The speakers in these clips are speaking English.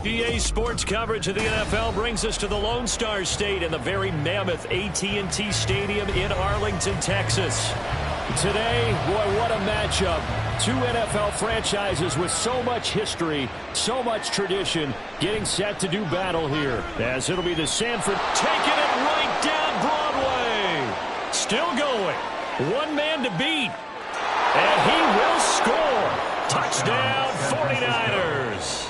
EA Sports coverage of the NFL brings us to the Lone Star State in the very mammoth AT&T Stadium in Arlington, Texas. Today, boy, what a matchup. Two NFL franchises with so much history, so much tradition, getting set to do battle here. As it'll be the Sanford taking it right down Broadway. Still going. One man to beat. And he will score. Touchdown, 49ers.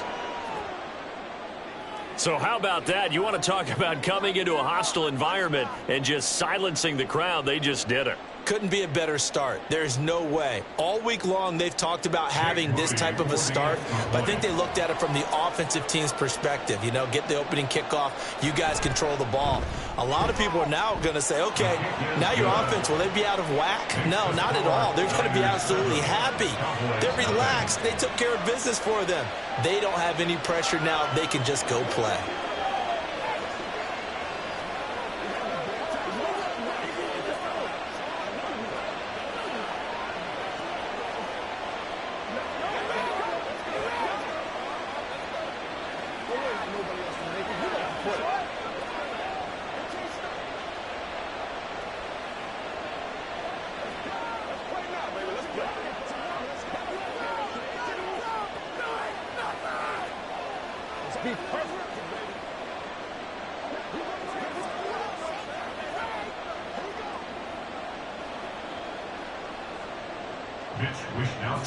So how about that? You want to talk about coming into a hostile environment and just silencing the crowd. They just did it. Couldn't be a better start. There's no way. All week long, they've talked about having this type of a start, but I think they looked at it from the offensive team's perspective. You know, get the opening kickoff. You guys control the ball. A lot of people are now going to say, okay, now your offense, will they be out of whack? No, not at all. They're going to be absolutely happy. They're relaxed. They took care of business for them. They don't have any pressure now. They can just go play.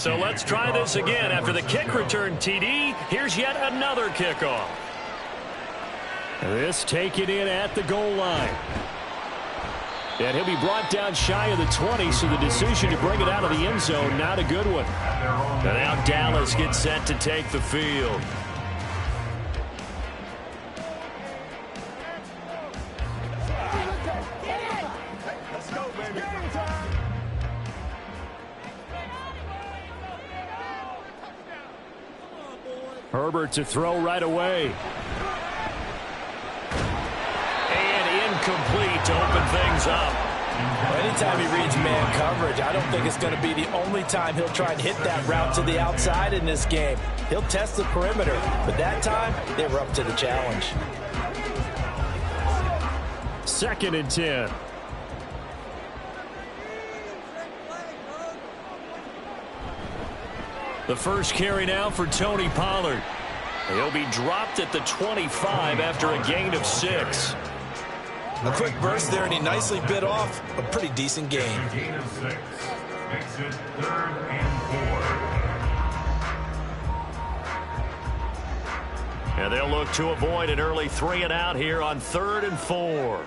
So let's try this again. After the kick return TD, here's yet another kickoff. This taken in at the goal line. And he'll be brought down shy of the 20, so the decision to bring it out of the end zone, not a good one. And now Dallas gets set to take the field. Herbert to throw right away. And incomplete to open things up. Anytime he reads man coverage, I don't think it's going to be the only time he'll try and hit that route to the outside in this game. He'll test the perimeter, but that time, they were up to the challenge. 2nd and 10. The first carry now for Tony Pollard. He'll be dropped at the 25 after a gain of 6. A quick burst there, and he nicely bit off a pretty decent gain. Gain of 6. Makes it 3rd and 4. And they'll look to avoid an early 3 and out here on 3rd and 4.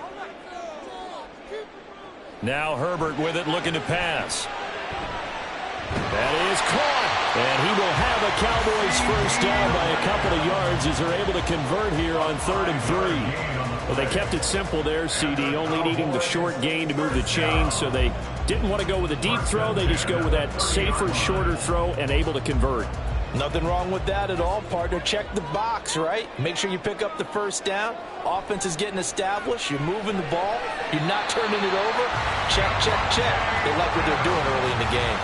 Now Herbert with it, looking to pass. That is caught. And he will have a Cowboys first down by a couple of yards as they're able to convert here on 3rd and 3. Well, they kept it simple there, CD, only needing the short gain to move the chain, so they didn't want to go with a deep throw. They just go with that safer, shorter throw and able to convert. Nothing wrong with that at all, partner. Check the box, right? Make sure you pick up the first down. Offense is getting established. You're moving the ball. You're not turning it over. Check, check, check. They like what they're doing early in the game.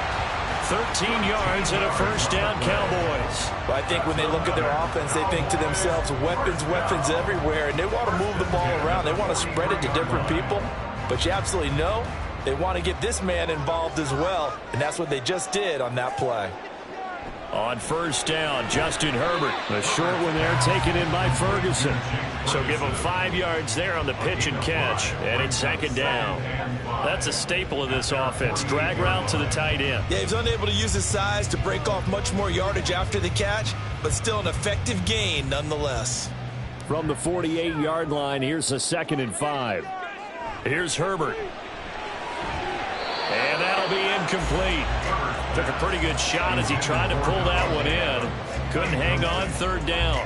13 yards and a first down, Cowboys. Well, I think when they look at their offense, they think to themselves, weapons, weapons everywhere, and they want to move the ball around. They want to spread it to different people, but you absolutely know they want to get this man involved as well, and that's what they just did on that play. On first down, Justin Herbert. A short one there taken in by Ferguson. So give him 5 yards there on the pitch and catch. And it's 2nd down. That's a staple of this offense. Drag route to the tight end. Yeah, he's unable to use his size to break off much more yardage after the catch, but still an effective gain nonetheless. From the 48-yard line, here's a 2nd and 5. Here's Herbert. And that'll be incomplete. Took a pretty good shot as he tried to pull that one in. Couldn't hang on 3rd down.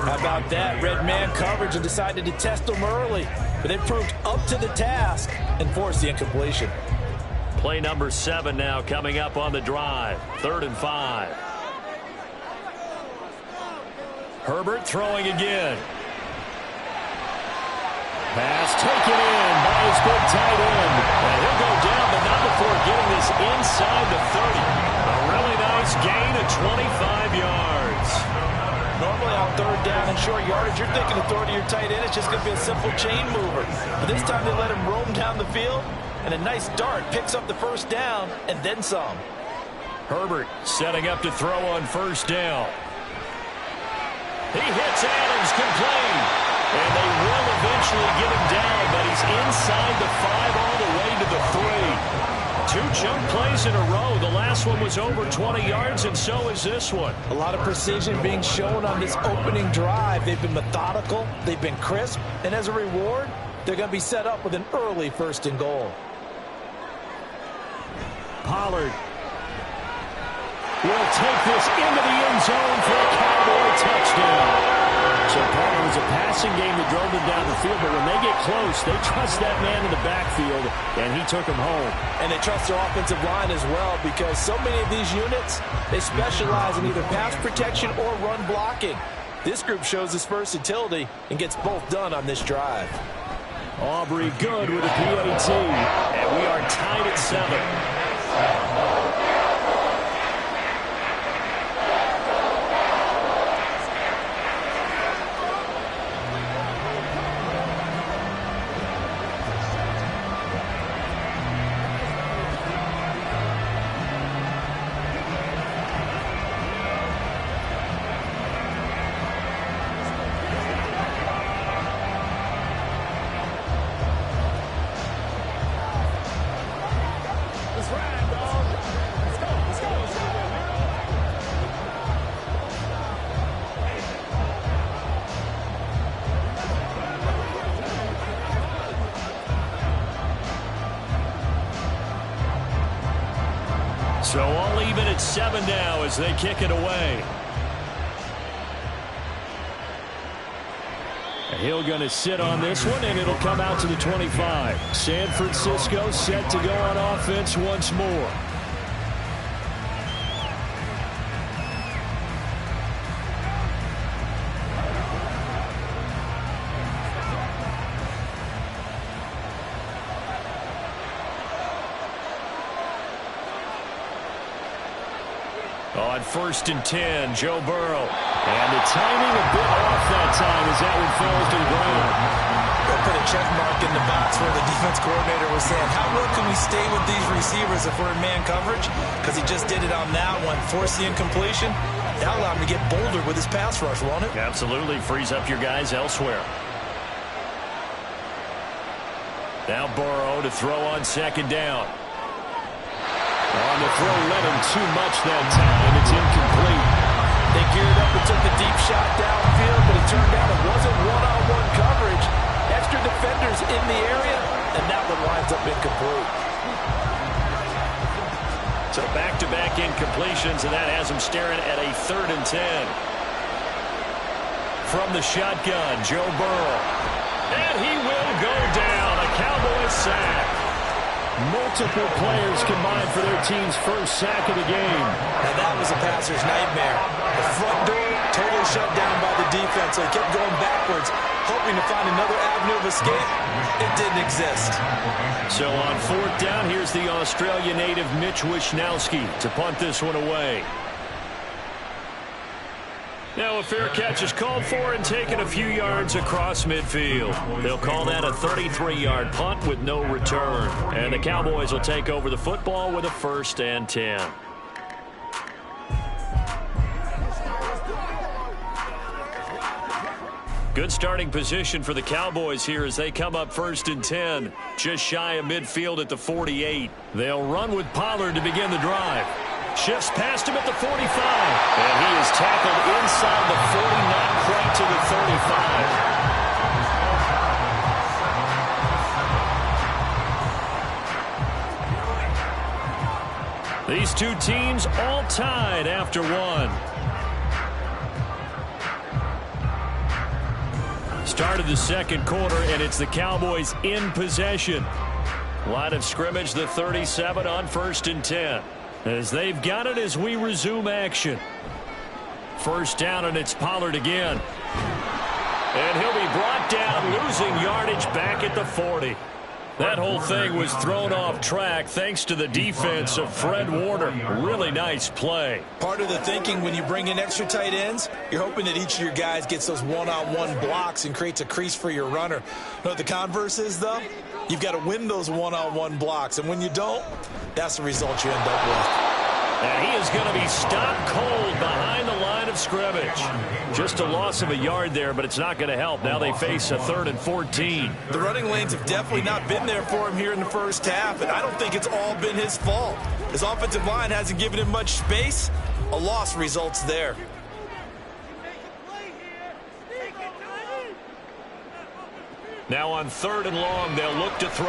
How about that? Red man coverage and decided to test him early. But they proved up to the task and forced the incompletion. Play number 7 now coming up on the drive. 3rd and 5. Herbert throwing again. Pass taken in by his big tight end. And he'll go down, but not before getting this inside the 30. A really nice gain of 25 yards. Normally on 3rd down and short yardage, you're thinking of throwing to your tight end. It's just going to be a simple chain mover. But this time they let him roam down the field, and a nice dart picks up the first down and then some. Herbert setting up to throw on first down. He hits Adams complete. And they will eventually get him down, but he's inside the 5 all the way to the 3. 2 jump plays in a row. The last one was over 20 yards, and so is this one. A lot of precision being shown on this opening drive. They've been methodical, they've been crisp, and as a reward, they're going to be set up with an early 1st and goal. Pollard will take this into the end zone for a Cowboy touchdown. So it was a passing game that drove them down the field, but when they get close, they trust that man in the backfield, and he took them home. And they trust their offensive line as well, because so many of these units, they specialize in either pass protection or run blocking. This group shows its versatility and gets both done on this drive. Aubrey good with a PAT, and we are tied at 7. So all even at 7 now as they kick it away. Hill going to sit on this one, and it'll come out to the 25. San Francisco set to go on offense once more. On 1st and 10, Joe Burrow. And the timing a bit off that time as that one falls to the ground. They'll put a check mark in the box where the defense coordinator was saying, how well can we stay with these receivers if we're in man coverage? Because he just did it on that one, force the incompletion. That'll allow him to get bolder with his pass rush, won't it? Absolutely. Frees up your guys elsewhere. Now Burrow to throw on 2nd down. On the throw, led him too much that time. It's incomplete. They geared up and took the deep shot downfield, but it turned out it wasn't one-on-one coverage. Extra defenders in the area, and that one winds up incomplete. So back-to-back incompletions, and that has him staring at a 3rd and 10. From the shotgun, Joe Burrow. And he will go down. A Cowboys sack. Multiple players combined for their team's first sack of the game. And that was a passer's nightmare. The front door totally shut down by the defense, so he kept going backwards, hoping to find another avenue of escape. It didn't exist. So on 4th down, here's the Australia native Mitch Wishnowsky to punt this one away. Now a fair catch is called for and taken a few yards across midfield. They'll call that a 33-yard punt with no return. And the Cowboys will take over the football with a 1st and 10. Good starting position for the Cowboys here as they come up 1st and 10. Just shy of midfield at the 48. They'll run with Pollard to begin the drive. Shifts past him at the 45. And he is tackled inside the 40, not quite to the 35. These two teams all tied after one. Start of the 2nd quarter, and it's the Cowboys in possession. Line of scrimmage, the 37 on 1st and 10. As they've got it as we resume action. 1st down, and it's Pollard again. And he'll be brought down, losing yardage back at the 40. That whole thing was thrown off track thanks to the defense of Fred Warner. Really nice play. Part of the thinking when you bring in extra tight ends, you're hoping that each of your guys gets those one-on-one blocks and creates a crease for your runner. You know what the converse is, though? You've got to win those one-on-one blocks, and when you don't, that's the result you end up with. And he is going to be stopped cold behind the line of scrimmage. Just a loss of a yard there, but it's not going to help. Now they face a 3rd and 14. The running lanes have definitely not been there for him here in the 1st half, and I don't think it's all been his fault. His offensive line hasn't given him much space. A loss results there. Now on 3rd and long, they'll look to throw.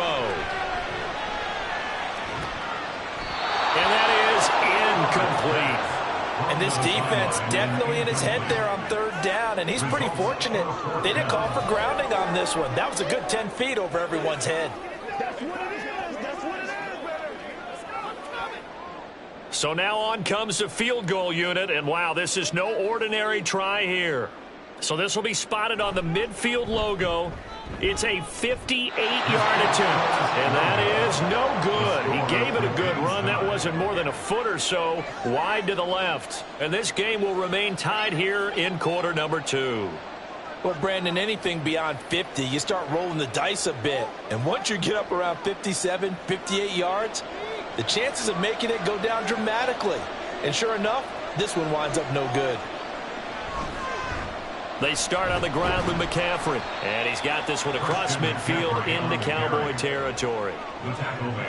And that is incomplete. And this defense definitely in his head there on 3rd down, and he's pretty fortunate. They didn't call for grounding on this one. That was a good 10 feet over everyone's head. So now on comes the field goal unit, and wow, this is no ordinary try here. So this will be spotted on the midfield logo. It's a 58-yard attempt, and that is no good. He gave it a good run. That wasn't more than a foot or so wide to the left. And this game will remain tied here in quarter number 2. Well, Brandon, anything beyond 50, you start rolling the dice a bit. And once you get up around 57, 58 yards, the chances of making it go down dramatically. And sure enough, this one winds up no good. They start on the ground with McCaffrey. And he's got this one across midfield into Cowboy territory.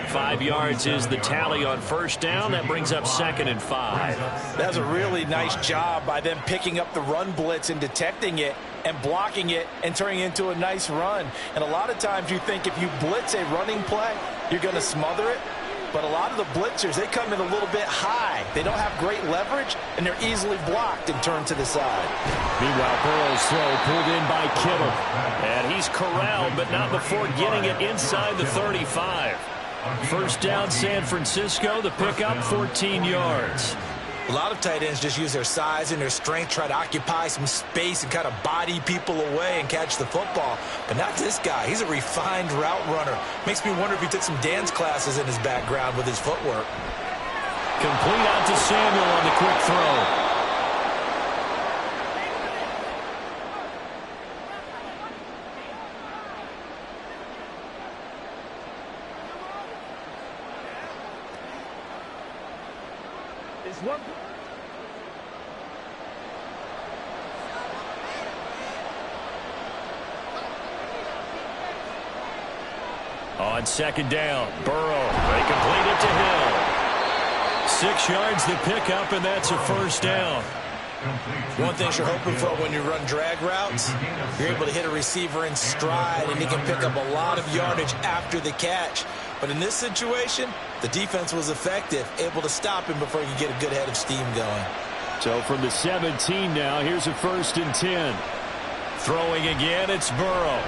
5 yards is the tally on 1st down. That brings up 2nd and 5. That's a really nice job by them picking up the run blitz and detecting it and blocking it and turning it into a nice run. And a lot of times you think if you blitz a running play, you're going to smother it. But a lot of the blitzers, they come in a little bit high. They don't have great leverage, and they're easily blocked and turned to the side. Meanwhile, Burrow's throw pulled in by Kittle. And he's corralled, but not before getting it inside the 35. First down, San Francisco. The pickup, 14 yards. A lot of tight ends just use their size and their strength, try to occupy some space and kind of body people away and catch the football. But not this guy. He's a refined route runner. Makes me wonder if he took some dance classes in his background with his footwork. Complete out to Samuel on the quick throw. On second down, Burrow. They complete it to Hill. 6 yards the pickup, and that's a first down. One thing you're hoping for when you run drag routes, you're able to hit a receiver in stride, and he can pick up a lot of yardage after the catch. But in this situation, the defense was effective, able to stop him before he could get a good head of steam going. So from the 17 now, here's a 1st and 10. Throwing again, it's Burrow.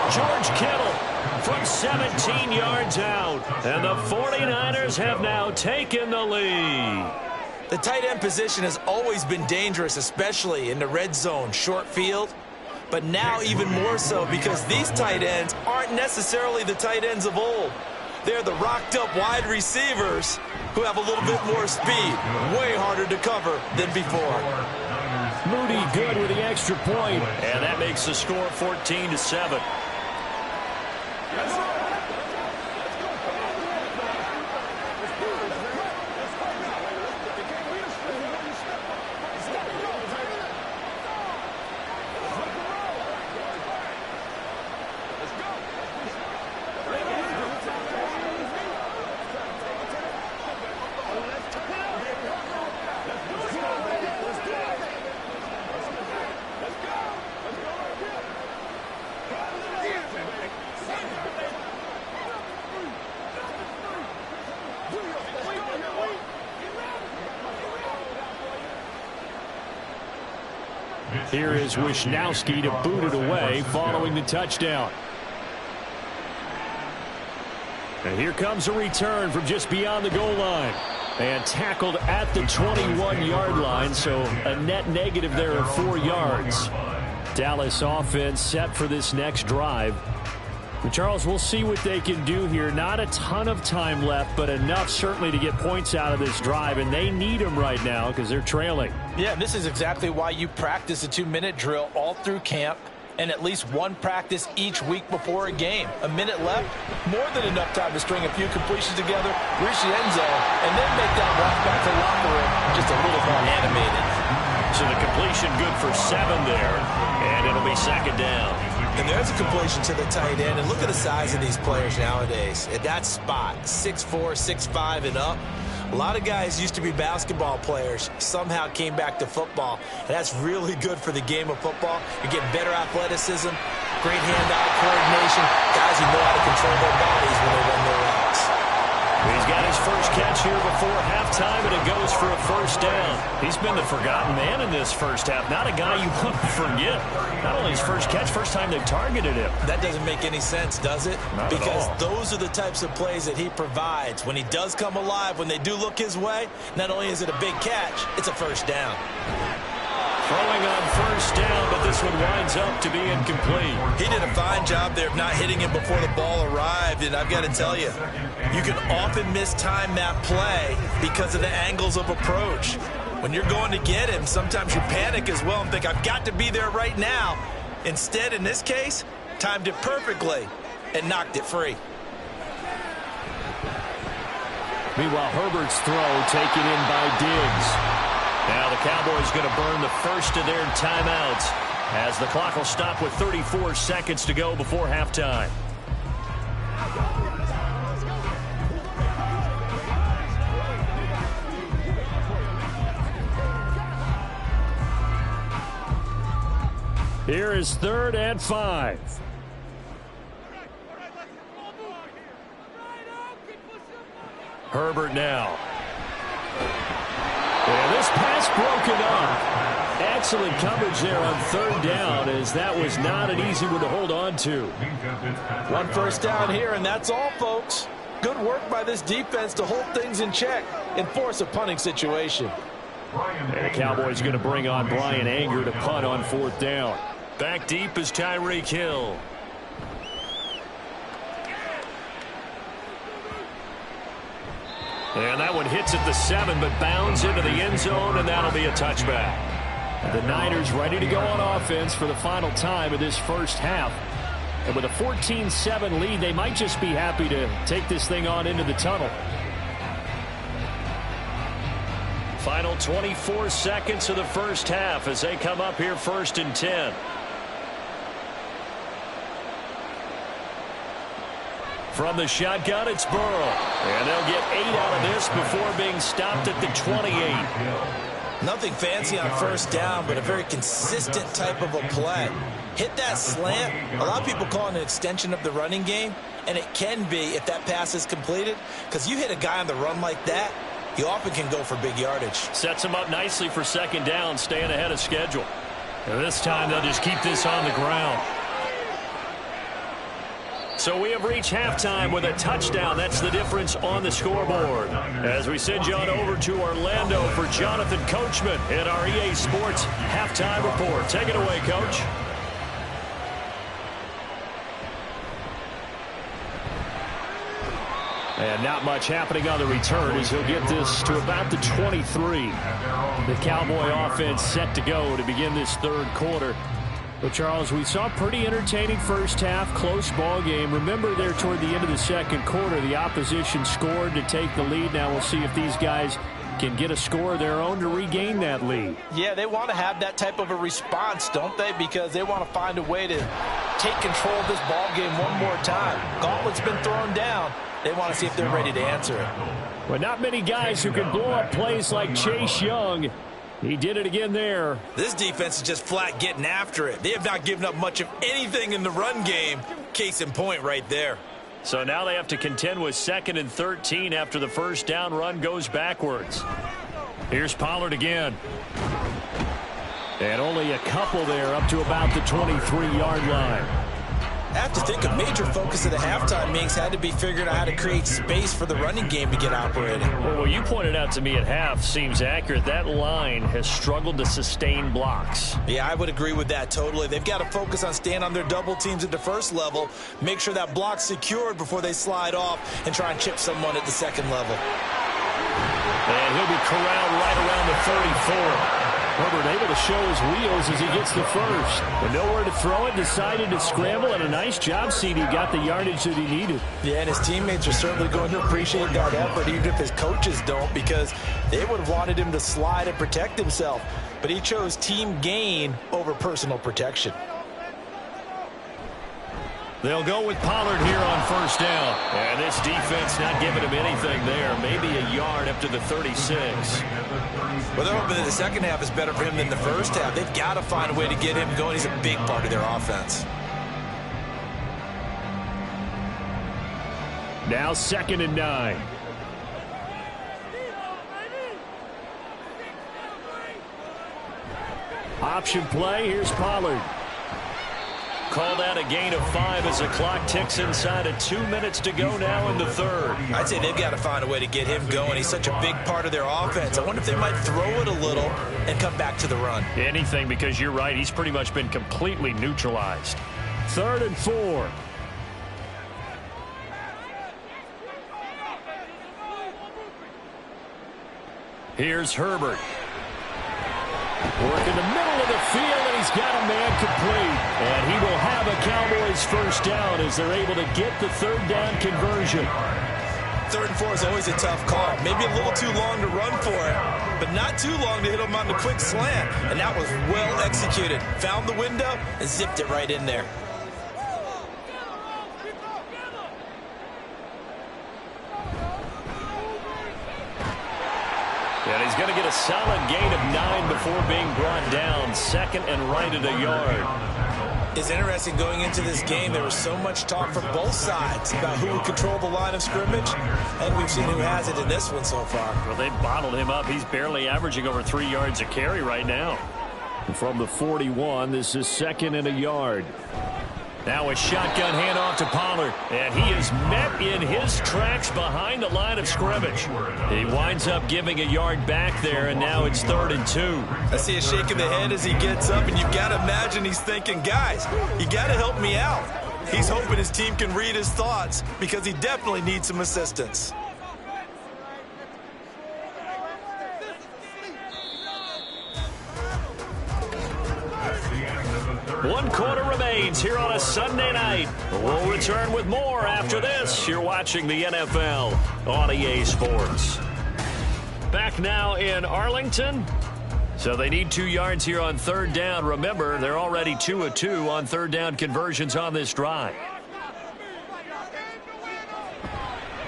George Kittle from 17 yards out. And the 49ers have now taken the lead. The tight end position has always been dangerous, especially in the red zone, short field. But now even more so because these tight ends aren't necessarily the tight ends of old. They're the rocked-up wide receivers who have a little bit more speed. Way harder to cover than before. Moody good with the extra point. And that makes the score 14-7. Here is Wisnowski to boot it away following the touchdown. And here comes a return from just beyond the goal line. And tackled at the 21-yard line, so a net negative there of 4 yards. Dallas offense set for this next drive. And Charles, we'll see what they can do here. Not a ton of time left, but enough certainly to get points out of this drive, and they need them right now because they're trailing. Yeah, this is exactly why you practice a 2-minute drill all through camp and at least one practice each week before a game. A minute left, more than enough time to string a few completions together, reach the end zone, and then make that walk back to the locker room just a little more animated. So the completion good for 7 there, and it'll be second down. And there's a completion to the tight end. And look at the size of these players nowadays. At that spot, 6'4", 6'5", and up. A lot of guys used to be basketball players, somehow came back to football. And that's really good for the game of football. You're getting better athleticism, great hand-eye coordination, guys who know how to control their bodies when they run their routes. He's got his first catch here before halftime, and it goes for a first down. He's been the forgotten man in this first half. Not a guy you want to forget. Not only his first catch, first time they've targeted him. That doesn't make any sense, does it? Not because at all. Those are the types of plays that he provides. When he does come alive, when they do look his way, not only is it a big catch, it's a first down. Throwing on first down, but this one winds up to be incomplete. He did a fine job there of not hitting him before the ball arrived, and I've got to tell you, you can often mistime that play because of the angles of approach. When you're going to get him, sometimes you panic as well and think, I've got to be there right now. Instead, in this case, timed it perfectly and knocked it free. Meanwhile, Herbert's throw taken in by Diggs. Now the Cowboys going to burn the first of their timeouts as the clock will stop with 34 seconds to go before halftime. Here is 3rd and 5. Herbert now. And this pass broken up. Excellent coverage there on third down, as that was not an easy one to hold on to. One first down here, and that's all, folks. Good work by this defense to hold things in check and force a punting situation. And the Cowboys are going to bring on Brian Anger to punt on fourth down. Back deep is Tyreek Hill. And that one hits at the 7, but bounds into the end zone, and that'll be a touchback. The Niners ready to go on offense for the final time of this first half. And with a 14-7 lead, they might just be happy to take this thing on into the tunnel. Final 24 seconds of the first half as they come up here 1st and 10. From the shotgun, it's Burrow. And they'll get 8 out of this before being stopped at the 28. Nothing fancy on first down, but a very consistent type of a play. Hit that slant. A lot of people call it an extension of the running game, and it can be if that pass is completed, because you hit a guy on the run like that, you often can go for big yardage. Sets him up nicely for second down, staying ahead of schedule. And this time they'll just keep this on the ground. So we have reached halftime with a touchdown. That's the difference on the scoreboard. As we send you on over to Orlando for Jonathan Coachman in our EA Sports Halftime Report. Take it away, Coach. And not much happening on the return as he'll get this to about the 23. The Cowboy offense set to go to begin this third quarter. But, Charles, we saw a pretty entertaining first half, close ball game. Remember there toward the end of the second quarter, the opposition scored to take the lead. Now we'll see if these guys can get a score of their own to regain that lead. Yeah, they want to have that type of a response, don't they? Because they want to find a way to take control of this ball game one more time. Gauntlet's been thrown down. They want to see if they're ready to answer it. Well, not many guys who can blow up plays like Chase Young. He did it again there. This defense is just flat getting after it. They have not given up much of anything in the run game. Case in point right there. So now they have to contend with 2nd and 13 after the first down run goes backwards. Here's Pollard again. And only a couple there up to about the 23-yard line. I have to think a major focus of the halftime meetings had to be figuring out how to create space for the running game to get operating. Well, what you pointed out to me at half seems accurate. That line has struggled to sustain blocks. Yeah, I would agree with that totally. They've got to focus on staying on their double teams at the first level, make sure that block's secured before they slide off and try and chip someone at the second level. And he'll be corralled right around the 34. Herbert able to show his wheels as he gets the first. And nowhere to throw it, decided to scramble, and a nice job, CD. Got the yardage that he needed. Yeah, and his teammates are certainly going to appreciate that effort, even if his coaches don't, because they would have wanted him to slide and protect himself. But he chose team gain over personal protection. They'll go with Pollard here on first down. And this defense not giving him anything there. Maybe a yard up to the 36. Well, they're hoping that the second half is better for him than the first half. They've got to find a way to get him going. He's a big part of their offense. Now 2nd and 9. Option play. Here's Pollard. Call that a gain of 5 as the clock ticks inside of 2 minutes to go now in the third. I'd say they've got to find a way to get him going. He's such a big part of their offense. I wonder if they might throw it a little and come back to the run. Anything, because you're right. He's pretty much been completely neutralized. 3rd and 4. Here's Herbert. Work in the middle of the field, and he's got a man complete. And he will have a Cowboys first down as they're able to get the third down conversion. 3rd and 4 is always a tough call. Maybe a little too long to run for it, but not too long to hit him on the quick slant. And that was well executed. Found the window and zipped it right in there. And he's going to get a solid gain of 9 before being brought down. 2nd and right at a yard. It's interesting going into this game. There was so much talk from both sides about who would control the line of scrimmage, and we've seen who has it in this one so far. Well, they bottled him up. He's barely averaging over 3 yards a carry right now. From the 41, this is 2nd and a yard. Now a shotgun handoff to Pollard, and he is met in his tracks behind the line of scrimmage. He winds up giving a yard back there, and now it's 3rd and 2. I see a shake of the head as he gets up, and you've got to imagine he's thinking, guys, you got to help me out. He's hoping his team can read his thoughts because he definitely needs some assistance. One quarter remains here on a Sunday night. We'll return with more after this. You're watching the NFL on EA Sports. Back now in Arlington. So they need 2 yards here on 3rd down. Remember, they're already 2 of 2 on 3rd down conversions on this drive.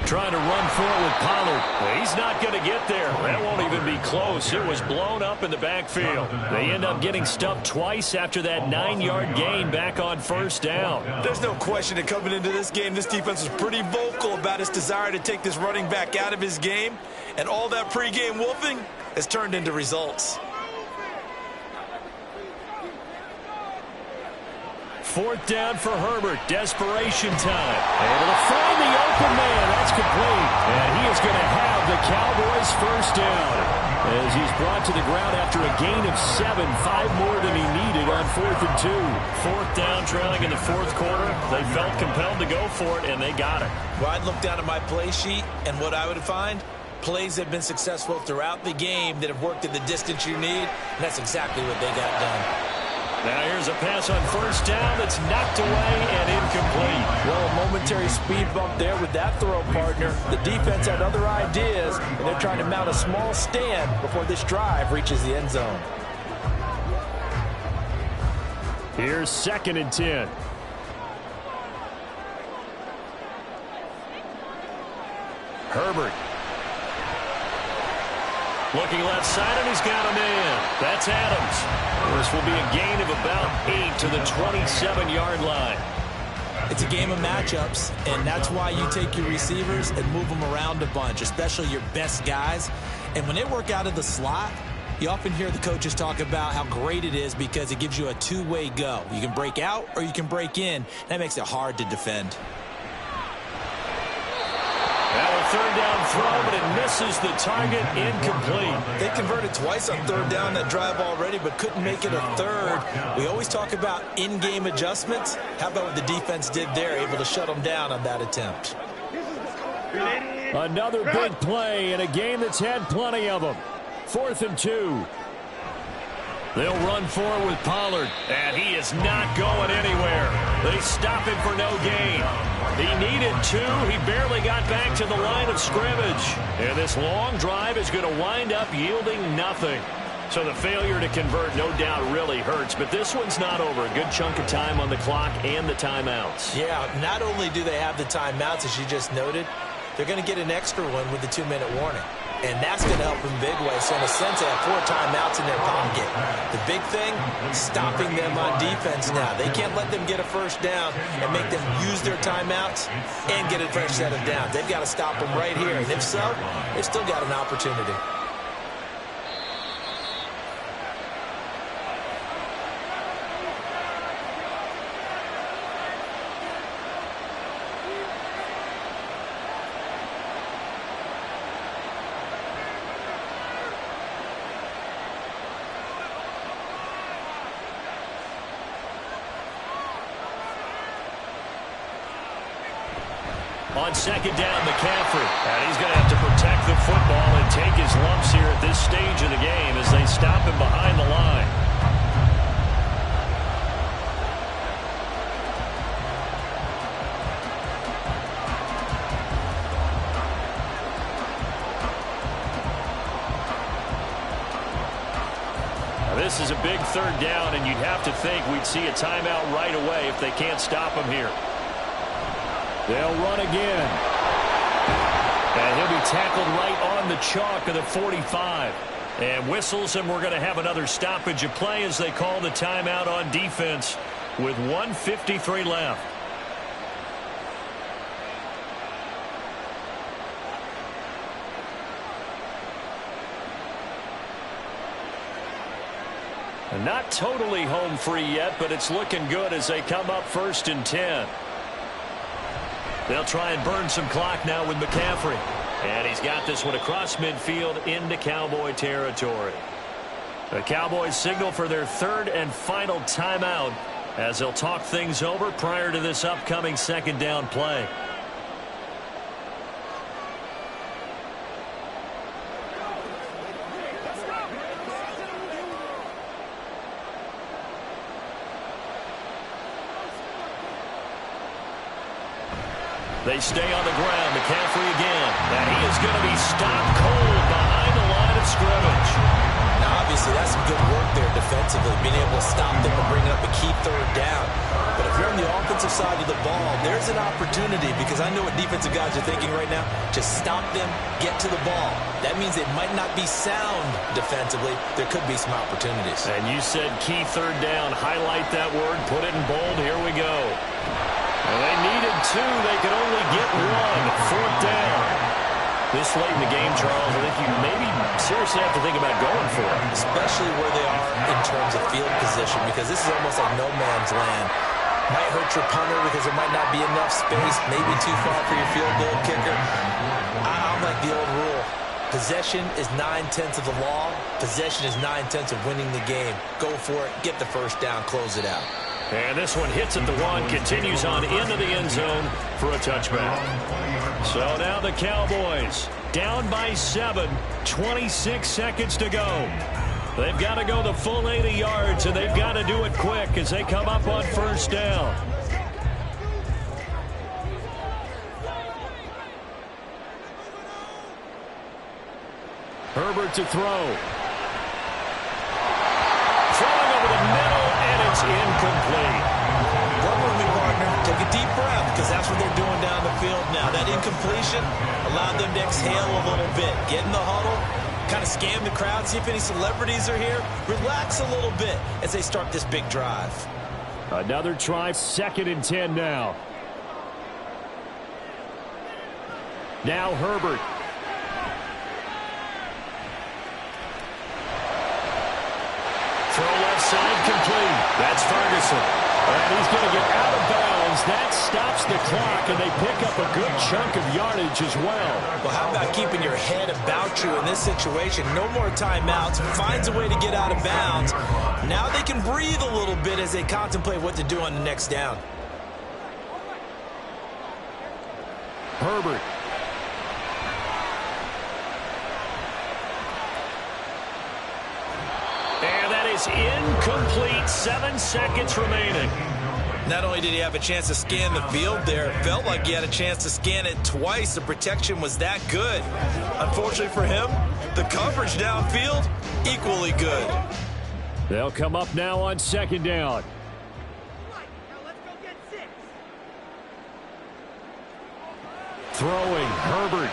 Trying to run for it with Pollard. He's not going to get there. That won't even be close. It was blown up in the backfield. They end up getting stuffed twice after that 9-yard gain back on 1st down. There's no question that coming into this game, this defense was pretty vocal about its desire to take this running back out of his game. And all that pregame wolfing has turned into results. 4th down for Herbert. Desperation time. Able to find the open man. That's complete. And he is going to have the Cowboys' 1st down as he's brought to the ground after a gain of 7, 5 more than he needed on 4th and 2. 4th down, trailing in the 4th quarter. They felt compelled to go for it, and they got it. Well, I'd look down at my play sheet, and what I would find, plays have been successful throughout the game that have worked at the distance you need, and that's exactly what they got done. Now here's a pass on 1st down that's knocked away and incomplete. Well, a momentary speed bump there with that throw, partner. The defense had other ideas, and they're trying to mount a small stand before this drive reaches the end zone. Here's 2nd and 10. Herbert. Looking left side, and he's got a man. That's Adams. This will be a gain of about 8 to the 27-yard line. It's a game of matchups, and that's why you take your receivers and move them around a bunch, especially your best guys. And when they work out of the slot, you often hear the coaches talk about how great it is because it gives you a two-way go. You can break out or you can break in. That makes it hard to defend. Now a 3rd down throw, but it misses the target, incomplete. They converted twice on 3rd down that drive already, but couldn't make it a 3rd. We always talk about in-game adjustments. How about what the defense did there, able to shut them down on that attempt? Another big play in a game that's had plenty of them. 4th and 2. They'll run for it with Pollard, and he is not going anywhere. They stop him for no gain. He needed 2. He barely got back to the line of scrimmage. And this long drive is going to wind up yielding nothing. So the failure to convert, no doubt, really hurts. But this one's not over. A good chunk of time on the clock and the timeouts. Yeah, not only do they have the timeouts, as you just noted, they're going to get an extra one with the 2-minute warning. And that's going to help in big ways. So in a sense, they have 4 timeouts in their pocket. The big thing, stopping them on defense now. They can't let them get a 1st down and make them use their timeouts and get a fresh set of downs. They've got to stop them right here. And if so, they've still got an opportunity. On 2nd down, McCaffrey. And he's going to have to protect the football and take his lumps here at this stage of the game as they stop him behind the line. Now, this is a big 3rd down, and you'd have to think we'd see a timeout right away if they can't stop him here. They'll run again. And he'll be tackled right on the chalk of the 45. And whistles, and we're going to have another stoppage of play as they call the timeout on defense. with 1:53 left. Not totally home free yet, but it's looking good as they come up 1st and 10. They'll try and burn some clock now with McCaffrey. And he's got this one across midfield into Cowboy territory. The Cowboys signal for their 3rd and final timeout as they'll talk things over prior to this upcoming 2nd down play. They stay on the ground. McCaffrey again. And he is going to be stopped cold behind the line of scrimmage. Now, obviously, that's some good work there defensively, being able to stop them and bring up a key 3rd down. But if you're on the offensive side of the ball, there's an opportunity, because I know what defensive guys are thinking right now. Just stop them, get to the ball. That means it might not be sound defensively. There could be some opportunities. And you said key 3rd down. Highlight that word. Put it in bold. Here we go. And they needed 2. They could only get 1. 4th down. This late in the game, Charles, I think you maybe seriously have to think about going for it. Especially where they are in terms of field position, because this is almost like no man's land. Might hurt your punter because there might not be enough space, maybe too far for your field goal kicker. I'm like the old rule. Possession is 9/10 of the law. Possession is 9/10 of winning the game. Go for it. Get the 1st down. Close it out. And this one hits at the 1, continues on into the end zone for a touchback. So now the Cowboys down by 7, 26 seconds to go. They've got to go the full 80 yards, and they've got to do it quick as they come up on 1st down. Herbert to throw. Throwing over the middle, and it's incomplete. Run with me, partner. Take a deep breath, because that's what they're doing down the field now. That incompletion allowed them to exhale a little bit. Get in the huddle, kind of scan the crowd, see if any celebrities are here. Relax a little bit as they start this big drive. Another try, 2nd and 10 now. Now Herbert. Throw left side complete. That's Ferguson. And he's going to get out of bounds. That stops the clock, and they pick up a good chunk of yardage as well. Well, how about keeping your head about you in this situation? No more timeouts. Finds a way to get out of bounds. Now they can breathe a little bit as they contemplate what to do on the next down. Herbert. And that is incomplete. 7 seconds remaining. Not only did he have a chance to scan the field there, it felt like he had a chance to scan it twice. The protection was that good. Unfortunately for him, the coverage downfield, equally good. They'll come up now on 2nd down. Throwing, Herbert.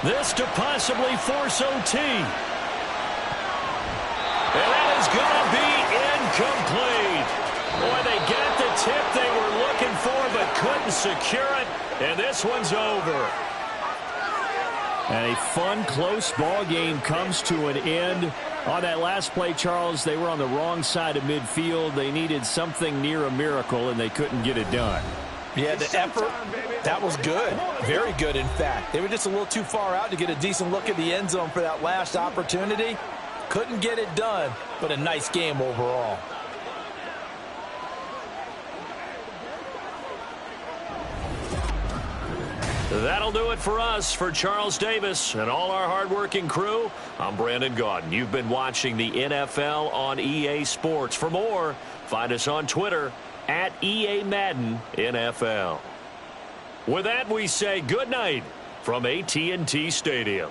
This to possibly force OT. And that is going to be incomplete. Boy, they got the tip they were looking for but couldn't secure it. And this one's over. And a fun, close ball game comes to an end. On that last play, Charles, they were on the wrong side of midfield. They needed something near a miracle, and they couldn't get it done. Yeah, the effort, that was good. Very good, in fact. They were just a little too far out to get a decent look at the end zone for that last opportunity. Couldn't get it done, but a nice game overall. That'll do it for us. For Charles Davis and all our hardworking crew, I'm Brandon Gaudin. You've been watching the NFL on EA Sports. For more, find us on Twitter at EA Madden NFL. With that, we say good night from AT&T Stadium.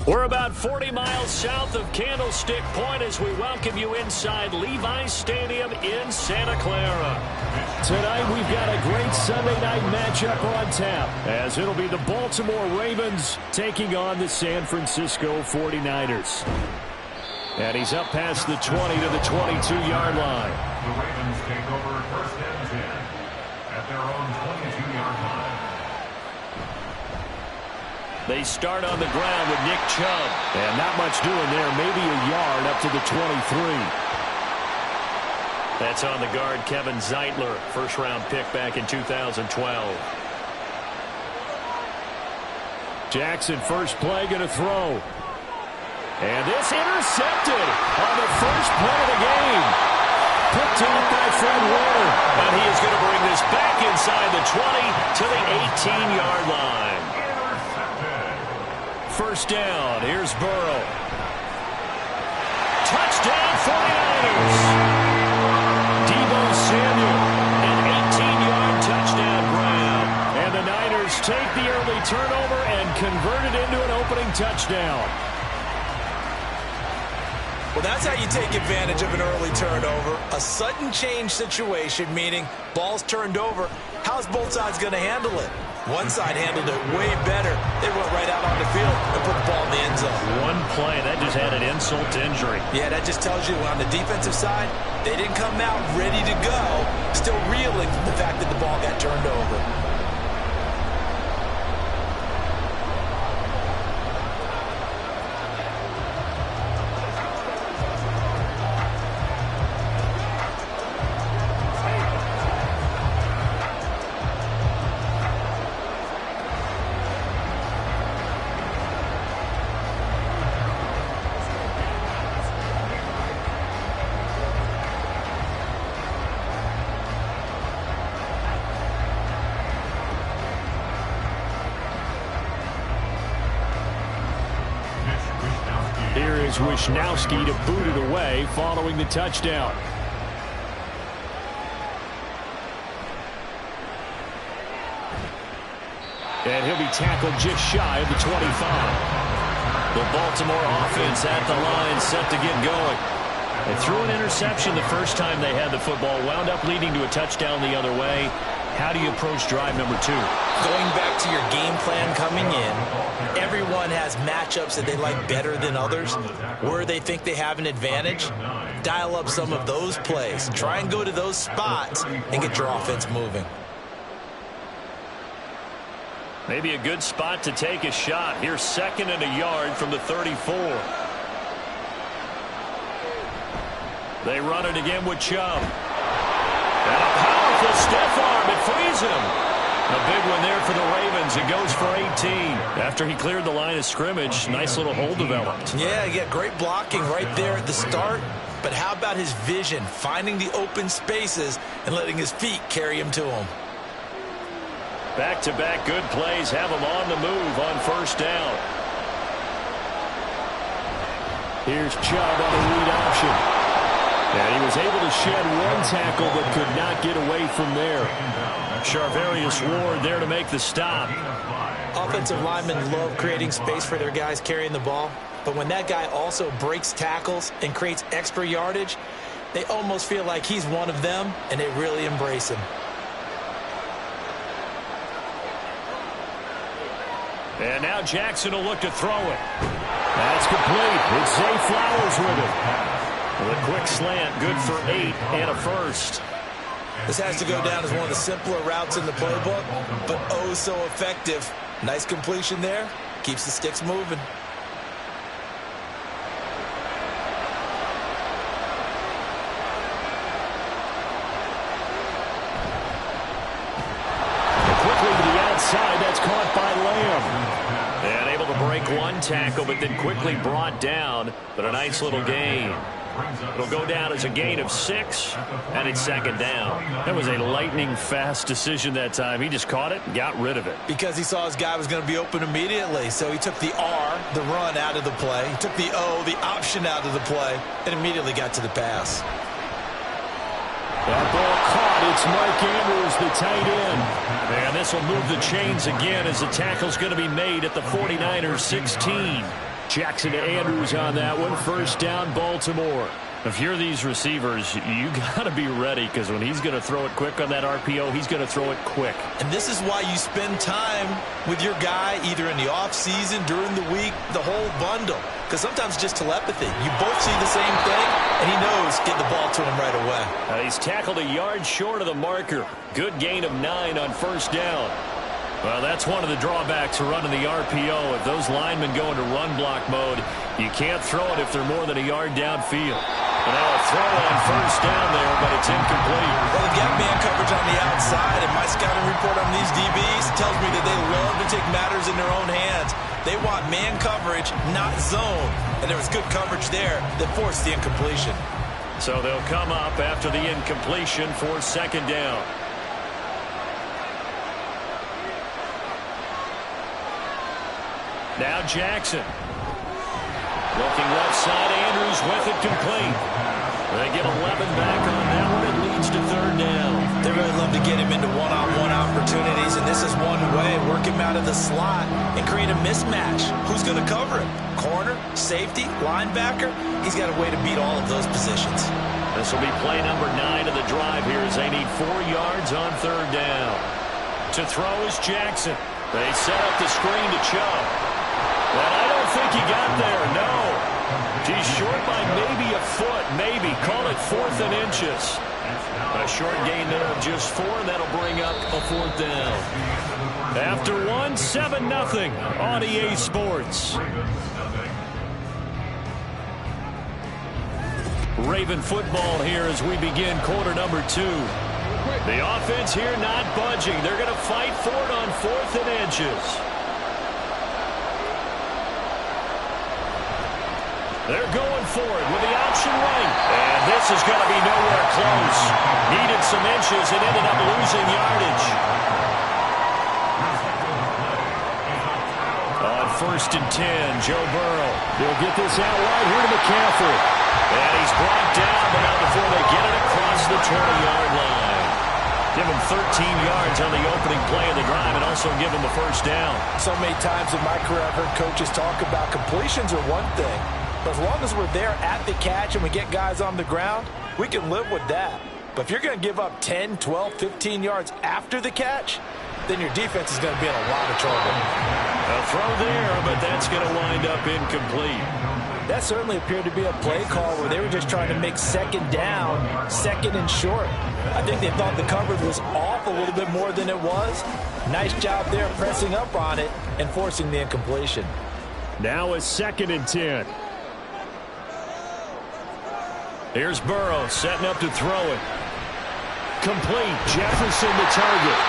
We're about 40 miles south of Candlestick Point as we welcome you inside Levi's Stadium in Santa Clara. Tonight we've got a great Sunday night matchup on tap, as it'll be the Baltimore Ravens taking on the San Francisco 49ers. And he's up past the 20 to the 22-yard line. The Ravens take over first and 10 at their own 22-yard line. They start on the ground with Nick Chubb. And not much doing there. Maybe a yard up to the 23. That's on the guard, Kevin Zeitler. First-round pick back in 2012. Jackson, first play, going to throw. And this intercepted on the first play of the game. Picked off by Fred Warner. And he is going to bring this back inside the 20 to the 18-yard line. First down. Here's Burrow. Touchdown 49ers. Deebo Samuel, an 18-yard touchdown grab. And the Niners take the early turnover and convert it into an opening touchdown. Well, that's how you take advantage of an early turnover. A sudden change situation, meaning ball's turned over. How's both sides going to handle it? One side handled it way better. They went right out on the field and put the ball in the end zone. One play, that just added insult to injury. Yeah, that just tells you on the defensive side, they didn't come out ready to go, still reeling from the fact that the ball got turned over. Here is Wisnowski to boot it away following the touchdown. And he'll be tackled just shy of the 25. The Baltimore offense at the line set to get going. They threw an interception the first time they had the football, wound up leading to a touchdown the other way. How do you approach drive number 2? Going back to your game plan coming in, everyone has matchups that they like better than others, where they think they have an advantage. dial up some of those plays. Try and go to those spots and get your offense moving. Maybe a good spot to take a shot. Here's 2nd and a yard from the 34. They run it again with Chubb. And a powerful stiff arm. It frees him. A big one there for the Ravens. It goes for 18. After he cleared the line of scrimmage, nice little hole developed. Yeah, he got great blocking right there at the start. But how about his vision, finding the open spaces and letting his feet carry him to him? Back-to-back good plays have him on the move on 1st down. Here's Chubb on a read option. And he was able to shed one tackle but could not get away from there. Charvarius Ward there to make the stop. Offensive linemen love creating space for their guys carrying the ball. But when that guy also breaks tackles and creates extra yardage, they almost feel like he's one of them, and they really embrace him. And now Jackson will look to throw it. That's complete. It's Zay Flowers with it. With a quick slant, good for 8 and a first. This has to go down as one of the simpler routes in the playbook, but oh so effective. Nice completion there. Keeps the sticks moving. Quickly to the outside. That's caught by Lamb. And able to break one tackle, but then quickly brought down. But a nice little gain. It'll go down as a gain of 6, and it's 2nd down. That was a lightning-fast decision that time. He just caught it and got rid of it. Because he saw his guy was going to be open immediately, so he took the R, the run, out of the play. He took the O, the option, out of the play, and immediately got to the pass. That ball caught. It's Mike Andrews, the tight end. And this will move the chains again as the tackle's going to be made at the 49ers 16. Jackson to Andrews on that one. 1st down, Baltimore. If you're these receivers, you got to be ready because when he's going to throw it quick on that RPO, he's going to throw it quick. And this is why you spend time with your guy either in the offseason, during the week, the whole bundle. Because sometimes just telepathy. You both see the same thing, and he knows get the ball to him right away. He's tackled a yard short of the marker. Good gain of 9 on 1st down. Well, that's one of the drawbacks of running the RPO. If those linemen go into run block mode, you can't throw it if they're more than a yard downfield. And now a throw on 1st down there, but it's incomplete. Well, they've got man coverage on the outside, and my scouting report on these DBs tells me that they love to take matters in their own hands. They want man coverage, not zone. And there was good coverage there that forced the incompletion. So they'll come up after the incompletion for 2nd down. Now Jackson. Looking left side, Andrews with it complete. They get 11 back on that one. It leads to 3rd down. They really love to get him into one-on-one opportunities, and this is one way. Work him out of the slot and create a mismatch. Who's going to cover him? Corner, safety, linebacker? He's got a way to beat all of those positions. This will be play number 9 of the drive here as they need 4 yards on 3rd down. To throw is Jackson. They set up the screen to Chubb. And I don't think he got there, no. He's short by maybe a foot, maybe. Call it 4th and inches. A short gain there of just 4, and that'll bring up a 4th down. After 1, 7-0 on EA Sports. Raven football here as we begin quarter number 2. The offense here not budging. They're going to fight for it on 4th and inches. They're going for it with the option right. And this is going to be nowhere close. Needed some inches and ended up losing yardage. On 1st and 10, Joe Burrow. He'll get this out wide here to McCaffrey. And he's brought down, but not before they get it across the 20-yard line. Give him 13 yards on the opening play of the drive and also give him the 1st down. So many times in my career I've heard coaches talk about completions are one thing. But as long as we're there at the catch and we get guys on the ground, we can live with that. But if you're going to give up 10, 12, 15 yards after the catch, then your defense is going to be in a lot of trouble. A throw there, but that's going to wind up incomplete. That certainly appeared to be a play call where they were just trying to make second down, second and short. I think they thought the coverage was off a little bit more than it was. Nice job there pressing up on it and forcing the incompletion. Now a 2nd and 10. Here's Burrow setting up to throw it. Complete. Jefferson the target.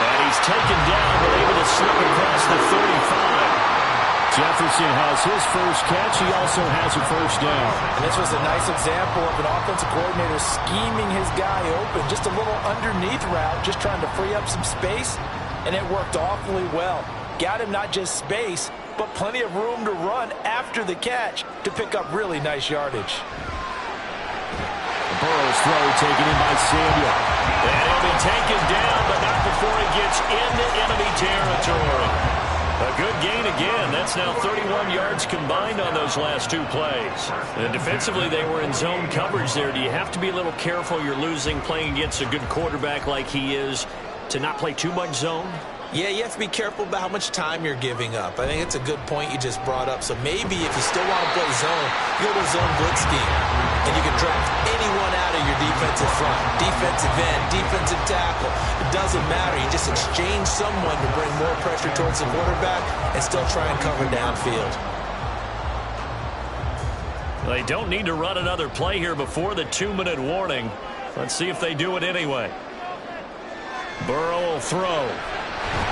And he's taken down but able to slip across the 35. Jefferson has his first catch. He also has a first down. And this was a nice example of an offensive coordinator scheming his guy open. Just a little underneath route, just trying to free up some space, and it worked awfully well. Got him not just space, but plenty of room to run after the catch to pick up really nice yardage. Burrow's throw taken in by Samuel. And he'll be taken down, but not before he gets into enemy territory. A good gain again. That's now 31 yards combined on those last 2 plays. And defensively, they were in zone coverage there. Do you have to be a little careful you're losing playing against a good quarterback like he is to not play too much zone? Yeah, you have to be careful about how much time you're giving up. I think it's a good point you just brought up. So maybe if you still want to play zone, you go to zone blitz scheme. And you can draft anyone out of your defensive front. Defensive end, defensive tackle. It doesn't matter. You just exchange someone to bring more pressure towards the quarterback and still try and cover downfield. They don't need to run another play here before the 2-minute warning. Let's see if they do it anyway. Burrow will throw.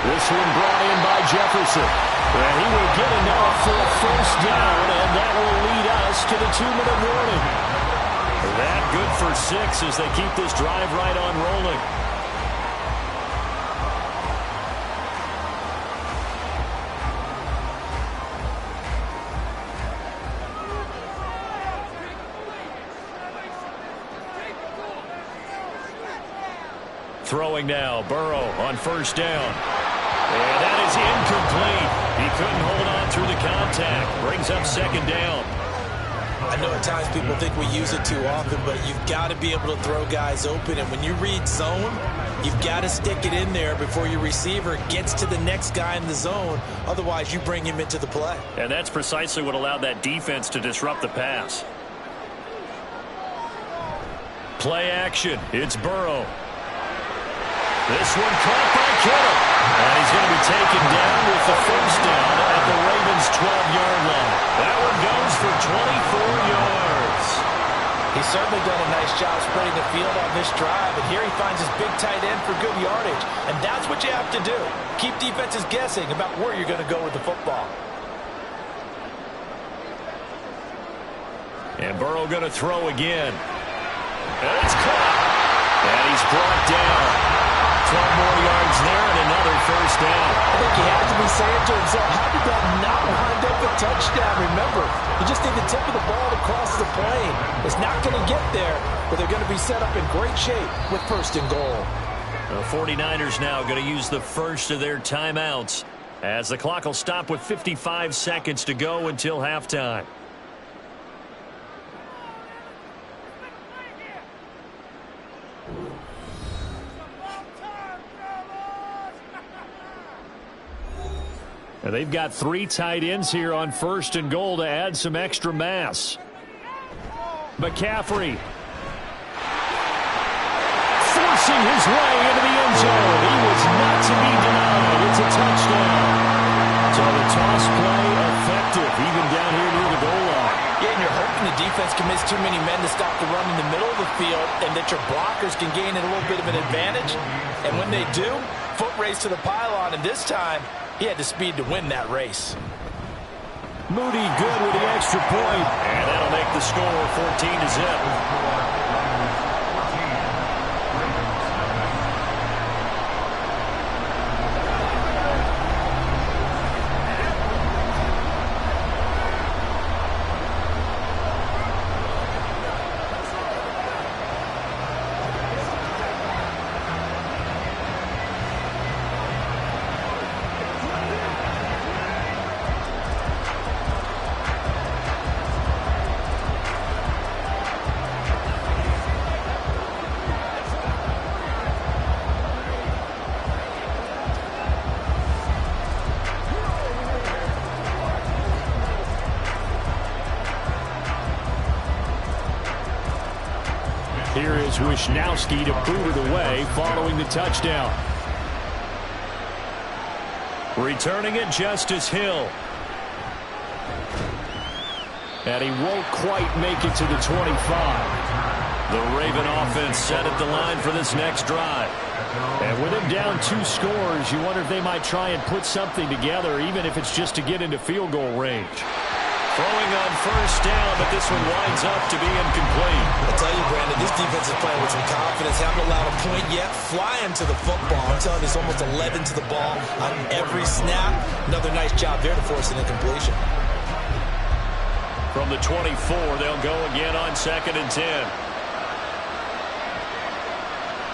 This one brought in by Jefferson. And he will get enough for a first down, and that will lead us to the 2-minute warning. That good for 6 as they keep this drive right on rolling. Throwing now, Burrow on first down. And that is incomplete. He couldn't hold on through the contact. Brings up 2nd down. I know at times people think we use it too often, but you've got to be able to throw guys open. And when you read zone, you've got to stick it in there before your receiver gets to the next guy in the zone. Otherwise, you bring him into the play. And that's precisely what allowed that defense to disrupt the pass. Play action. It's Burrow. This one caught by Kittle. And he's going to be taken down with the first down at the Ravens' 12-yard line. That one goes for 24 yards. He's certainly done a nice job spreading the field on this drive, and here he finds his big tight end for good yardage. And that's what you have to do. Keep defenses guessing about where you're going to go with the football. And Burrow going to throw again. And it's caught. And he's brought down. 12 more yards there and another first down. I think he has to be saying to himself, how did that not wind up a touchdown? Remember, you just need the tip of the ball to cross the plane. It's not going to get there, but they're going to be set up in great shape with 1st and goal. The 49ers now going to use the first of their timeouts as the clock will stop with 55 seconds to go until halftime. And they've got 3 tight ends here on 1st and goal to add some extra mass. McCaffrey forcing his way into the end zone. He was not to be denied. It's a touchdown. So the toss play effective, even down here near the goal line. Yeah, and you're hoping the defense commits too many men to stop the run in the middle of the field and that your blockers can gain a little bit of an advantage. And when they do, foot race to the pylon, and this time, he had the speed to win that race. Moody good with the extra point. And that'll make the score 14-0. here is Wisnowski to boot it away following the touchdown. Returning it, Justice Hill. And he won't quite make it to the 25. The Raven offense set at the line for this next drive. And with him down 2 scores, you wonder if they might try and put something together, even if it's just to get into field goal range. Throwing on first down, but this one winds up to be incomplete. I tell you, Brandon, this defense is playing with some confidence. Haven't allowed a point yet. Flying to the football. I'm telling you, it's almost 11 to the ball on every snap. Another nice job there to force an incompletion. From the 24, they'll go again on 2nd and 10.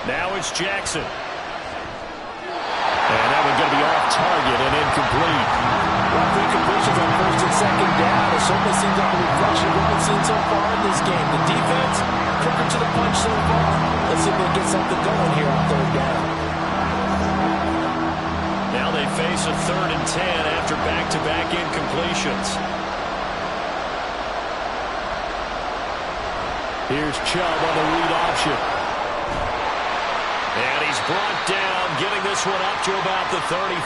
Now it's Jackson. And that one's going to be off target and incomplete. Well, 3 completions on 1st and 2nd down. It certainly seems like a reflection of what we've seen so far in this game. The defense, quicker to the punch so far. Let's see if we can get something going here on 3rd down. Now they face a 3rd and 10 after back-to-back incompletions. Here's Chubb on the read option. And he's brought down, getting this one up to about the 35.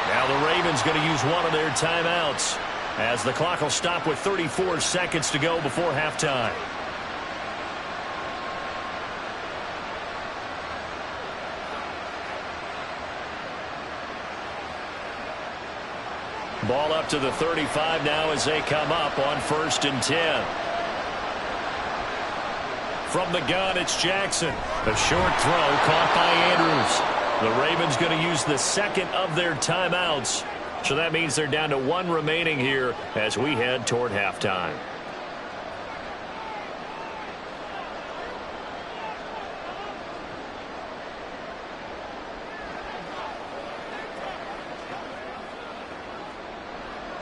Now the Ravens going to use one of their timeouts as the clock will stop with 34 seconds to go before halftime. Ball up to the 35 now as they come up on 1st and 10. From the gun, it's Jackson. A short throw caught by Andrews. The Ravens going to use the 2nd of their timeouts. So that means they're down to 1 remaining here as we head toward halftime.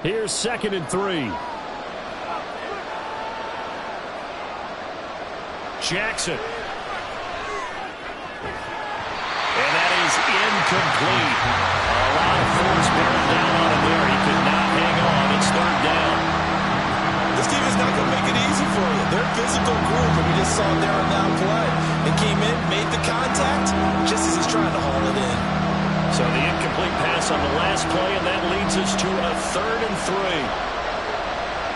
Here's 2nd and 3. Jackson. And that is incomplete. A lot of force bearing down on him there. He could not hang on. It's 3rd down. This team is not going to make it easy for you. They're a physical group, and we just saw it there on that play. They came in, made the contact, just as he's trying to haul it in. So the incomplete pass on the last play, and that leads us to a 3rd and 3.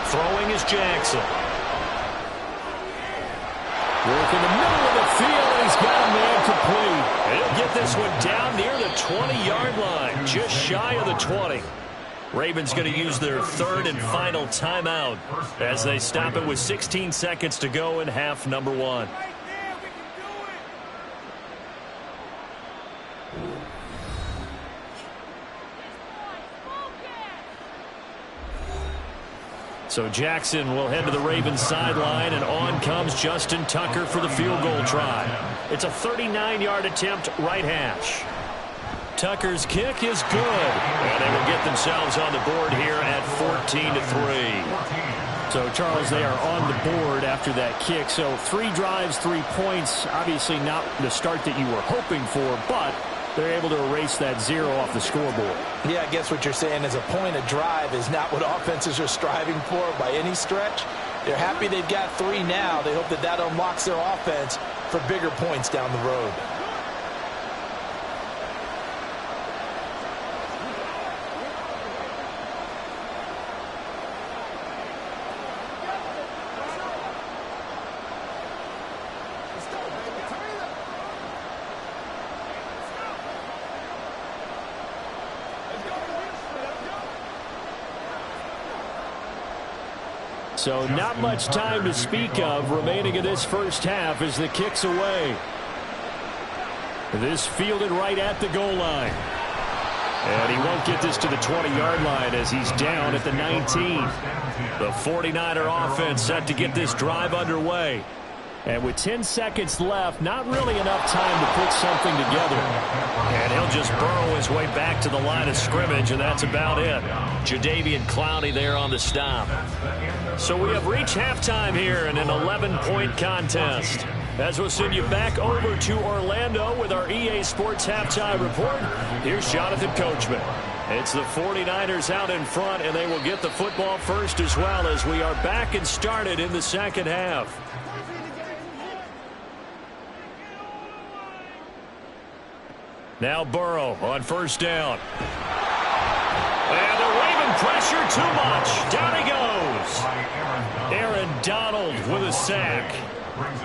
Throwing is Jackson. Work in the middle of the field, and he's got a man complete. He'll get this one down near the 20-yard line, just shy of the 20. Ravens going to use their 3rd and final timeout as they stop it with 16 seconds to go in half number 1. So Jackson will head to the Ravens sideline, and on comes Justin Tucker for the field goal try. It's a 39-yard attempt, right hash. Tucker's kick is good, and they will get themselves on the board here at 14-3. So, Charles, they are on the board after that kick. So 3 drives, 3 points. Obviously not the start that you were hoping for, but they're able to erase that 0 off the scoreboard. Yeah, I guess what you're saying is a point a drive is not what offenses are striving for by any stretch. They're happy they've got 3 now. They hope that that unlocks their offense for bigger points down the road. So not much time to speak of remaining in this first half as the kick's away. This fielded right at the goal line. And he won't get this to the 20-yard line as he's down at the 19. The 49er offense set to get this drive underway. And with 10 seconds left, not really enough time to put something together. And he'll just burrow his way back to the line of scrimmage, and that's about it. Jadeveon Clowney there on the stop. So we have reached halftime here in an 11-point contest. As we'll send you back over to Orlando with our EA Sports Halftime Report, here's Jonathan Coachman. It's the 49ers out in front, and they will get the football first as well as we are back and started in the second half. Now Burrow on first down. And the Raven pressure too much. Down he goes. Aaron Donald with a sack.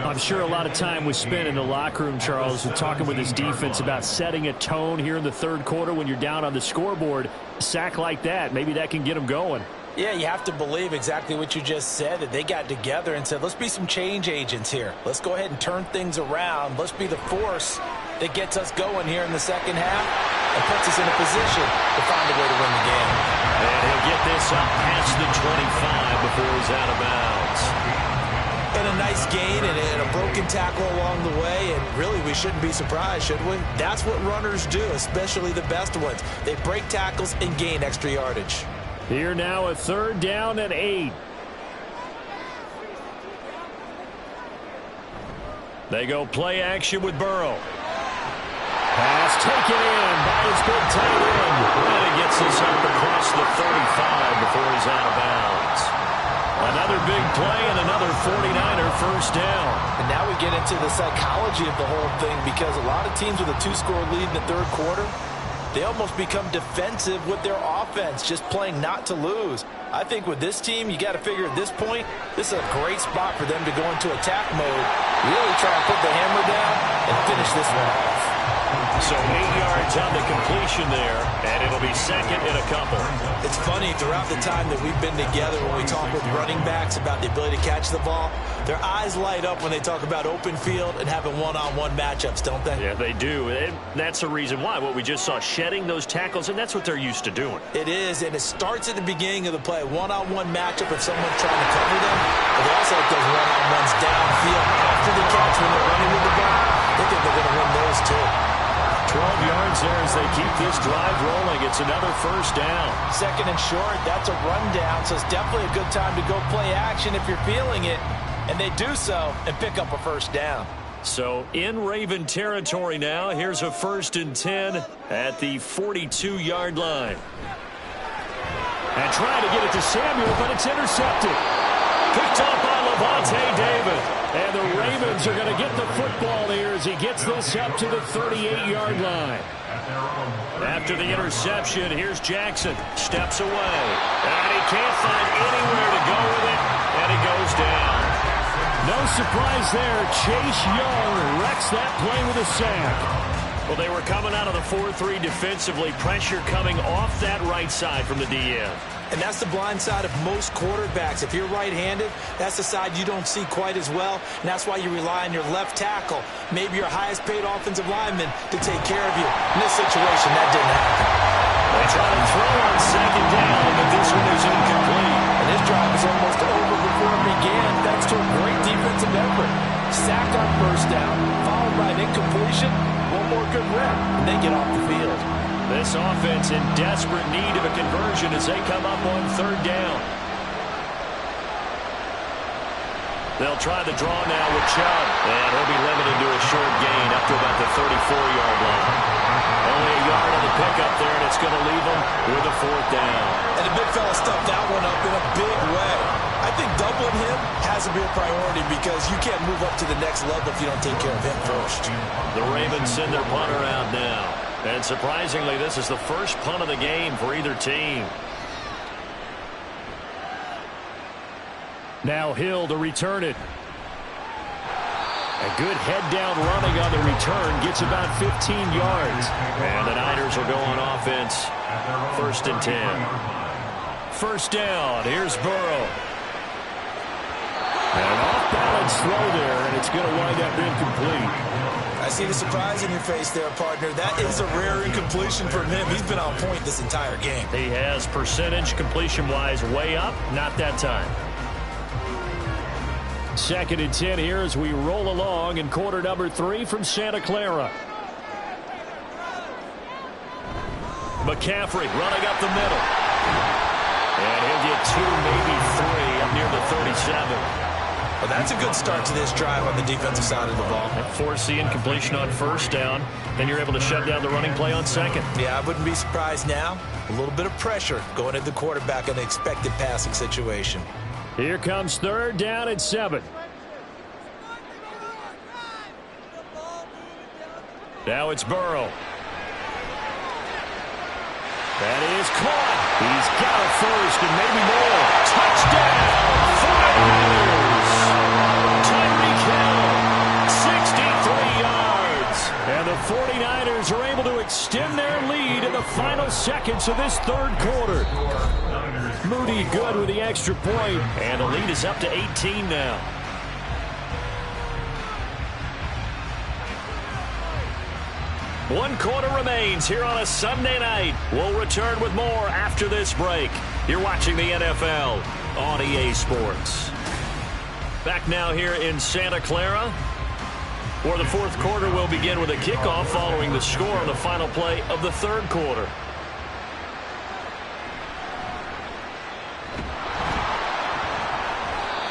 I'm sure a lot of time was spent in the locker room, Charles, talking with his defense about setting a tone here in the third quarter when you're down on the scoreboard. A sack like that, maybe that can get them going. Yeah, you have to believe exactly what you just said, that they got together and said, let's be some change agents here. Let's go ahead and turn things around. Let's be the force that gets us going here in the second half and puts us in a position to find a way to win the game. And he'll get this up past the 25 before he's out of bounds. And a nice gain and a broken tackle along the way, and really we shouldn't be surprised, should we? That's what runners do, especially the best ones. They break tackles and gain extra yardage. Here now a third down and 8. They go play action with Burrow. Pass taken in by his big tight end. And he gets this up across the 35 before he's out of bounds. Another big play and another 49er first down. And now we get into the psychology of the whole thing, because a lot of teams with a 2-score lead in the third quarter, they almost become defensive with their offense, just playing not to lose. I think with this team, you got to figure at this point, this is a great spot for them to go into attack mode, really try and put the hammer down and finish this one off. So 8 yards on the completion there, and it'll be second and a couple. It's funny, throughout the time that we've been together, when we talk with running backs about the ability to catch the ball, their eyes light up when they talk about open field and having one-on-one matchups, don't they? Yeah, they do. And that's the reason why. What we just saw, shedding those tackles, and that's what they're used to doing. It is, and it starts at the beginning of the play. One-on-one matchup if someone's trying to cover them, but they also like those one-on-ones downfield after the catch when they're running with the ball. They think they're going to win those too. 12 yards there as they keep this drive rolling. It's another first down. Second and short, that's a rundown, so it's definitely a good time to go play action if you're feeling it. And they do so and pick up a first down. So in Raven territory now, here's a 1st and 10 at the 42-yard line. And trying to get it to Samuel, but it's intercepted. Picked up by Levante David. And the Ravens are going to get the football here as he gets this up to the 38-yard line. After the interception, here's Jackson. Steps away. And he can't find anywhere to go with it. And he goes down. No surprise there. Chase Young wrecks that play with a sack. Well, they were coming out of the 4-3 defensively. Pressure coming off that right side from the DN. And that's the blind side of most quarterbacks. If you're right-handed, that's the side you don't see quite as well. And that's why you rely on your left tackle, maybe your highest-paid offensive lineman, to take care of you. In this situation, that didn't happen. They try to throw on second down, but this one is incomplete. And this drive is almost over before it began, thanks to a great defensive effort. Sack on first down, followed by an incompletion. One more good rep, and they get off the field. This offense in desperate need of a conversion as they come up on third down. They'll try the draw now with Chubb, and he'll be limited to a short gain up to about the 34-yard line. Only a yard on the pickup there, and it's going to leave them with a 4th down. And the big fella stuffed that one up in a big way. I think doubling him has to be a priority because you can't move up to the next level if you don't take care of him first. The Ravens send their punter out now. And surprisingly, this is the first punt of the game for either team. Now Hill to return it. A good head-down running on the return. Gets about 15 yards. And the Niners will go on offense. 1st and 10. First down. Here's Burrow. And an off-balance throw there, and it's going to wind up incomplete. I see the surprise in your face there, partner. That is a rare incompletion from him. He's been on point this entire game. He has percentage completion-wise way up. Not that time. 2nd and 10 here as we roll along in quarter number 3 from Santa Clara. McCaffrey running up the middle. And he'll get 2, maybe 3 up near the 37. Well, that's a good start to this drive on the defensive side of the ball. Force the incompletion on first down. Then you're able to shut down the running play on second. Yeah, I wouldn't be surprised now. A little bit of pressure going at the quarterback in an expected passing situation. Here comes 3rd down and 7. Now it's Burrow. That is caught. He's got it first and maybe more. Touchdown, 49ers. Tyreek Hill, 63 yards. And the 49ers are able to extend their lead in the final seconds of this third quarter. Moody good with the extra point. And the lead is up to 18 now. One quarter remains here on a Sunday night. We'll return with more after this break. You're watching the NFL on EA Sports. Back now here in Santa Clara, where the fourth quarter will begin with a kickoff following the score on the final play of the third quarter.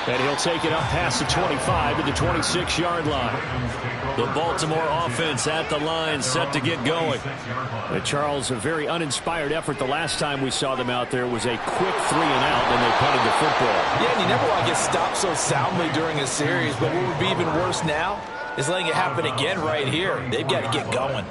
And he'll take it up past the 25 to the 26-yard line. The Baltimore offense at the line, set to get going. Charles, a very uninspired effort the last time we saw them out there was a quick 3-and-out, and they punted the football. Yeah, and you never want to get stopped so soundly during a series, but what would be even worse now is letting it happen again right here. They've got to get going.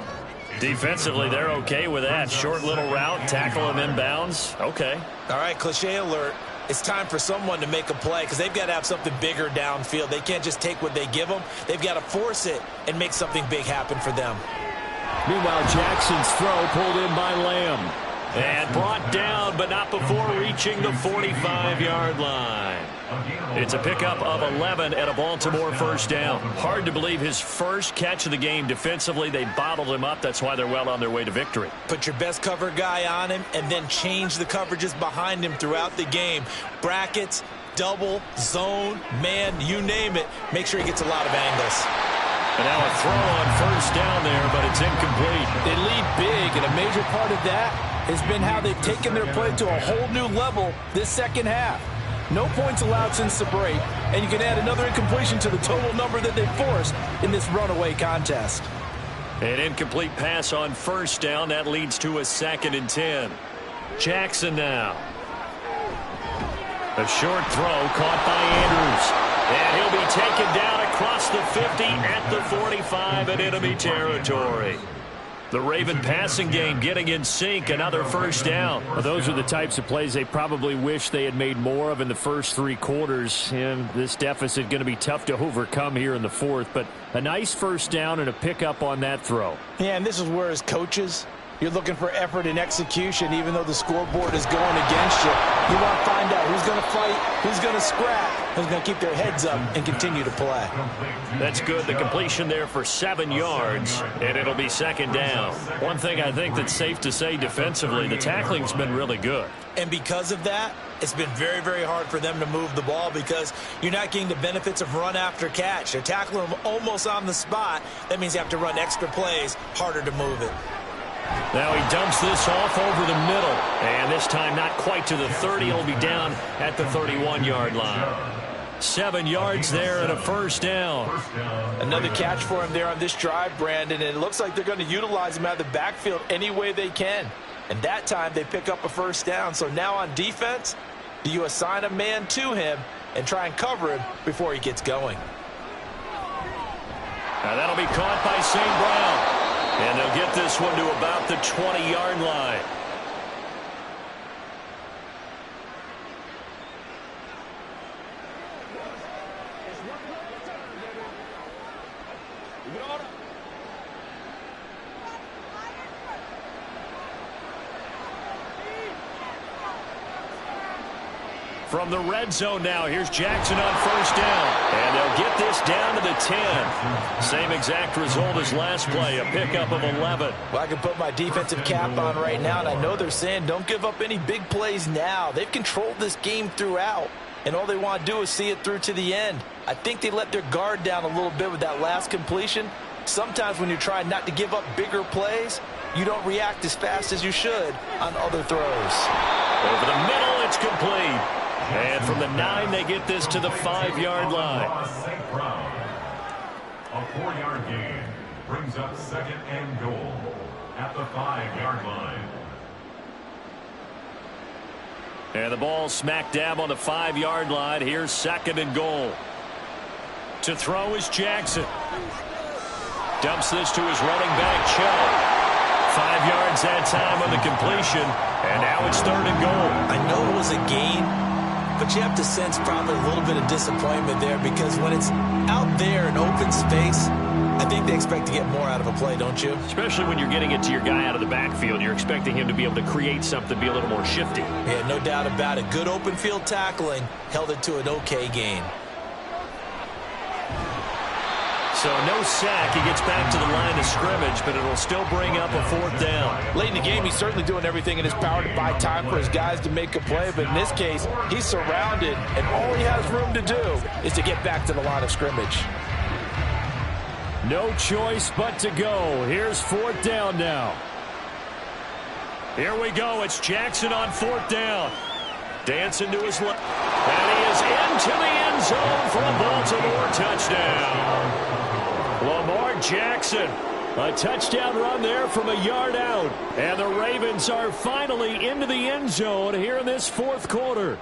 Defensively, they're okay with that. Short little route, tackle him inbounds. Okay. All right, cliche alert. It's time for someone to make a play because they've got to have something bigger downfield. They can't just take what they give them. They've got to force it and make something big happen for them. Meanwhile, Jackson's throw pulled in by Lamb. And brought down, but not before reaching the 45-yard line. It's a pickup of 11 at a Baltimore first down. Hard to believe his first catch of the game defensively. They bottled him up. That's why they're well on their way to victory. Put your best cover guy on him and then change the coverages behind him throughout the game. Brackets, double, zone, man, you name it. Make sure he gets a lot of angles. And now a throw on first down there, but it's incomplete. They lead big, and a major part of that has been how they've taken their play to a whole new level this second half. No points allowed since the break, and you can add another incompletion to the total number that they've forced in this runaway contest. An incomplete pass on first down. That leads to a 2nd and 10. Jackson now. A short throw caught by Andrews. And he'll be taken down across the 50 at the 45 in enemy territory. The Raven passing game getting in sync, another first down. Well, those are the types of plays they probably wish they had made more of in the first 3 quarters. And this deficit going to be tough to overcome here in the fourth. But a nice first down and a pickup on that throw. Yeah, and this is where as coaches, you're looking for effort and execution even though the scoreboard is going against you. You want to find out who's going to fight, who's going to scrap, who's going to keep their heads up and continue to play. That's good. The completion there for 7 yards, and it'll be 2nd down. One thing I think that's safe to say defensively, the tackling's been really good. And because of that, it's been very, very hard for them to move the ball because you're not getting the benefits of run after catch. They're tackling them almost on the spot. That means you have to run extra plays, harder to move it. Now he dumps this off over the middle. And this time not quite to the 30. He'll be down at the 31-yard line. 7 yards there and a first down. Another catch for him there on this drive, Brandon. And it looks like they're going to utilize him out of the backfield any way they can. And that time they pick up a first down. So now on defense, do you assign a man to him and try and cover him before he gets going? Now that'll be caught by St. Brown. And they'll get this one to about the 20-yard line. From the red zone now, here's Jackson on first down. And they'll get this down to the 10. Same exact result as last play, a pickup of 11. Well, I can put my defensive cap on right now, and I know they're saying don't give up any big plays now. They've controlled this game throughout, and all they want to do is see it through to the end. I think they let their guard down a little bit with that last completion. Sometimes when you're trying not to give up bigger plays, you don't react as fast as you should on other throws. Over the middle, it's complete. And from the 9, they get this to the 5-yard line. A 4-yard gain brings up 2nd and goal at the 5-yard line. And the ball smack dab on the 5-yard line. Here's 2nd and goal. To throw is Jackson. Dumps this to his running back, Chubb. 5 yards that time on the completion, and now it's 3rd and goal. I know it was a gain, but you have to sense probably a little bit of disappointment there because when it's out there in open space, I think they expect to get more out of a play, don't you? Especially when you're getting it to your guy out of the backfield. You're expecting him to be able to create something, be a little more shifty. Yeah, no doubt about it. Good open field tackling held it to an okay gain. So no sack. He gets back to the line of scrimmage, but it'll still bring up a 4th down. Late in the game, he's certainly doing everything in his power to buy time for his guys to make a play. But in this case, he's surrounded, and all he has room to do is to get back to the line of scrimmage. No choice but to go. Here's 4th down now. Here we go. It's Jackson on 4th down. Dancing to his left. And he is into the end zone for a Baltimore touchdown. Lamar Jackson, a touchdown run there from a yard out. And the Ravens are finally into the end zone here in this 4th quarter.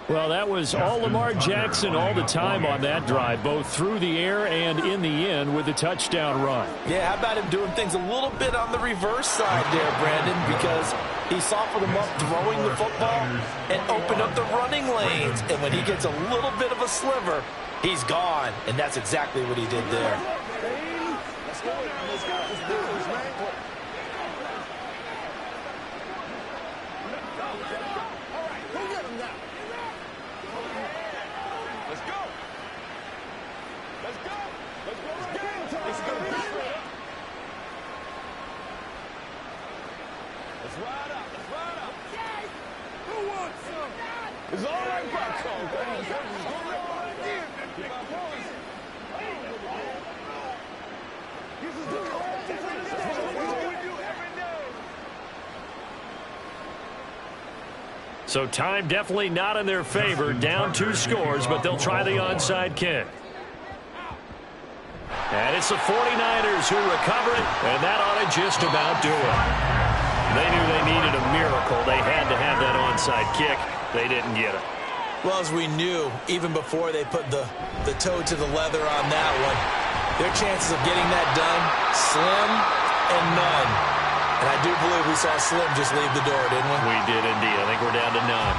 Well, that was all Lamar Jackson all the time on that drive, both through the air and in the end with a touchdown run. Yeah, how about him doing things a little bit on the reverse side there, Brandon, because he softened him up throwing the football and opened up the running lanes. And when he gets a little bit of a sliver, he's gone. And that's exactly what he did there. Let's go. Let's go. Let's do this, man. All right, go get him now. Let's go. Let's go. Let's go. It's game time. Let's go. Let's ride up. Let's ride up. Who wants some? It's all right, Bucko. So time definitely not in their favor. Down 2 scores, but they'll try the onside kick. And it's the 49ers who recover it, and that ought to just about do it. They knew they needed a miracle. They had to have that onside kick. They didn't get it. Well, as we knew, even before they put the toe to the leather on that one, their chances of getting that done, slim and none. And I do believe we saw Slim just leave the door, didn't we? We did indeed. I think we're down to none.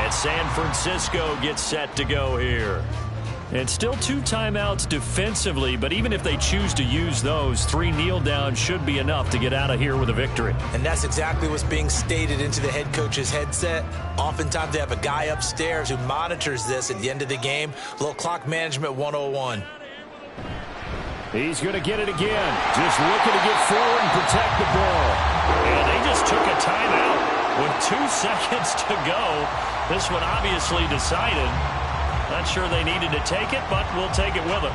And San Francisco gets set to go here. And still 2 timeouts defensively, but even if they choose to use those, 3 kneel downs should be enough to get out of here with a victory. And that's exactly what's being stated into the head coach's headset. Oftentimes they have a guy upstairs who monitors this at the end of the game. A little clock management 101. He's going to get it again. Just looking to get forward and protect the ball. And they just took a timeout with 2 seconds to go. This one obviously decided. Not sure they needed to take it, but we'll take it with them.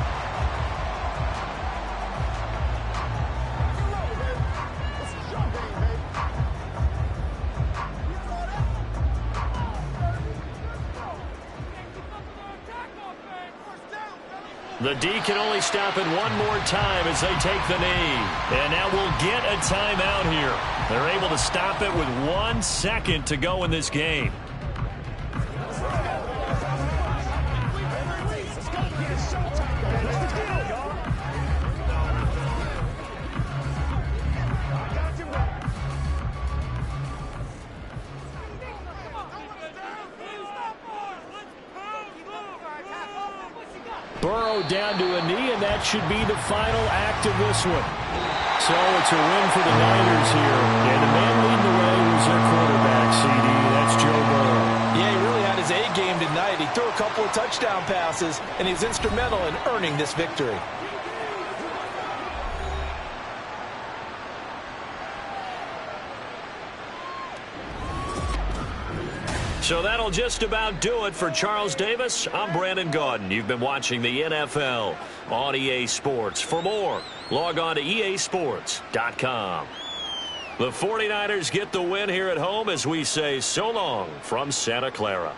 The D can only stop it one more time as they take the knee. And now we'll get a timeout here. They're able to stop it with 1 second to go in this game. Burrow down to a knee, and that should be the final act of this one. So it's a win for the Niners here. And the man leading the way was their quarterback, CD. That's Joe Burrow. Yeah, he really had his A game tonight. He threw a couple of touchdown passes, and he's instrumental in earning this victory. So that'll just about do it for Charles Davis. I'm Brandon Gaudin. You've been watching the NFL on EA Sports. For more, log on to easports.com. The 49ers get the win here at home as we say so long from Santa Clara.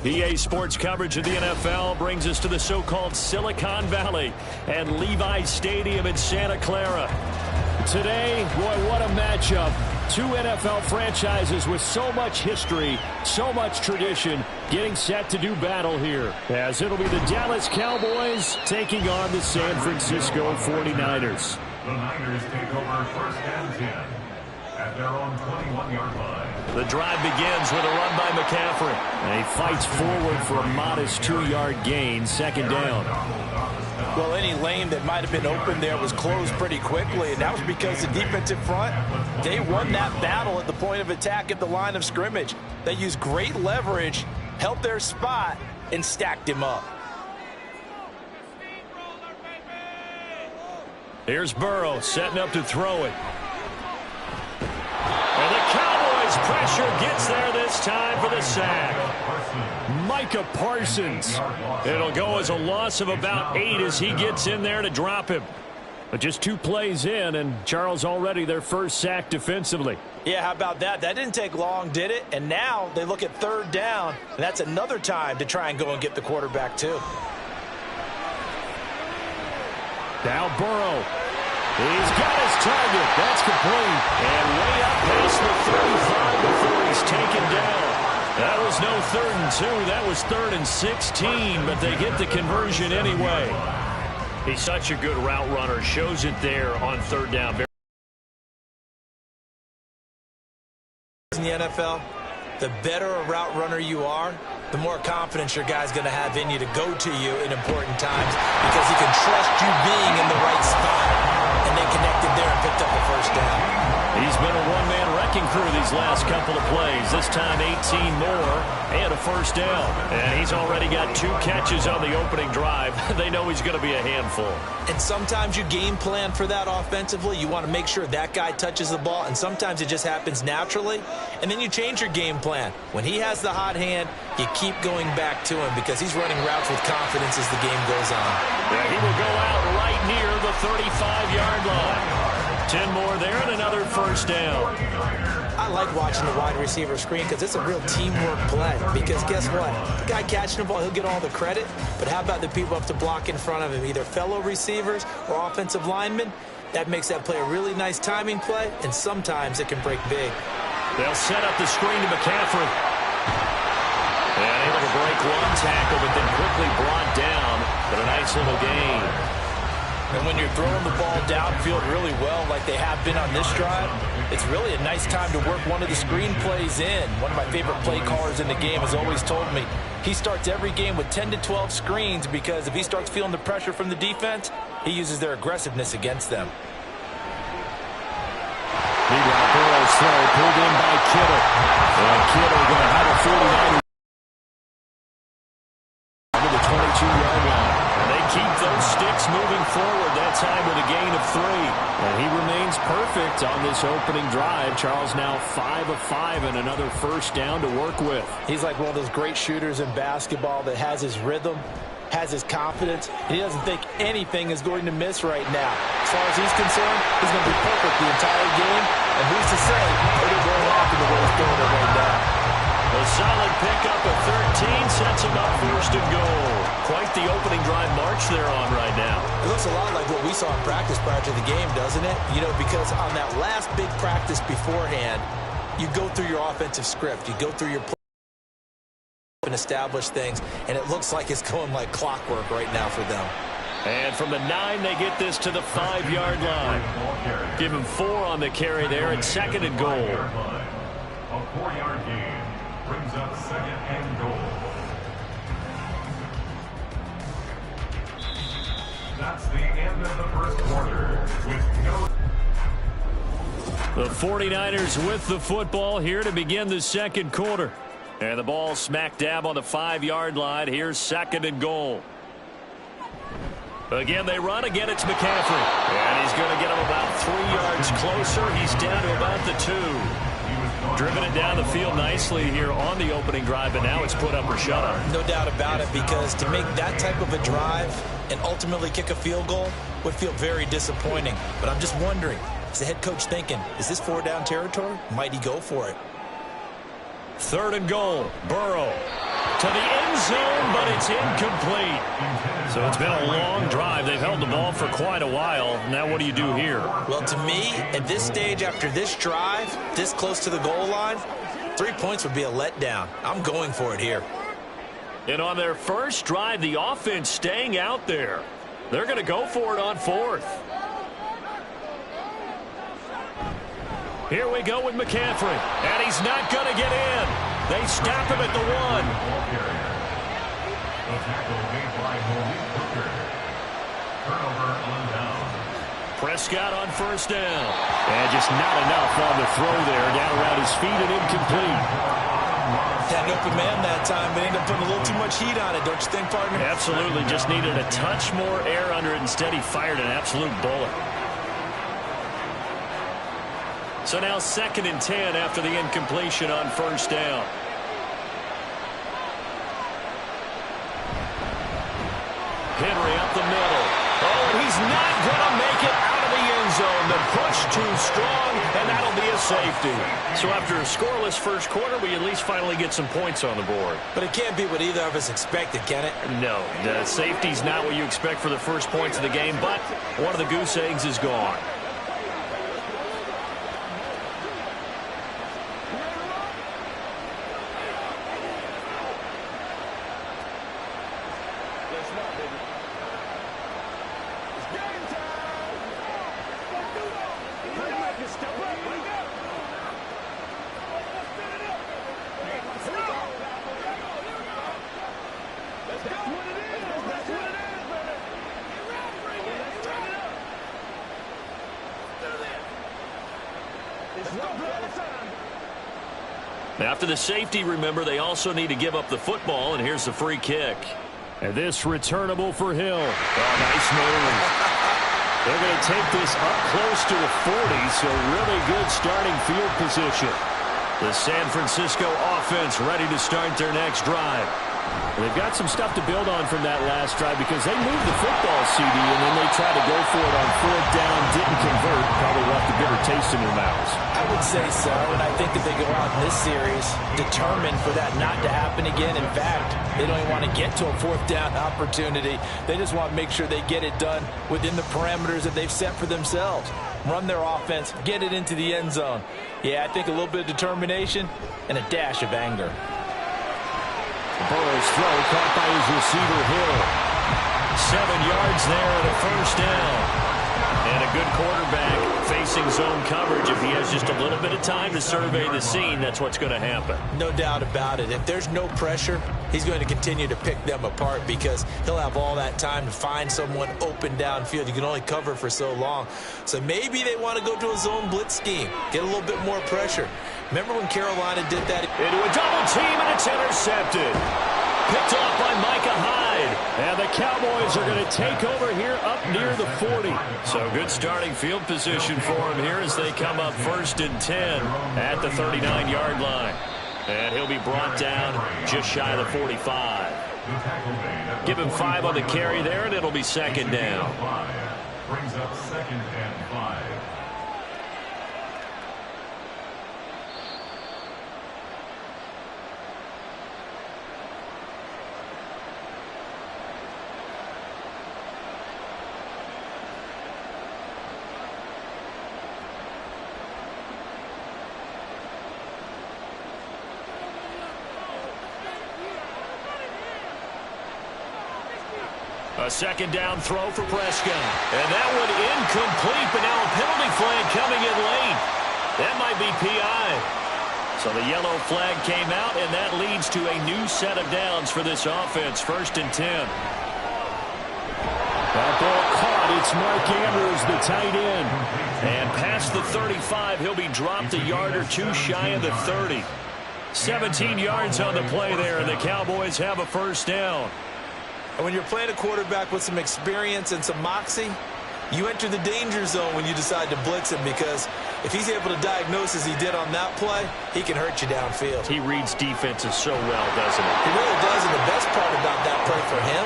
EA Sports coverage of the NFL brings us to the so-called Silicon Valley and Levi's Stadium in Santa Clara. Today, boy, what a matchup. Two NFL franchises with so much history, so much tradition, getting set to do battle here. As it'll be the Dallas Cowboys taking on the San Francisco 49ers. The Niners take over first and 10 at their own 21-yard line. The drive begins with a run by McCaffrey. And he fights forward for a modest 2-yard gain, second down. Well, any lane that might have been open there was closed pretty quickly, and that was because the defensive front, they won that battle at the point of attack at the line of scrimmage. They used great leverage, held their spot, and stacked him up. Here's Burrow setting up to throw it. And the Cowboys pressure gets there this time for the sack. Micah Parsons. It'll go as a loss of about 8 as he gets in there to drop him. But just 2 plays in, and Charles already their first sack defensively. Yeah, how about that? That didn't take long, did it? And now they look at third down, and that's another time to try and go and get the quarterback too. Now Burrow. He's got his target. That's complete. And way up past the 35 before he's taken down. That was no 3rd and 2. That was 3rd and 16, but they get the conversion anyway. He's such a good route runner. Shows it there on 3rd down. In the NFL, the better a route runner you are, the more confidence your guy's going to have in you to go to you in important times because he can trust you being in the right spot. And they connected there and picked up the first down. He's been a one-man wrecking crew these last couple of plays. This time 18 more and a first down. And he's already got 2 catches on the opening drive. They know he's going to be a handful. And sometimes you game plan for that offensively. You want to make sure that guy touches the ball, and sometimes it just happens naturally. And then you change your game plan. When he has the hot hand, you keep going back to him because he's running routes with confidence as the game goes on. Yeah, he will go out right near the 35-yard line. 10 more there and another first down. I like watching the wide receiver screen because it's a real teamwork play. Because guess what? The guy catching the ball, he'll get all the credit. But how about the people up to block in front of him, either fellow receivers or offensive linemen? That makes that play a really nice timing play, and sometimes it can break big. They'll set up the screen to McCaffrey. And able to break one tackle, but then quickly brought down. But a nice little gain. And when you're throwing the ball downfield really well like they have been on this drive, it's really a nice time to work one of the screen plays in. One of my favorite play callers in the game has always told me he starts every game with 10 to 12 screens because if he starts feeling the pressure from the defense, he uses their aggressiveness against them. Meanwhile, Burrow's throw pulled in by Kittle. And Kittle going to have a 49 to the 22-yard line. And they keep those sticks moving forward, that time with a gain of 3. And he remains perfect on this opening drive. Charles now 5 of 5 and another first down to work with. He's like one of those great shooters in basketball that has his rhythm, has his confidence, and he doesn't think anything is going to miss right now. As far as he's concerned, he's going to be perfect the entire game, and who's to say it'll go happen the way he's doing it right now. A solid pickup of 13 sets him up first and goal. Quite the opening drive march they're on right now. It looks a lot like what we saw in practice prior to the game, doesn't it? You know, because on that last big practice beforehand, you go through your offensive script. You go through your play and establish things, and it looks like it's going like clockwork right now for them. And from the 9, they get this to the 5-yard line. Give him 4 on the carry there, and second and goal. A 4-yard gain brings up 2nd and goal. That's the end of the first quarter with no... The 49ers with the football here to begin the second quarter. And the ball smack dab on the 5-yard line. Here's 2nd and goal. Again, they run. Again, it's McCaffrey. And he's going to get him about 3 yards closer. He's down to about the 2. Driven it down the field nicely here on the opening drive, but now it's put up or shut up. No doubt about it, because to make that type of a drive and ultimately kick a field goal would feel very disappointing. But I'm just wondering, is the head coach thinking, is this 4-down territory? Might he go for it? 3rd and goal. Burrow to the end zone, but it's incomplete. So it's been a long drive. They've held the ball for quite a while. Now what do you do here? Well, to me, at this stage, after this drive, this close to the goal line, 3 points would be a letdown. I'm going for it here. And on their first drive, the offense staying out there. They're going to go for it on 4th. Here we go with McCaffrey. And he's not going to get in. They stop him at the 1. The tackle made by Malik Hooker. Turnover on down. Prescott on 1st down. And just not enough on the throw there. Down around his feet and incomplete. Had an open man that time, but ended up putting a little too much heat on it, don't you think, partner? Absolutely. Just needed a touch more air under it. Instead, he fired an absolute bullet. So now 2nd and 10 after the incompletion on 1st down. Henry up the middle. Oh, and he's not going to make it out of the end zone. The push too strong, and that'll be a safety. So after a scoreless first quarter, we at least finally get some points on the board. But it can't be what either of us expected, can it? No, the safety's not what you expect for the first points of the game, but one of the goose eggs is gone. After the safety, remember, they also need to give up the football, and here's the free kick. And this returnable for Hill. Oh, nice move. They're going to take this up close to the 40, so really good starting field position. The San Francisco offense ready to start their next drive. They've got some stuff to build on from that last drive because they moved the football, CD, and then they tried to go for it on 4th down, didn't convert, probably left a bitter taste in their mouths. I would say so, and I think that they go out in this series determined for that not to happen again. In fact, they don't even want to get to a 4th down opportunity. They just want to make sure they get it done within the parameters that they've set for themselves. Run their offense, get it into the end zone. Yeah, I think a little bit of determination and a dash of anger. Burrow's throw caught by his receiver, Hill. 7 yards there and a 1st down. And a good quarterback facing zone coverage. If he has just a little bit of time to survey the scene, that's what's going to happen. No doubt about it. If there's no pressure, he's going to continue to pick them apart because he'll have all that time to find someone open downfield. You can only cover for so long. So maybe they want to go to a zone blitz scheme, get a little bit more pressure. Remember when Carolina did that? Into a double team, and it's intercepted. Picked off by Micah Hyde. And the Cowboys are going to take over here up near the 40. So good starting field position for him here as they come up 1st and 10 at the 39-yard line. And he'll be brought down just shy of the 45. Give him 5 on the carry there, and it'll be 2nd down. Brings up 2nd and 5. A 2nd down throw for Prescott. And that one incomplete, but now a penalty flag coming in late. That might be PI. So the yellow flag came out, and that leads to a new set of downs for this offense. 1st and 10. That ball caught. It's Mark Andrews, the tight end. And past the 35, he'll be dropped a yard or two shy of the 30. 17 yards on the play there, and the Cowboys have a 1st down. And when you're playing a quarterback with some experience and some moxie, you enter the danger zone when you decide to blitz him, because if he's able to diagnose as he did on that play, he can hurt you downfield. He reads defenses so well, doesn't he? He really does, and the best part about that play for him,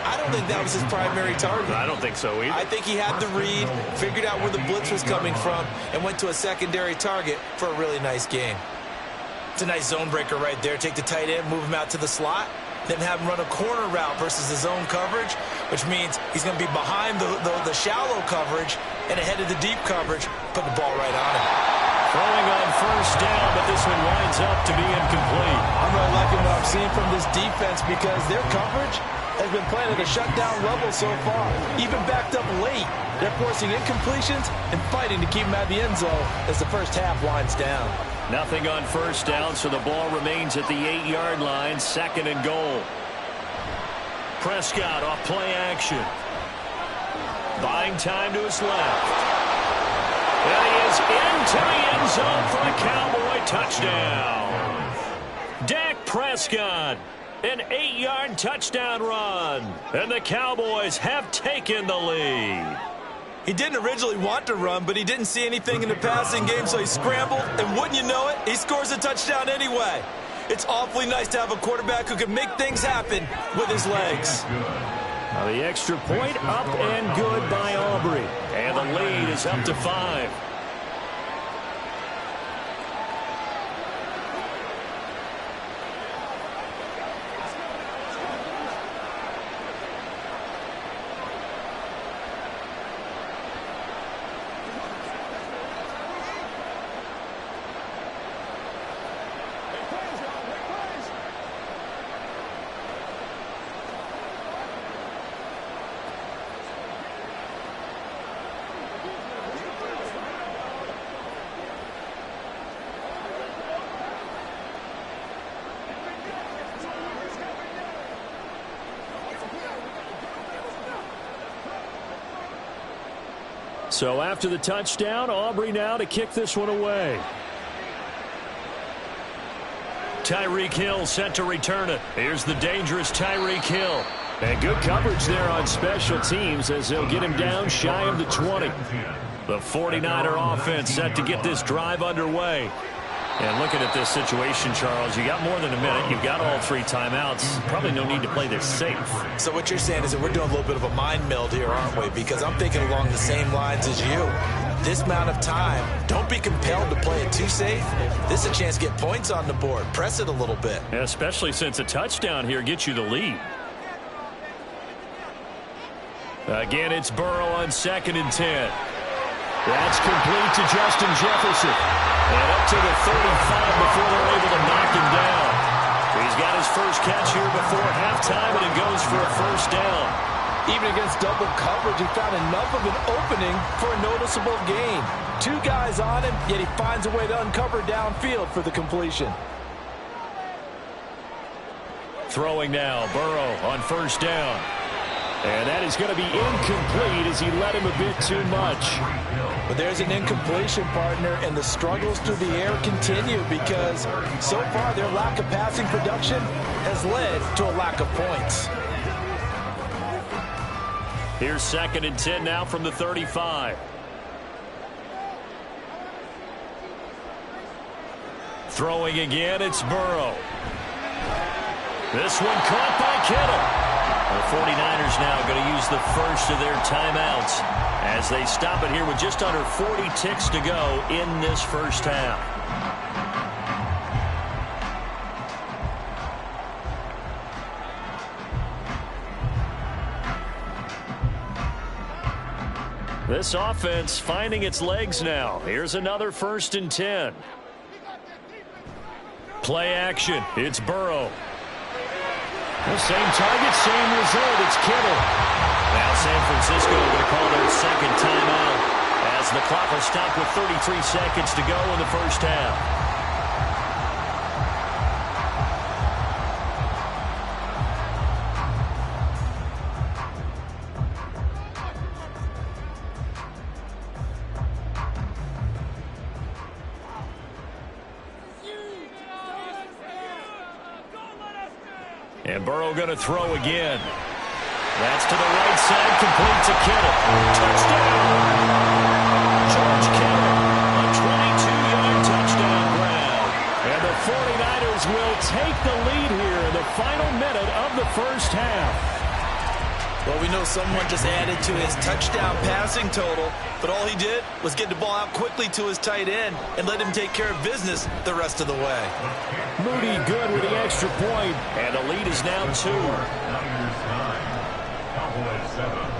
I don't think that was his primary target. I don't think so either. I think he had the read, figured out where the blitz was coming from, and went to a secondary target for a really nice game. It's a nice zone breaker right there. Take the tight end, move him out to the slot, then have him run a corner route versus the zone coverage, which means he's going to be behind the shallow coverage and ahead of the deep coverage, put the ball right on him. Throwing on 1st down, but this one winds up to be incomplete. I'm really liking what I'm seeing from this defense, because their coverage has been playing at a shutdown level so far. Even backed up late, they're forcing incompletions and fighting to keep them at the end zone as the first half winds down. Nothing on 1st down, so the ball remains at the 8-yard line. 2nd and goal. Prescott off play action. Buying time to his left. And he is into the end zone for a Cowboy touchdown. Dak Prescott, an 8-yard touchdown run. And the Cowboys have taken the lead. He didn't originally want to run, but he didn't see anything in the passing game, so he scrambled, and wouldn't you know it, he scores a touchdown anyway. It's awfully nice to have a quarterback who can make things happen with his legs. Now the extra point up and good by Aubrey. And the lead is up to 5. So after the touchdown, Aubrey now to kick this one away. Tyreek Hill set to return it. Here's the dangerous Tyreek Hill. And good coverage there on special teams as they'll get him down shy of the 20. The 49er offense set to get this drive underway. And looking at this situation, Charles, you got more than a minute. You've got all 3 timeouts. Probably no need to play this safe. So what you're saying is that we're doing a little bit of a mind meld here, aren't we? Because I'm thinking along the same lines as you. This amount of time, don't be compelled to play it too safe. This is a chance to get points on the board. Press it a little bit. Especially since a touchdown here gets you the lead. Again, it's Burrow on 2nd and 10. That's complete to Justin Jefferson. And up to the 35 before they're able to knock him down. He's got his first catch here before halftime, and it goes for a 1st down. Even against double coverage, he found enough of an opening for a noticeable gain. 2 guys on him, yet he finds a way to uncover downfield for the completion. Throwing now, Burrow on 1st down. And that is going to be incomplete as he led him a bit too much. But there's an incompletion, partner, and the struggles through the air continue because so far their lack of passing production has led to a lack of points. Here's 2nd and 10 now from the 35. Throwing again, it's Burrow. This one caught by Kittle. The 49ers now going to use the first of their timeouts as they stop it here with just under 40 ticks to go in this first half. This offense finding its legs now. Here's another 1st and 10. Play action. It's Burrow. The same target, same result. It's Kittle. Now San Francisco going to call their 2nd timeout as the clock will stop with 33 seconds to go in the first half. And Burrow going to throw again. That's to the right side, complete to Kittle. Touchdown! George Kittle, a 22-yard touchdown grab. And the 49ers will take the lead here in the final minute of the first half. Well, we know someone just added to his touchdown passing total, but all he did was get the ball out quickly to his tight end and let him take care of business the rest of the way. Moody good with the extra point, and the lead is now 2. Niners 9, Cowboys 7.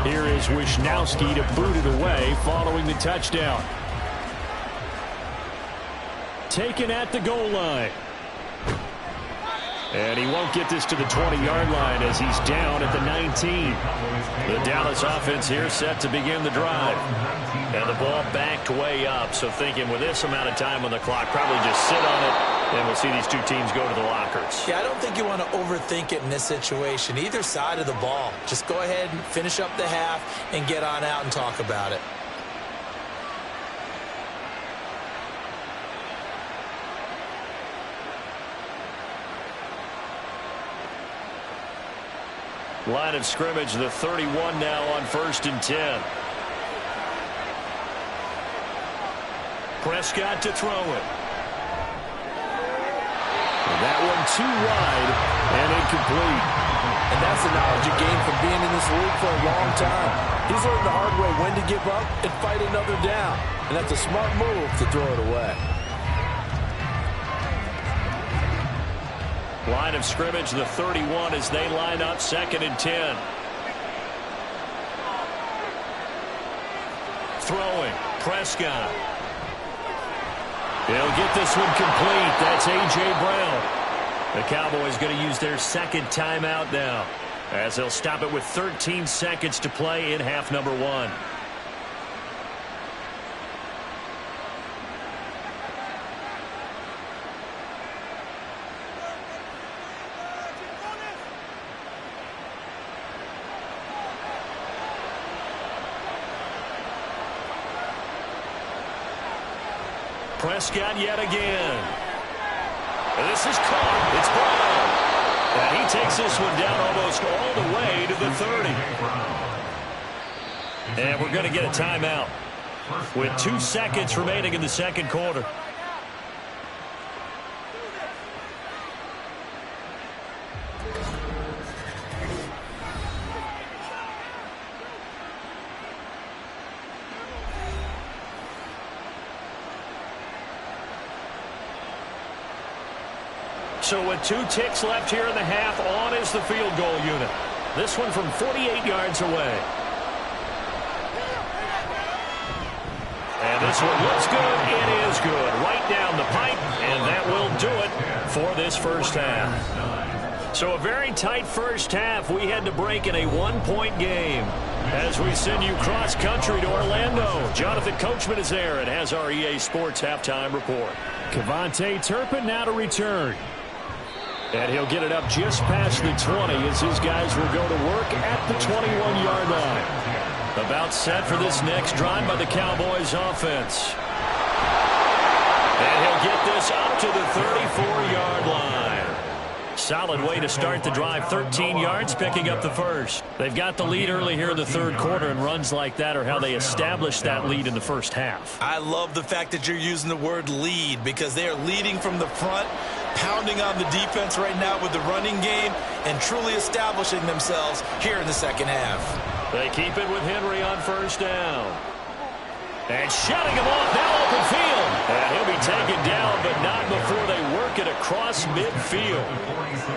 Here is Wisnowski to boot it away following the touchdown. Taken at the goal line. And he won't get this to the 20-yard line as he's down at the 19. The Dallas offense here set to begin the drive. And the ball backed way up, so thinking with this amount of time on the clock, probably just sit on it, and we'll see these two teams go to the lockers. Yeah, I don't think you want to overthink it in this situation. Either side of the ball. Just go ahead and finish up the half and get on out and talk about it. Line of scrimmage, the 31 now on 1st and 10. Prescott to throw it. And that one too wide and incomplete. And that's the knowledge you gain from being in this league for a long time. He's learned the hard way when to give up and fight another down. And that's a smart move to throw it away. Line of scrimmage, the 31 as they line up 2nd and 10. Throwing, Prescott. He'll get this one complete. That's A.J. Brown. The Cowboys going to use their 2nd timeout now, as they'll stop it with 13 seconds to play in half number 1. Prescott yet again. And this is caught. It's Brown. And he takes this one down almost all the way to the 30. And we're going to get a timeout with 2 seconds remaining in the 2nd quarter. So with 2 ticks left here in the half, on is the field goal unit. This one from 48 yards away. And this one looks good. It is good. Right down the pipe, and that will do it for this first half. So a very tight first half. We had to break in a 1-point game. As we send you cross-country to Orlando, Jonathan Coachman is there and has our EA Sports halftime report. Kevontae Turpin now to return. And he'll get it up just past the 20 as his guys will go to work at the 21-yard line. About set for this next drive by the Cowboys offense. And he'll get this up to the 34-yard line. Solid way to start the drive. 13 yards, picking up the first. They've got the lead early here in the 3rd quarter, and runs like that are how they established that lead in the first half. I love the fact that you're using the word lead, because they are leading from the front, pounding on the defense right now with the running game, and truly establishing themselves here in the 2nd half. They keep it with Henry on 1st down. And shutting him off, now open field. And he'll be taken down, but not before they work it across midfield.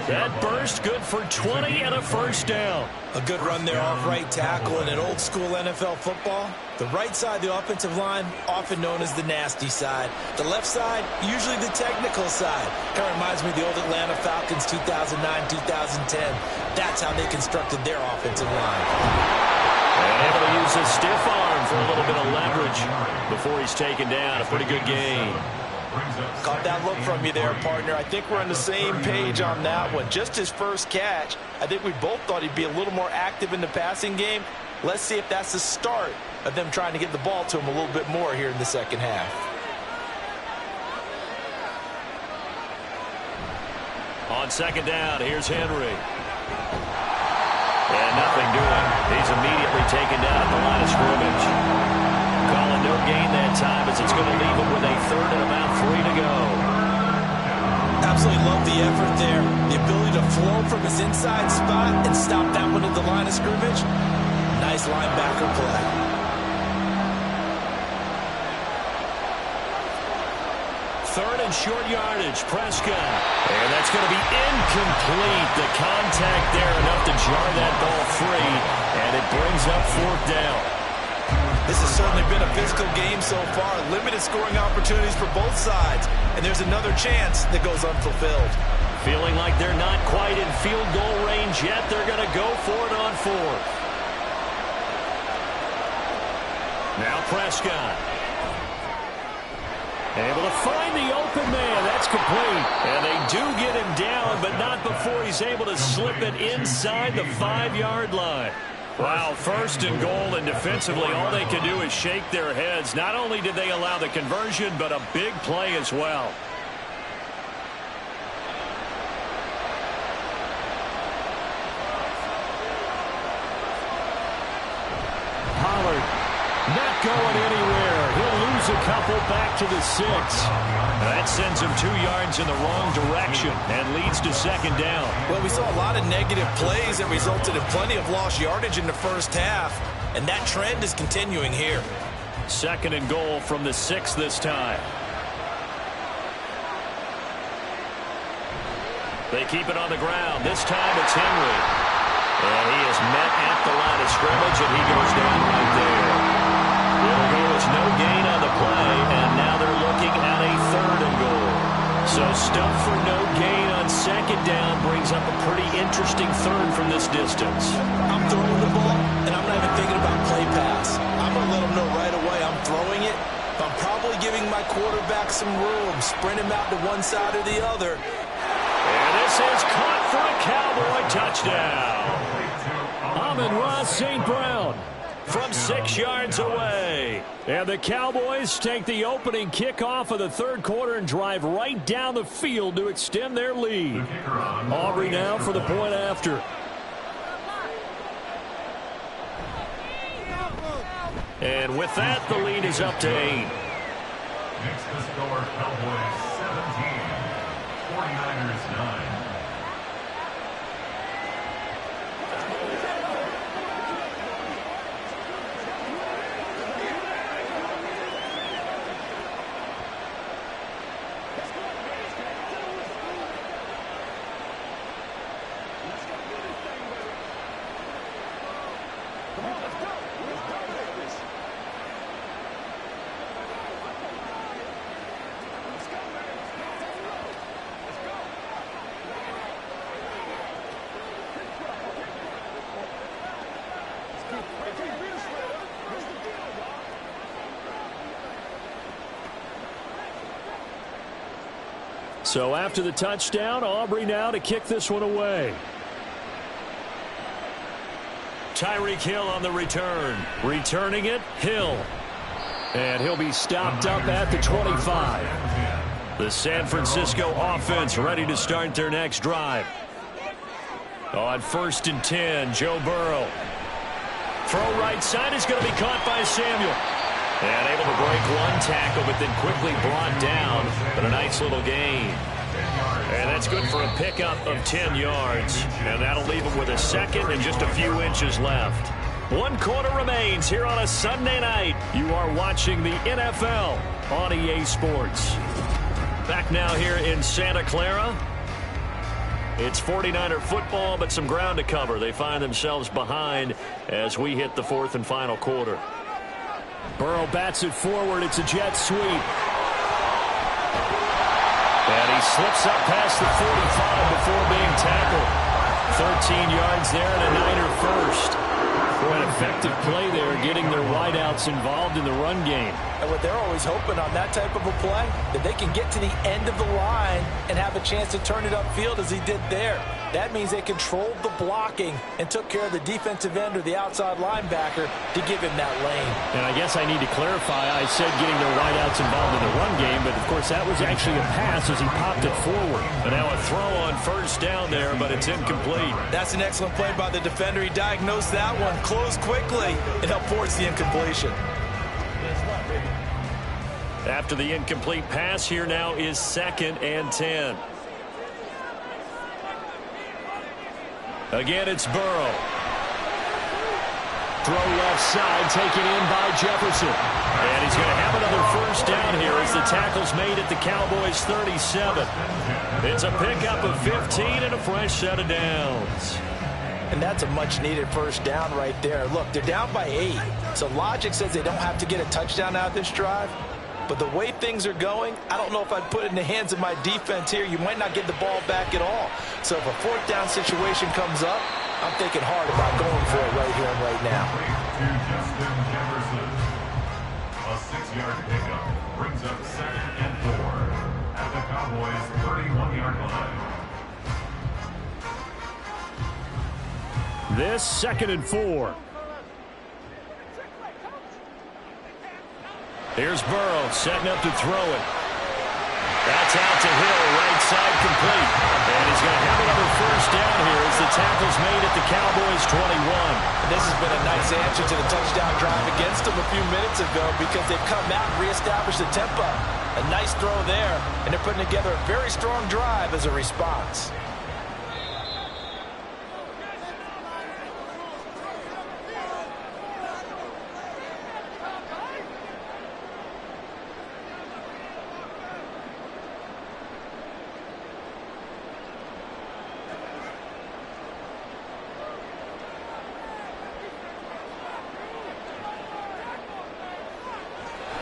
That burst good for 20 and a first down. A good run there off right tackle in an old-school NFL football. The right side of the offensive line, often known as the nasty side. The left side, usually the technical side. Kind of reminds me of the old Atlanta Falcons 2009-2010. That's how they constructed their offensive line. And able to use his stiff arm for a little bit of leverage before he's taken down. A pretty good gain. Caught that look from you there, partner. I think we're on the same page on that one. Just his first catch, I think we both thought he'd be a little more active in the passing game. Let's see if that's the start of them trying to get the ball to him a little bit more here in the second half. On second down, here's Henry. And nothing doing. He's immediately taken down at the line of scrimmage. Calling no gain that time as it's going to leave him with a third and about 3 to go. Absolutely love the effort there. The ability to flow from his inside spot and stop that one at the line of scrimmage. Nice linebacker play. Third and short yardage, Prescott. And that's going to be incomplete. The contact there enough to jar that ball free, and it brings up fourth down. This has certainly been a physical game so far. Limited scoring opportunities for both sides, and there's another chance that goes unfulfilled. Feeling like they're not quite in field goal range yet. They're going to go for it on fourth. Now Prescott. Able to find the open man. That's complete. And they do get him down, but not before he's able to slip it inside the 5-yard line. Wow, first and goal, and defensively all they can do is shake their heads. Not only did they allow the conversion, but a big play as well. Pollard not going anywhere. He'll lose a couple back to the 6. That sends him 2 yards in the wrong direction and leads to second down. Well, we saw a lot of negative plays that resulted in plenty of lost yardage in the first half, and that trend is continuing here. Second and goal from the 6 this time. They keep it on the ground. This time it's Henry. And he is met at the line of scrimmage, and he goes down right there. It'll go as no gain on the play, and now they're looking at a third and goal. So stuff for no gain on second down brings up a pretty interesting third from this distance. I'm throwing the ball, and I'm not even thinking about play pass. I'm going to let them know right away I'm throwing it, but I'm probably giving my quarterback some room, sprint him out to one side or the other. And this is caught for a Cowboy touchdown. Amon-Ra St. Brown from 6 yards away. And the Cowboys take the opening kickoff of the third quarter and drive right down the field to extend their lead. Aubrey now for the point after. And with that, the lead is up to 8. Next to score, Cowboys 17, 49ers 9. So after the touchdown, Aubrey now to kick this one away. Tyreek Hill on the return. Returning it, Hill. And he'll be stopped up at the 25. The San Francisco offense ready to start their next drive. On 1st and 10, Joe Burrow. Throw right side is going to be caught by Samuel. And able to break one tackle, but then quickly brought down. But a nice little gain. And that's good for a pickup of 10 yards. And that'll leave him with a second and just a few inches left. 1 quarter remains here on a Sunday night. You are watching the NFL on EA Sports. Back now here in Santa Clara. It's 49er football, but some ground to cover. They find themselves behind as we hit the fourth and final quarter. Burrow bats it forward. It's a jet sweep. And he slips up past the 45 before being tackled. 13 yards there and a Niner first. For an effective play there, getting their wideouts involved in the run game. And what they're always hoping on that type of a play, that they can get to the end of the line and have a chance to turn it upfield as he did there. That means they controlled the blocking and took care of the defensive end or the outside linebacker to give him that lane. And I guess I need to clarify, I said getting their wideouts involved in the run game, but of course that was actually a pass as he popped it forward. And now a throw on first down there, but it's incomplete. That's an excellent play by the defender. He diagnosed that one, closed quickly, and helped force the incompletion. After the incomplete pass, here now is 2nd and 10. Again, it's Burrow. Throw left side, taken in by Jefferson. And he's going to have another first down here as the tackle's made at the Cowboys' 37. It's a pickup of 15 and a fresh set of downs. And that's a much-needed first down right there. Look, they're down by 8. So logic says they don't have to get a touchdown out of this drive. But the way things are going, I don't know if I'd put it in the hands of my defense here. You might not get the ball back at all. So if a fourth down situation comes up, I'm thinking hard about going for it right here and right now. To Justin Jefferson. A 6-yard pickup brings up 2nd and 4 at the Cowboys' 31-yard line. This 2nd and 4. Here's Burrow setting up to throw it. That's out to Hill, right side complete. And he's going to have another first down here as the tackle's made at the Cowboys' 21. This has been a nice answer to the touchdown drive against them a few minutes ago because they've come out and reestablished the tempo. A nice throw there, and they're putting together a very strong drive as a response.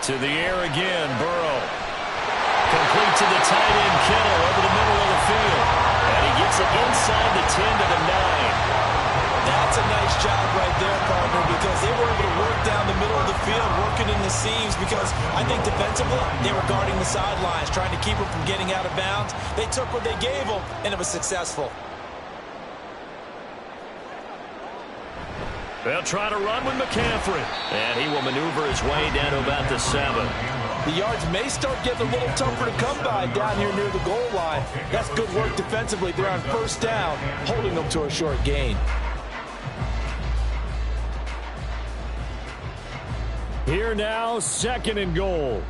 To the air again, Burrow. Complete to the tight end, Kittle, over the middle of the field. And he gets it inside the 10 to the 9. That's a nice job right there, partner, because they were able to work down the middle of the field, working in the seams, because I think defensively, they were guarding the sidelines, trying to keep them from getting out of bounds. They took what they gave them, and it was successful. They'll try to run with McCaffrey. And he will maneuver his way down to about the 7. The yards may start getting a little tougher to come by down here near the goal line. That's good work defensively. They're on first down, holding them to a short gain. Here now, 2nd and goal.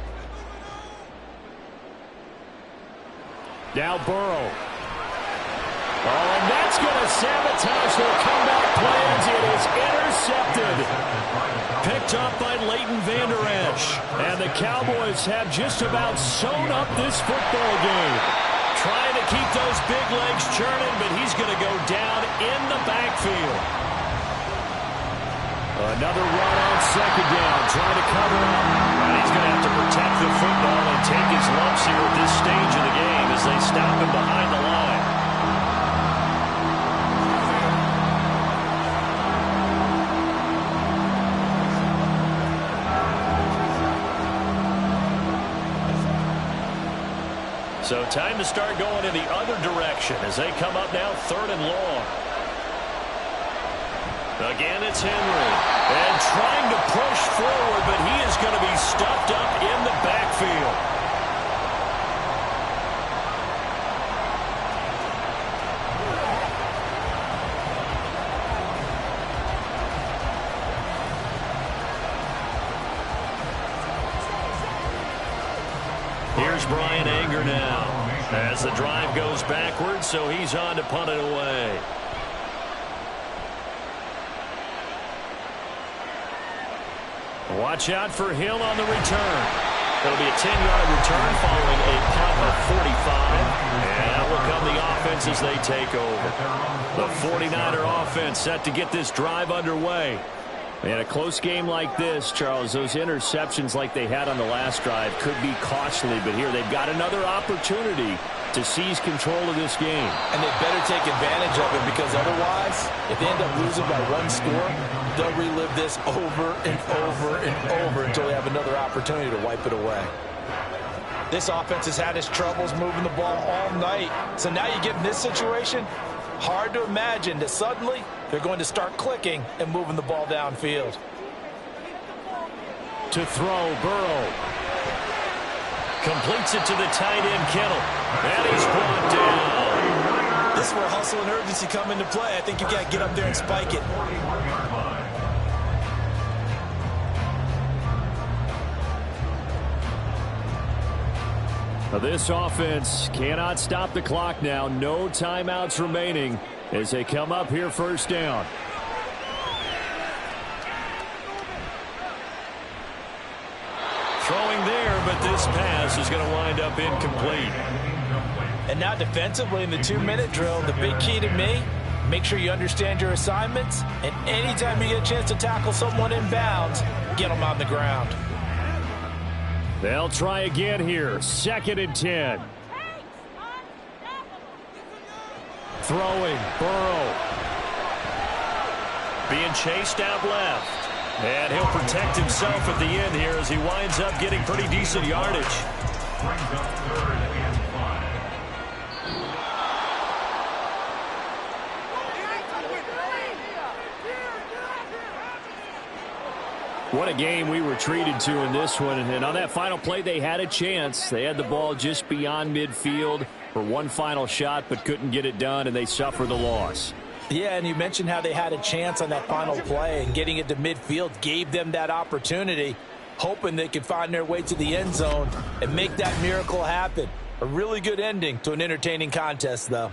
Now Burrow. Oh, and that's going to sabotage their comeback plans. It is intercepted. Picked up by Leighton Vander Esch. And the Cowboys have just about sewn up this football game. Trying to keep those big legs churning, but he's going to go down in the backfield. Another run on 2nd down, trying to cover up. And he's going to have to protect the football and take his lumps here at this stage of the game as they stop him behind the line. So time to start going in the other direction as they come up now 3rd and long. Again, it's Henry. And trying to push forward, but he is going to be stuffed up in the backfield. Here's Brian Anger now as the drive goes backwards, so he's on to punt it away. Watch out for Hill on the return. It'll be a 10-yard return following a punt of 45. And that will come the offense as they take over. The 49er offense set to get this drive underway. In a close game like this, Charles, those interceptions like they had on the last drive could be costly. But here they've got another opportunity to seize control of this game. And they better take advantage of it, because otherwise, if they end up losing by one score, they'll relive this over and over and over until they have another opportunity to wipe it away. This offense has had its troubles moving the ball all night. So now you get in this situation, hard to imagine that suddenly they're going to start clicking and moving the ball downfield. To throw, Burrow. Completes it to the tight end, Kittle. And he's brought down. This is where hustle and urgency come into play. I think you got to get up there and spike it. This offense cannot stop the clock now. No timeouts remaining as they come up here first down. Throwing there, but this pass is going to wind up incomplete. And now defensively in the 2-minute drill, the big key to me, make sure you understand your assignments, and anytime you get a chance to tackle someone in bounds, get them on the ground. They'll try again here. 2nd and 10. Throwing, Burrow. Being chased out left. And he'll protect himself at the end here as he winds up getting pretty decent yardage. What a game we were treated to in this one. And on that final play, they had a chance. They had the ball just beyond midfield for one final shot, but couldn't get it done, and they suffer the loss. Yeah, and you mentioned how they had a chance on that final play, and getting it to midfield gave them that opportunity, hoping they could find their way to the end zone and make that miracle happen. A really good ending to an entertaining contest, though.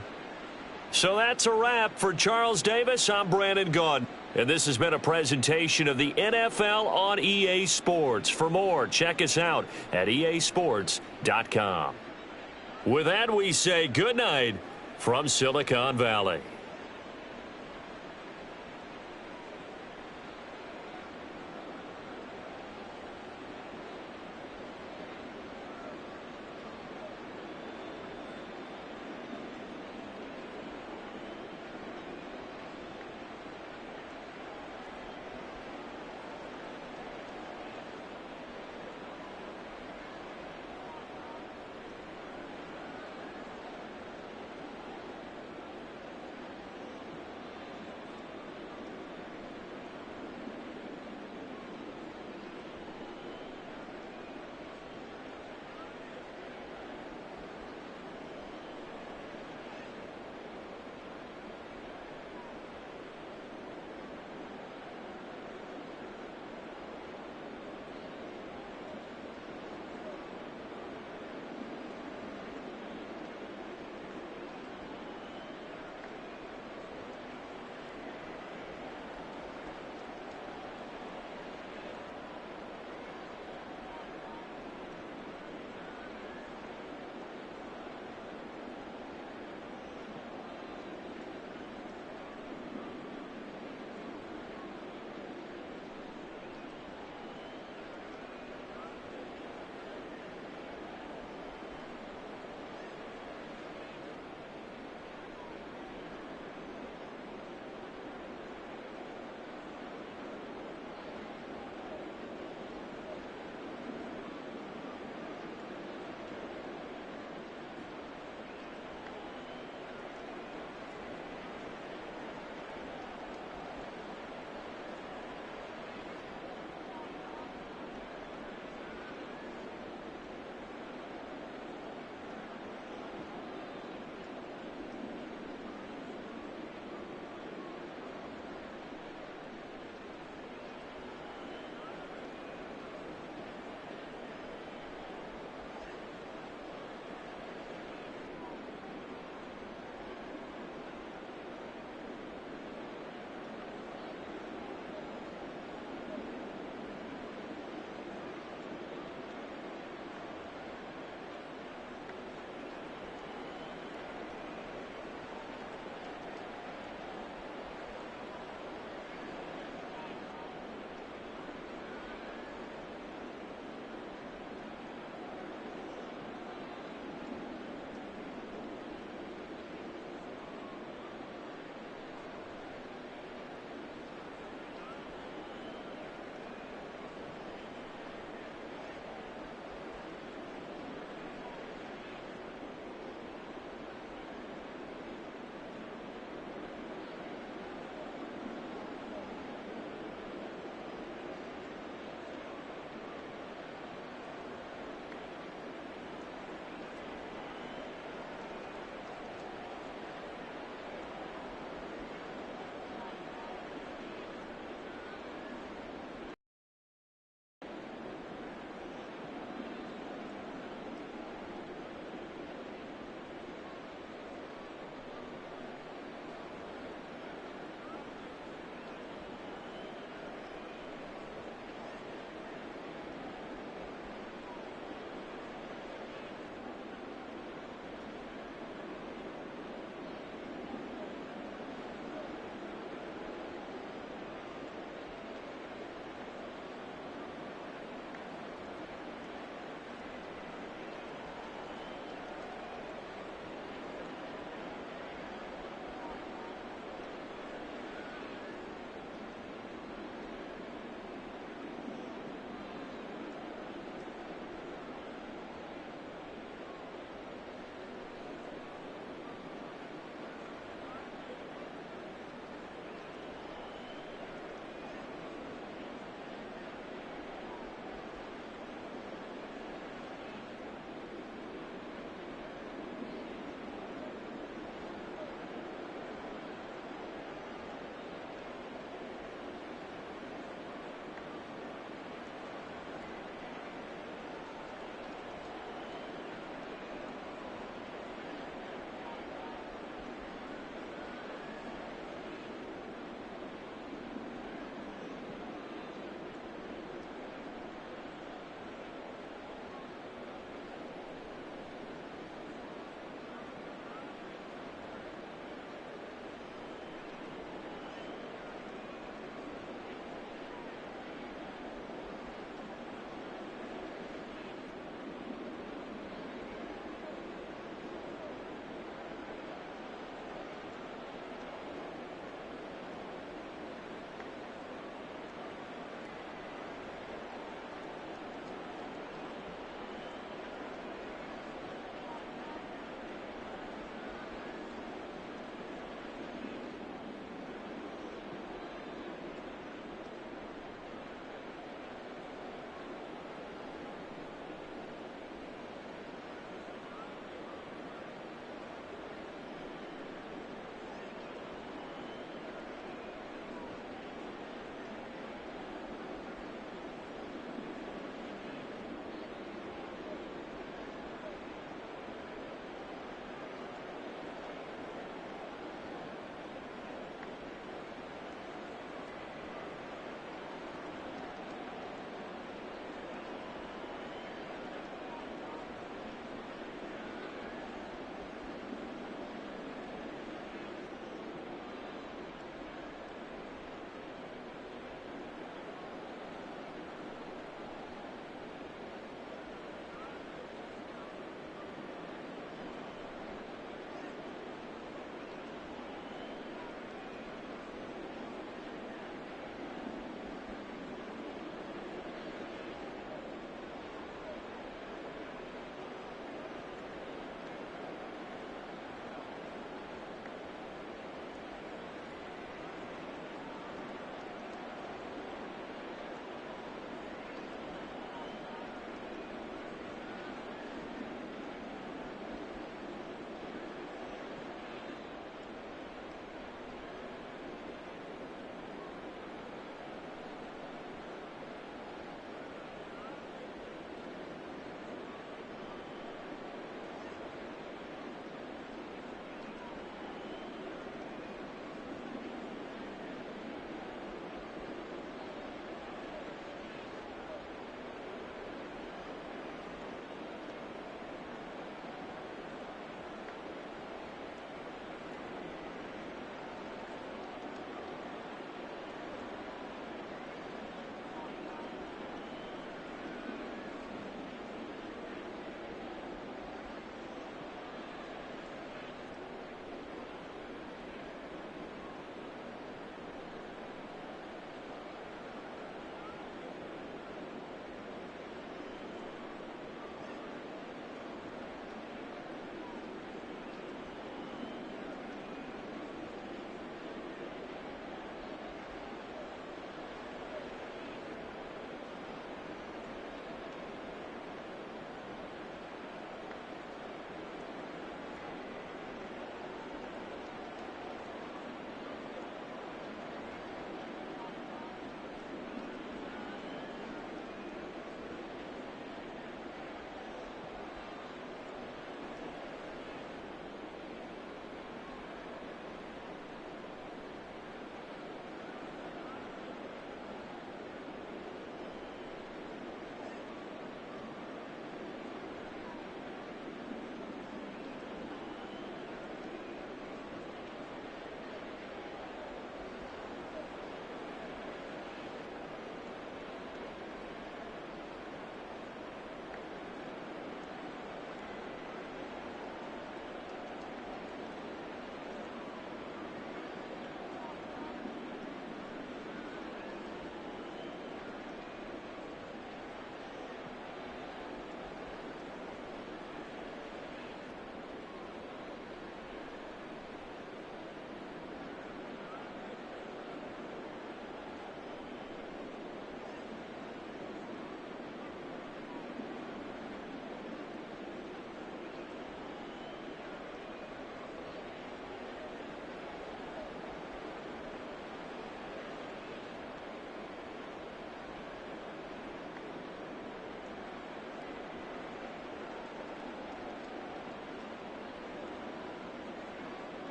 So that's a wrap for Charles Davis. I'm Brandon Gunn, and this has been a presentation of the NFL on EA Sports. For more, check us out at easports.com. With that, we say good night from Silicon Valley.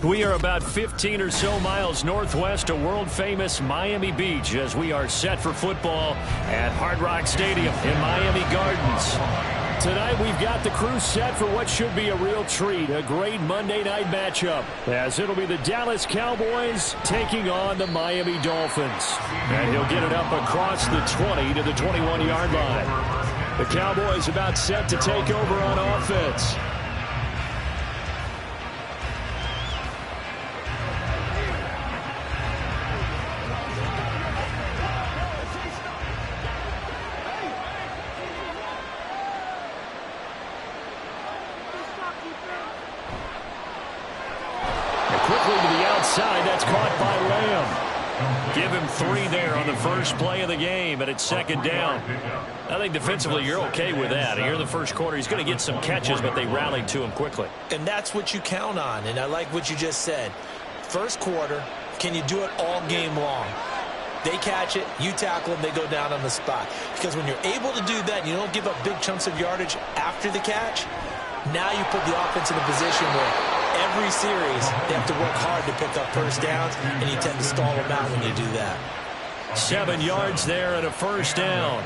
We are about 15 or so miles northwest of world-famous Miami Beach as we are set for football at Hard Rock Stadium in Miami Gardens. Tonight we've got the crew set for what should be a real treat, a great Monday night matchup, as it'll be the Dallas Cowboys taking on the Miami Dolphins. And he'll get it up across the 20 to the 21-yard line. The Cowboys about set to take over on offense. That's caught by Lamb. Give him 3 there on the first play of the game, and it's second down. I think defensively you're okay with that. Here in the first quarter, he's going to get some catches, but they rallied to him quickly. And that's what you count on, and I like what you just said. First quarter, can you do it all game long? They catch it, you tackle them, they go down on the spot. Because when you're able to do that, and you don't give up big chunks of yardage after the catch, now you put the offense in a position where every series, they have to work hard to pick up first downs, and you tend to stall them out when you do that. 7 yards there and a first down.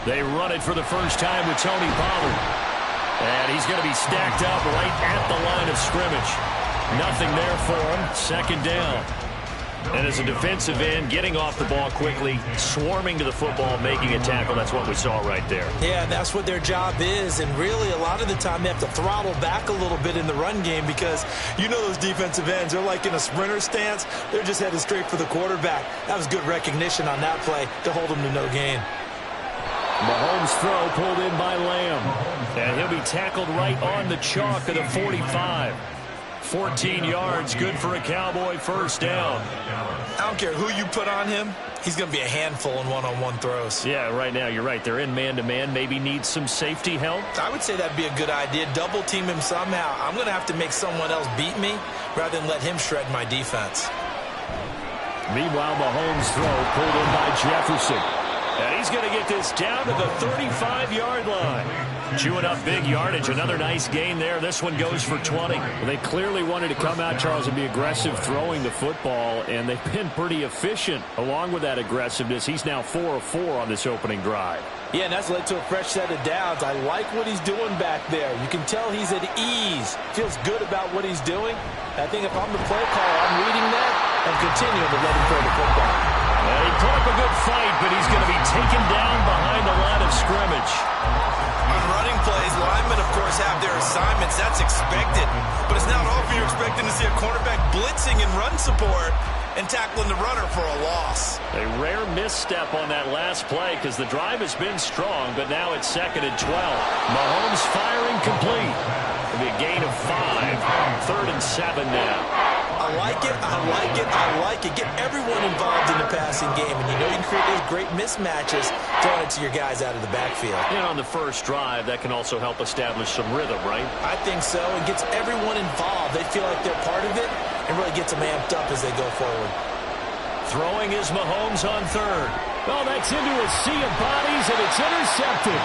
They run it for the first time with Tony Pollard. And he's going to be stacked up right at the line of scrimmage. Nothing there for him. Second down. And as a defensive end, getting off the ball quickly, swarming to the football, making a tackle. That's what we saw right there. Yeah, and that's what their job is. And really, a lot of the time, they have to throttle back a little bit in the run game because you know those defensive ends, they're like in a sprinter stance. They're just headed straight for the quarterback. That was good recognition on that play to hold them to no gain. Mahomes' throw pulled in by Lamb. And he'll be tackled right on the chalk of the 45. 14 yards, good for a Cowboy first down. I don't care who you put on him. He's going to be a handful in one-on-one throws. Yeah, right now, you're right. They're in man-to-man. Maybe need some safety help. I would say that'd be a good idea. Double team him somehow. I'm going to have to make someone else beat me rather than let him shred my defense. Meanwhile, Mahomes' throw pulled in by Jefferson. And he's going to get this down to the 35-yard line. Chewing up big yardage. Another nice gain there. This one goes for 20. Well, they clearly wanted to come out, Charles, and be aggressive throwing the football, and they've been pretty efficient along with that aggressiveness. He's now 4 of 4 on this opening drive. Yeah, and that's led to a fresh set of downs. I like what he's doing back there. You can tell he's at ease. Feels good about what he's doing. I think if I'm the play caller, I'm reading that and continuing to let him throw the football. He put up a good fight, but he's going to be taken down behind the line of scrimmage. On running plays, linemen, of course, have their assignments. That's expected. But it's not often you're expecting to see a cornerback blitzing in run support and tackling the runner for a loss. A rare misstep on that last play because the drive has been strong, but now it's 2nd and 12. Mahomes firing complete. It'll be a gain of 5. 3rd and 7 now. I like it, I like it, I like it. Get everyone involved in the passing passing game, and you know you can create those great mismatches throwing it to your guys out of the backfield. And on the first drive, that can also help establish some rhythm, right? I think so. It gets everyone involved. They feel like they're part of it and really gets them amped up as they go forward. Throwing is Mahomes on third. Oh, that's into a sea of bodies, and it's intercepted.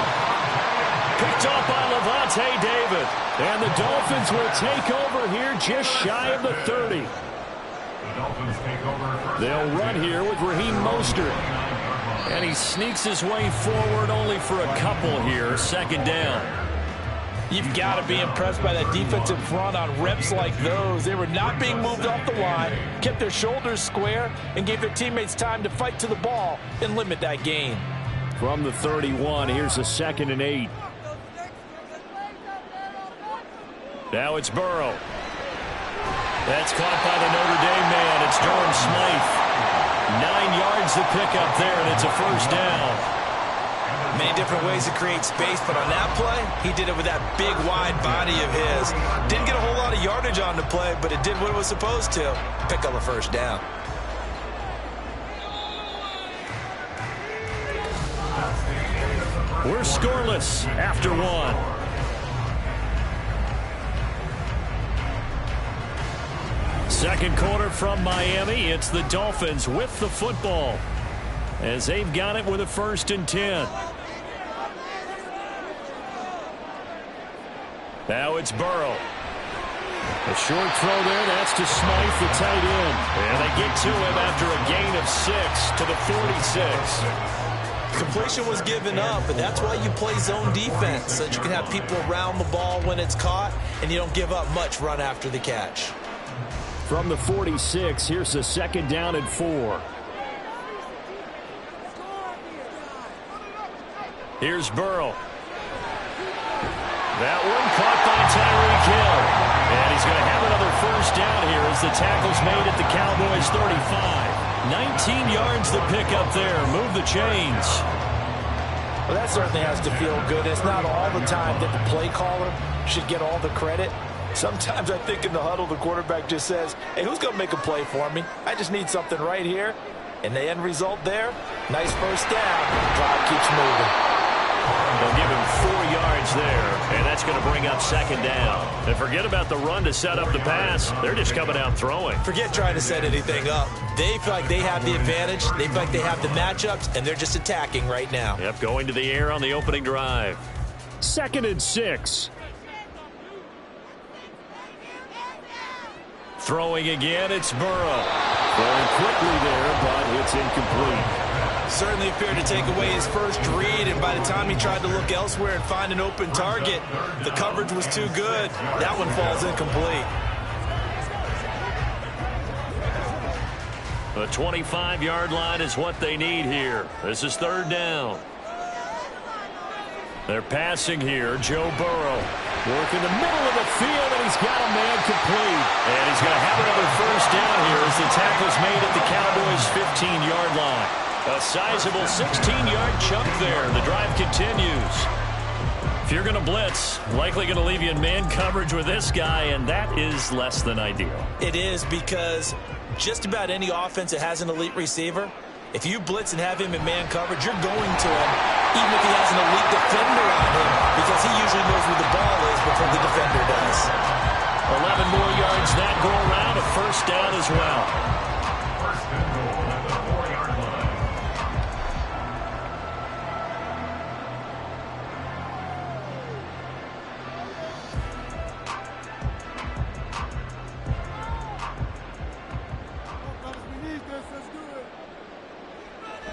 Picked off by Levante David. And the Dolphins will take over here just shy of the 30. The Dolphins take over. They'll run here with Raheem Mostert. And he sneaks his way forward only for a couple here. Second down. You've got to be impressed by that defensive front on reps like those. They were not being moved off the line, kept their shoulders square, and gave their teammates time to fight to the ball and limit that gain. From the 31, here's a 2nd and 8. Now it's Burrow. That's caught by the Notre Dame man. It's Durham Smythe. 9 yards to pick up there, and it's a first down. Many different ways to create space, but on that play, he did it with that big, wide body of his. Didn't get a whole lot of yardage on the play, but it did what it was supposed to. Pick up a first down. We're scoreless after one. Second quarter from Miami. It's the Dolphins with the football as they've got it with a 1st and 10. Now it's Burrow. A short throw there. That's to Smythe, the tight end. And they get to him after a gain of 6 to the 46. Completion was given up, but that's why you play zone defense, so that you can have people around the ball when it's caught, and you don't give up much run after the catch. From the 46, here's a 2nd down and 4. Here's Burrow. That one caught by Tyreek Hill. And he's going to have another first down here as the tackle's made at the Cowboys' 35. 19 yards to pick up there. Move the chains. Well, that certainly has to feel good. It's not all the time that the play caller should get all the credit. Sometimes I think in the huddle, the quarterback just says, hey, who's going to make a play for me? I just need something right here. And the end result there, nice first down. Drive keeps moving. They'll give him 4 yards there, and that's going to bring up 2nd down. And forget about the run to set up the pass. They're just coming out throwing. Forget trying to set anything up. They feel like they have the advantage. They feel like they have the matchups, and they're just attacking right now. Yep, going to the air on the opening drive. 2nd and 6. Throwing again, it's Burrow. Throwing quickly there, but it's incomplete. Certainly appeared to take away his first read, and by the time he tried to look elsewhere and find an open target, the coverage was too good. That one falls incomplete. The 25-yard line is what they need here. This is 3rd down. They're passing here. Joe Burrow working the middle of the field, and he's got a man complete. And he's going to have another first down here as the tackle's made at the Cowboys' 15-yard line. A sizable 16-yard chunk there. The drive continues. If you're going to blitz, likely going to leave you in man coverage with this guy, and that is less than ideal. It is, because just about any offense that has an elite receiver, if you blitz and have him in man coverage, you're going to him, even if he has an elite defender on him, because he usually knows where the ball is before the defender does. 11 more yards that go around, a first down as well. First and goal at the 4-yard line.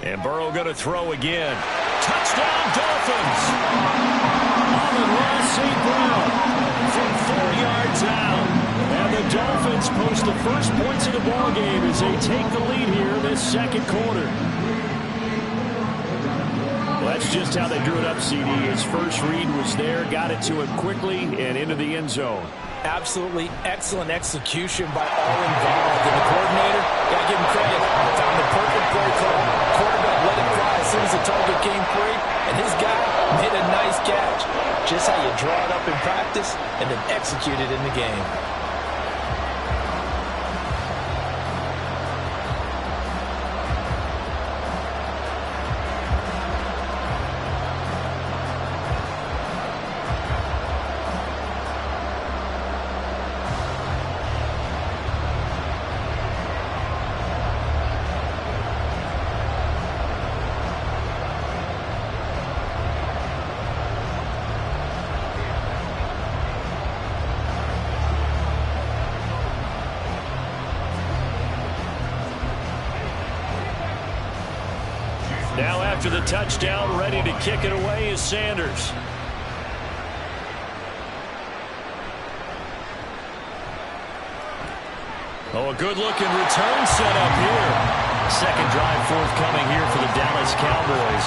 And Burrow going to throw again. Touchdown, Dolphins! Amon-Ra St. Brown from 4 yards out. And the Dolphins post the first points of the ballgame as they take the lead here this second quarter. Well, that's just how they drew it up, CD. His first read was there, got it to him quickly, and into the end zone. Absolutely excellent execution by all involved. And the coordinator, got to give him credit, found the perfect play call. Quarterback let it fly as soon as the target came free, and his guy made a nice catch. Just how you draw it up in practice and then execute it in the game. Now after the touchdown, ready to kick it away is Sanders. Oh, a good-looking return set up here. Second drive forthcoming here for the Dallas Cowboys.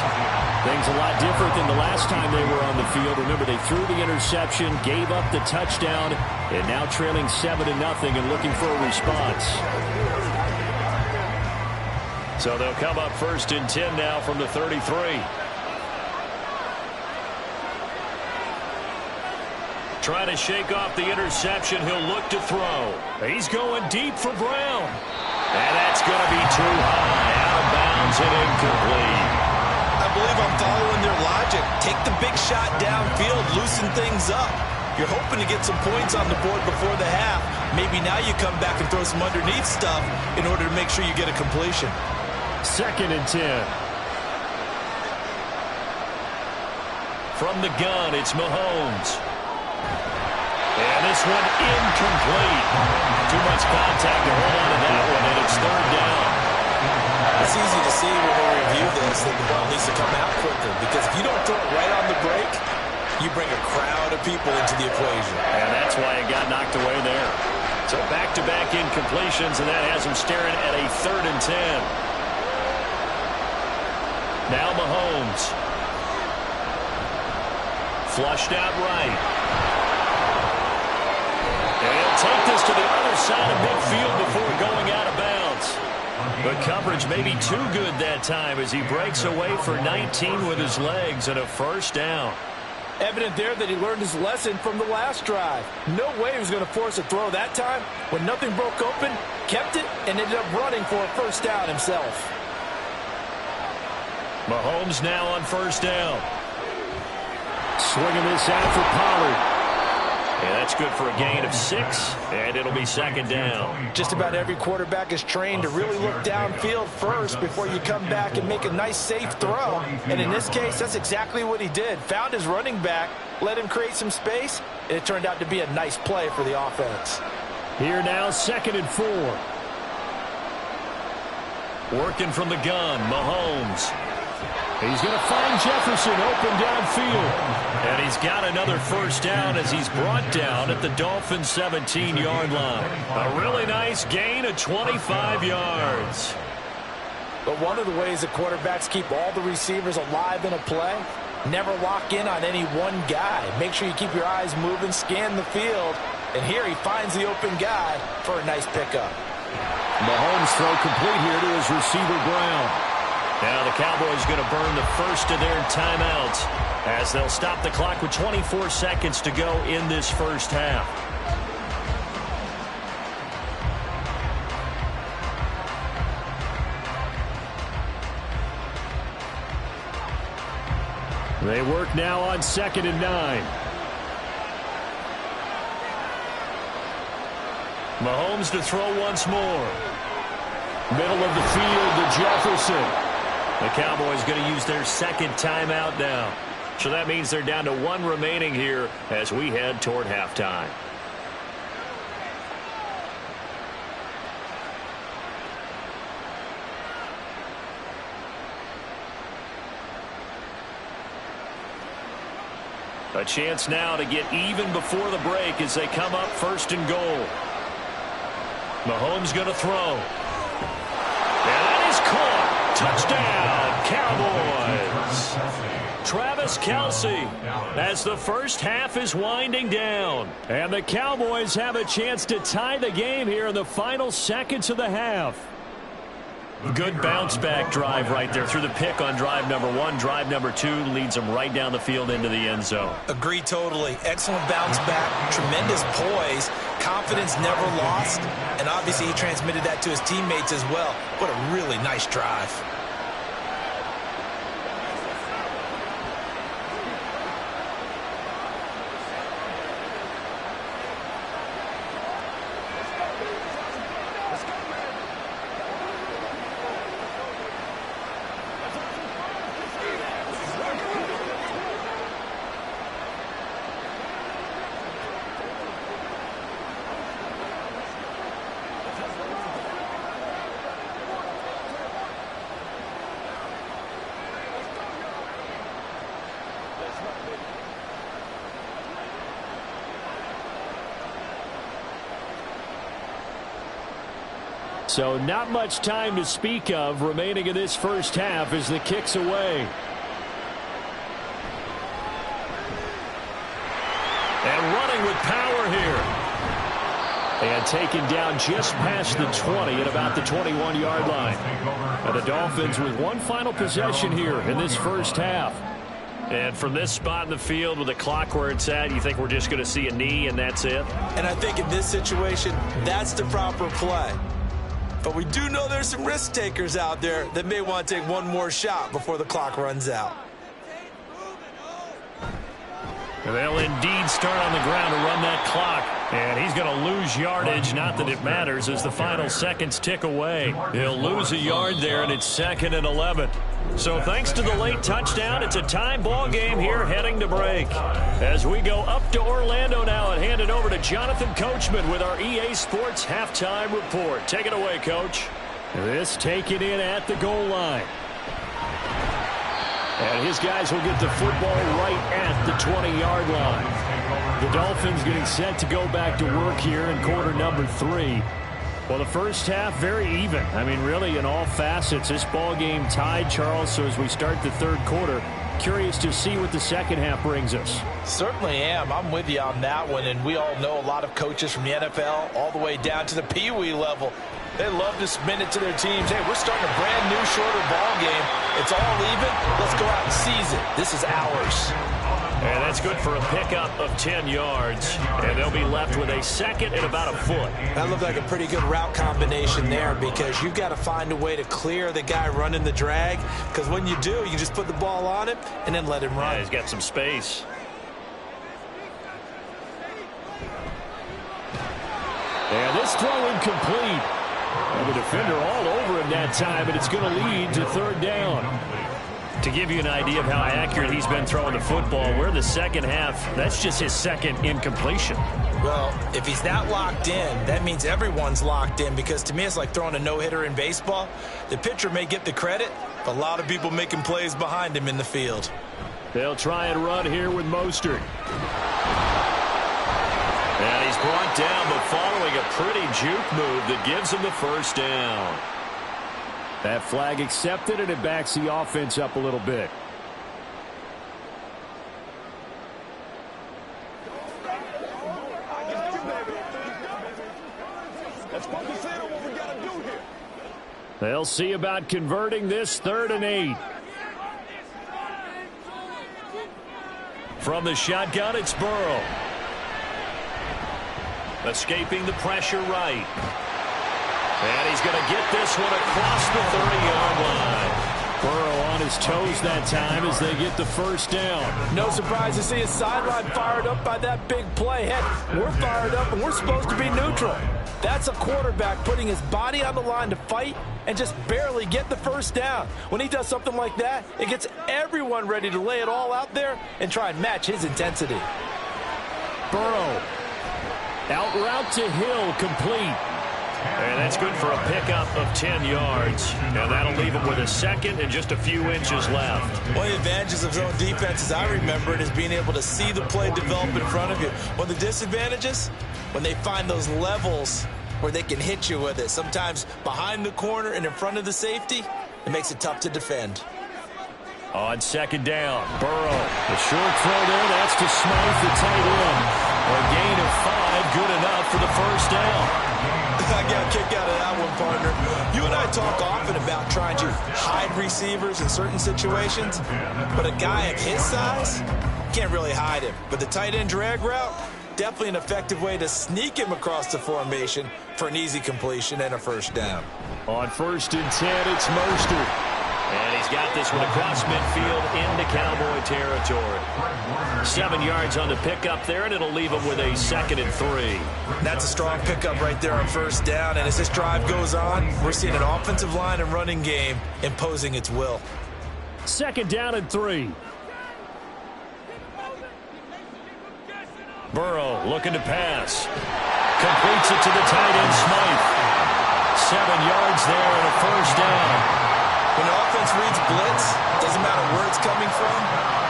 Things a lot different than the last time they were on the field. Remember, they threw the interception, gave up the touchdown, and now trailing 7-0 and looking for a response. So they'll come up 1st and 10 now from the 33. Trying to shake off the interception. He'll look to throw. He's going deep for Brown. And that's going to be too high. Out of bounds and incomplete. I believe I'm following their logic. Take the big shot downfield, loosen things up. You're hoping to get some points on the board before the half. Maybe now you come back and throw some underneath stuff in order to make sure you get a completion. 2nd and 10. From the gun, it's Mahomes. And this one incomplete. Too much contact to hold on to that one, and it's 3rd down. It's easy to see when we review this that the ball needs to come out quicker, because if you don't throw it right on the break, you bring a crowd of people into the equation. And that's why it got knocked away there. So back-to-back incompletions, and that has him staring at a 3rd and 10. Now Mahomes. Flushed out right. And he'll take this to the other side of midfield before going out of bounds. But coverage may be too good that time as he breaks away for 19 with his legs and a 1st down. Evident there that he learned his lesson from the last drive. No way he was going to force a throw that time. When nothing broke open, kept it, and ended up running for a 1st down himself. Mahomes now on 1st down. Swinging this out for Pollard. Yeah, that's good for a gain of 6, and it'll be 2nd down. Just about every quarterback is trained to really look downfield first before you come back and make a nice, safe throw. And in this case, that's exactly what he did. Found his running back, let him create some space, and it turned out to be a nice play for the offense. Here now, 2nd and 4. Working from the gun, Mahomes. He's going to find Jefferson open downfield. And he's got another 1st down as he's brought down at the Dolphins' 17-yard line. A really nice gain of 25 yards. But one of the ways that quarterbacks keep all the receivers alive in a play, never lock in on any one guy. Make sure you keep your eyes moving, scan the field. And here he finds the open guy for a nice pickup. Mahomes throw complete here to his receiver, Brown. Now the Cowboys going to burn the 1st of their timeouts as they'll stop the clock with 24 seconds to go in this 1st half. They work now on 2nd and 9. Mahomes to throw once more. Middle of the field to Jefferson. The Cowboys going to use their 2nd timeout now. So that means they're down to 1 remaining here as we head toward halftime. A chance now to get even before the break as they come up 1st and goal. Mahomes going to throw. And that is caught. Touchdown, Cowboys. Travis Kelce as the 1st half is winding down. And the Cowboys have a chance to tie the game here in the final seconds of the half. Good bounce-back drive right there through the pick on drive number 1. Drive number 2 leads them right down the field into the end zone. Agree totally. Excellent bounce back, tremendous poise, confidence never lost, and obviously he transmitted that to his teammates as well. What a really nice drive. So not much time to speak of remaining in this first half as the kick's away. And running with power here. And taken down just past the 20 at about the 21-yard line. And the Dolphins with one final possession here in this first half. And from this spot in the field with the clock where it's at, you think we're just going to see a knee and that's it? And I think in this situation, that's the proper play. But we do know there's some risk takers out there that may want to take one more shot before the clock runs out. They'll indeed start on the ground to run that clock. And he's going to lose yardage. Not that it matters as the final seconds tick away. He'll lose a yard there, and it's 2nd and 11. So thanks to the late touchdown, it's a tie ball game here heading to break. As we go up to Orlando now and hand it over to Jonathan Coachman with our EA Sports halftime report. Take it away, Coach. This taken in at the goal line. And his guys will get the football right at the 20-yard line. The Dolphins getting set to go back to work here in quarter number 3. Well, the first half, very even. I mean, really, in all facets, this ball game tied, Charles. So as we start the third quarter, curious to see what the second half brings us. Certainly am. I'm with you on that one. And we all know a lot of coaches from the NFL all the way down to the Pee-wee level. They love to spin it to their teams. Hey, we're starting a brand new, shorter ball game. It's all even. Let's go out and seize it. This is ours. And that's good for a pickup of 10 yards. And they'll be left with a second and about a foot. That looked like a pretty good route combination there because you've got to find a way to clear the guy running the drag. Because when you do, you just put the ball on him and then let him run. Yeah, he's got some space. And this throw incomplete. And the defender all over him that time, and it's going to lead to third down. To give you an idea of how accurate he's been throwing the football, we're in the second half. That's just his second incompletion. Well, if he's not locked in, that means everyone's locked in because to me it's like throwing a no-hitter in baseball. The pitcher may get the credit, but a lot of people making plays behind him in the field. They'll try and run here with Mostert. And he's brought down, but following a pretty juke move that gives him the first down. That flag accepted, and it backs the offense up a little bit. They'll see about converting this 3rd and 8. From the shotgun, it's Burrow. Escaping the pressure right. And he's going to get this one across the 30-yard line. Burrow on his toes that time as they get the first down. No surprise to see his sideline fired up by that big play. Heck, we're fired up and we're supposed to be neutral. That's a quarterback putting his body on the line to fight and just barely get the first down. When he does something like that, it gets everyone ready to lay it all out there and try and match his intensity. Burrow. Out route to Hill, complete. And that's good for a pickup of 10 yards. Now that'll leave him with a second and just a few inches left. One of the advantages of zone defense, as I remember it, is being able to see the play develop in front of you. One of the disadvantages, when they find those levels where they can hit you with it. Sometimes behind the corner and in front of the safety, it makes it tough to defend. On second down, Burrow. The short throw there, that's to Smythe, the tight end. A gain of 5, good enough for the first down. I got a kick out of that one, partner. You and I talk often about trying to hide receivers in certain situations, but a guy of his size can't really hide him. But the tight end drag route, definitely an effective way to sneak him across the formation for an easy completion and a first down. On 1st and 10, it's Mostert. And he's got this one across midfield into Cowboy territory. 7 yards on the pickup there, and it'll leave him with a 2nd and 3. That's a strong pickup right there on first down. And as this drive goes on, we're seeing an offensive line and running game imposing its will. 2nd down and 3. Burrow looking to pass. Completes it to the tight end, Smythe. 7 yards there and a first down. When the offense reads blitz, doesn't matter where it's coming from,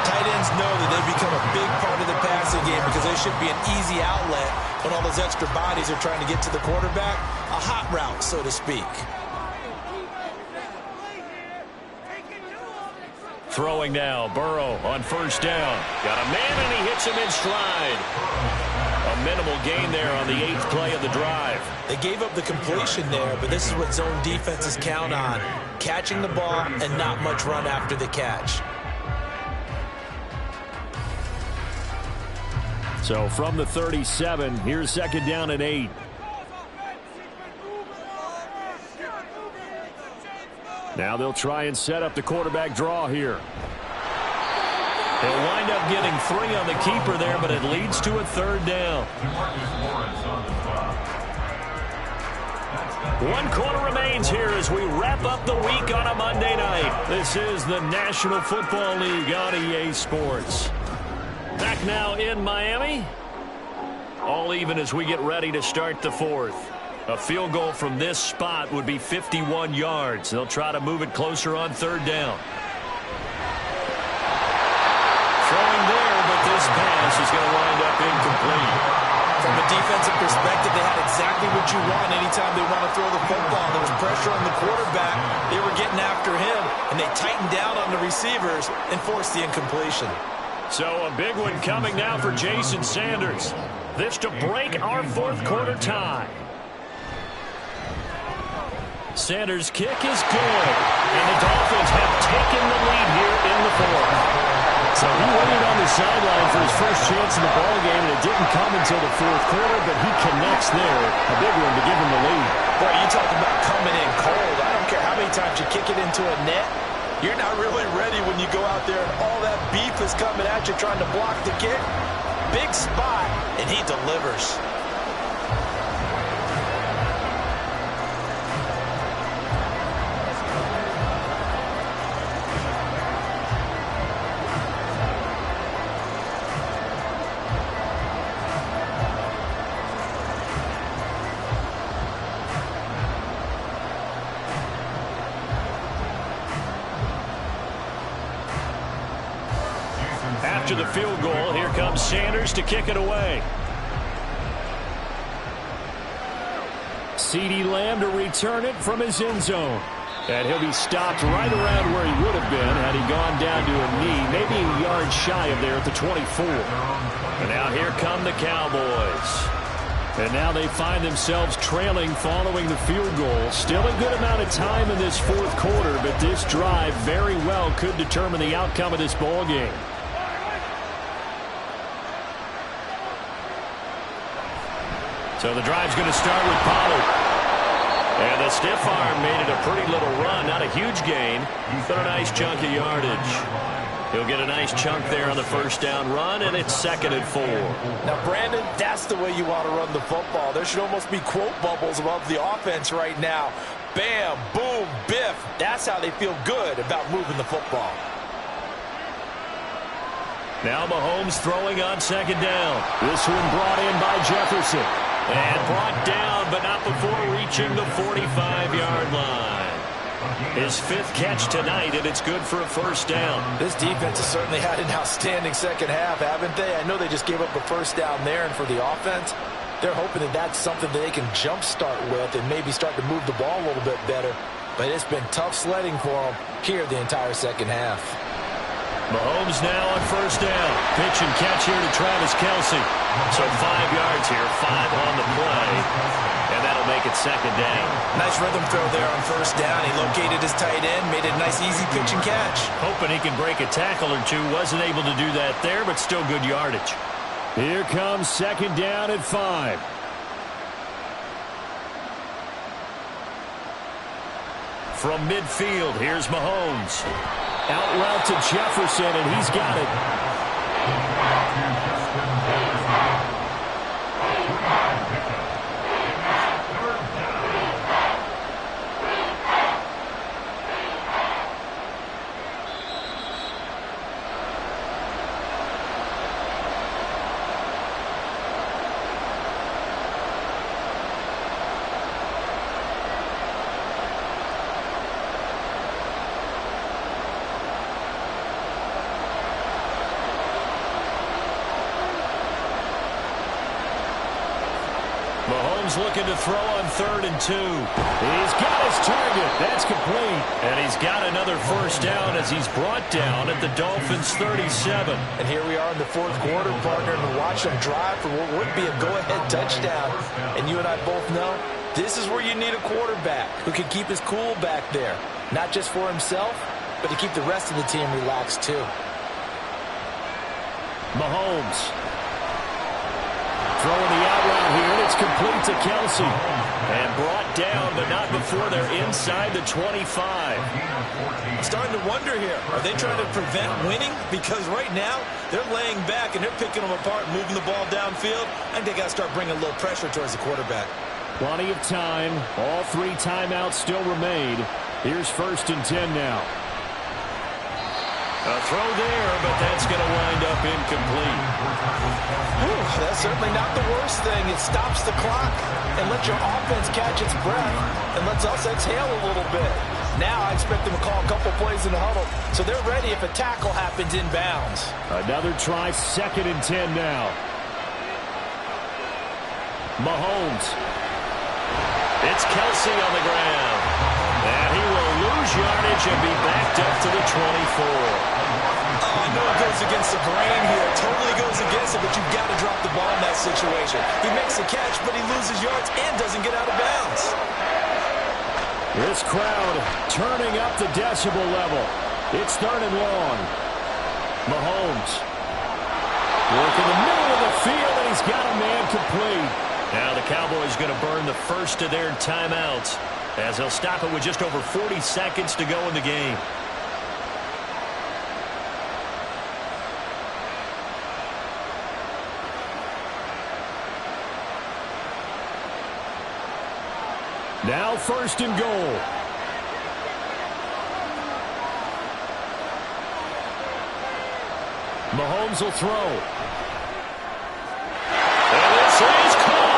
tight ends know that they become a big part of the passing game because they should be an easy outlet when all those extra bodies are trying to get to the quarterback. A hot route, so to speak. Throwing now, Burrow on first down. Got a man, and he hits him in stride. A minimal gain there on the 8th play of the drive. They gave up the completion there, but this is what zone defenses count on. Catching the ball and not much run after the catch. So from the 37, here's second down and 8. Now they'll try and set up the quarterback draw here. They'll wind up getting 3 on the keeper there, but it leads to a third down. 1 quarter remains here as we wrap up the week on a Monday night. This is the National Football League on EA Sports. Back now in Miami. All even as we get ready to start the 4th. A field goal from this spot would be 51 yards. They'll try to move it closer on third down. Throwing there, but this pass is going to wind up incomplete. From a defensive perspective, they had exactly what you want anytime they want to throw the football. There was pressure on the quarterback. They were getting after him, and they tightened down on the receivers and forced the incompletion. So a big one coming now for Jason Sanders. This to break our 4th quarter tie. Sanders' kick is good, and the Dolphins have taken the lead here in the 4th. So he waited on the sideline for his first chance in the ballgame, and it didn't come until the 4th quarter, but he connects there. A big one to give him the lead. Boy, you talk about coming in cold. I don't care how many times you kick it into a net. You're not really ready when you go out there and all that beef is coming at you trying to block the kick. Big spot, and he delivers. After the field goal, here comes Sanders to kick it away. CeeDee Lamb to return it from his end zone. And he'll be stopped right around where he would have been had he gone down to a knee, maybe a yard shy of there at the 24. And now here come the Cowboys. And now they find themselves trailing following the field goal. Still a good amount of time in this 4th quarter, but this drive very well could determine the outcome of this ball game. So the drive's going to start with Pollard. And the stiff arm made it a pretty little run. Not a huge gain, but a nice chunk of yardage. He'll get a nice chunk there on the first down run, and it's 2nd and 4. Now, Brandon, that's the way you want to run the football. There should almost be quote bubbles above the offense right now. Bam, boom, biff. That's how they feel good about moving the football. Now Mahomes throwing on 2nd down. This one brought in by Jefferson. And brought down, but not before reaching the 45-yard line. His 5th catch tonight, and it's good for a first down. This defense has certainly had an outstanding second half, haven't they? I know they just gave up a first down there, and for the offense, they're hoping that that's something that they can jumpstart with and maybe start to move the ball a little bit better. But it's been tough sledding for them here the entire second half. Mahomes now on first down. Pitch and catch here to Travis Kelce. So 5 yards here, 5 on the play. And that'll make it 2nd down. Nice rhythm throw there on first down. He located his tight end, made it a nice easy pitch and catch. Hoping he can break a tackle or two. Wasn't able to do that there, but still good yardage. Here comes 2nd down at 5. From midfield, here's Mahomes. Out route to Jefferson, and he's got it. He's looking to throw on 3rd and 2. He's got his target. That's complete. And he's got another first down as he's brought down at the Dolphins' 37. And here we are in the 4th quarter, partner, and watch them drive for what would be a go-ahead touchdown. And you and I both know this is where you need a quarterback who can keep his cool back there. Not just for himself, but to keep the rest of the team relaxed too. Mahomes throwing the out route here, and it's complete to Kelsey. And brought down, but not before they're inside the 25. Starting to wonder here, are they trying to prevent winning? Because right now, they're laying back and they're picking them apart, moving the ball downfield. I think they got to start bringing a little pressure towards the quarterback. Plenty of time. All 3 timeouts still remain. Here's 1st and 10 now. A throw there, but that's going to wind up incomplete. That's certainly not the worst thing. It stops the clock and lets your offense catch its breath and lets us exhale a little bit. Now I expect them to call a couple plays in the huddle, so they're ready if a tackle happens inbounds. Another try, 2nd and 10 now. Mahomes. It's Kelsey on the ground. And he will lose yardage and be backed up to the 24. I know it goes against the grain here. Totally goes against it, but you've got to drop the ball in that situation. He makes the catch, but he loses yards and doesn't get out of bounds. This crowd turning up the decibel level. It's 3rd and long. Mahomes. Work in the middle of the field, and he's got a man complete. Now the Cowboys going to burn the first of their timeouts, as they'll stop it with just over 40 seconds to go in the game. Now 1st and goal. Mahomes will throw. And this is caught.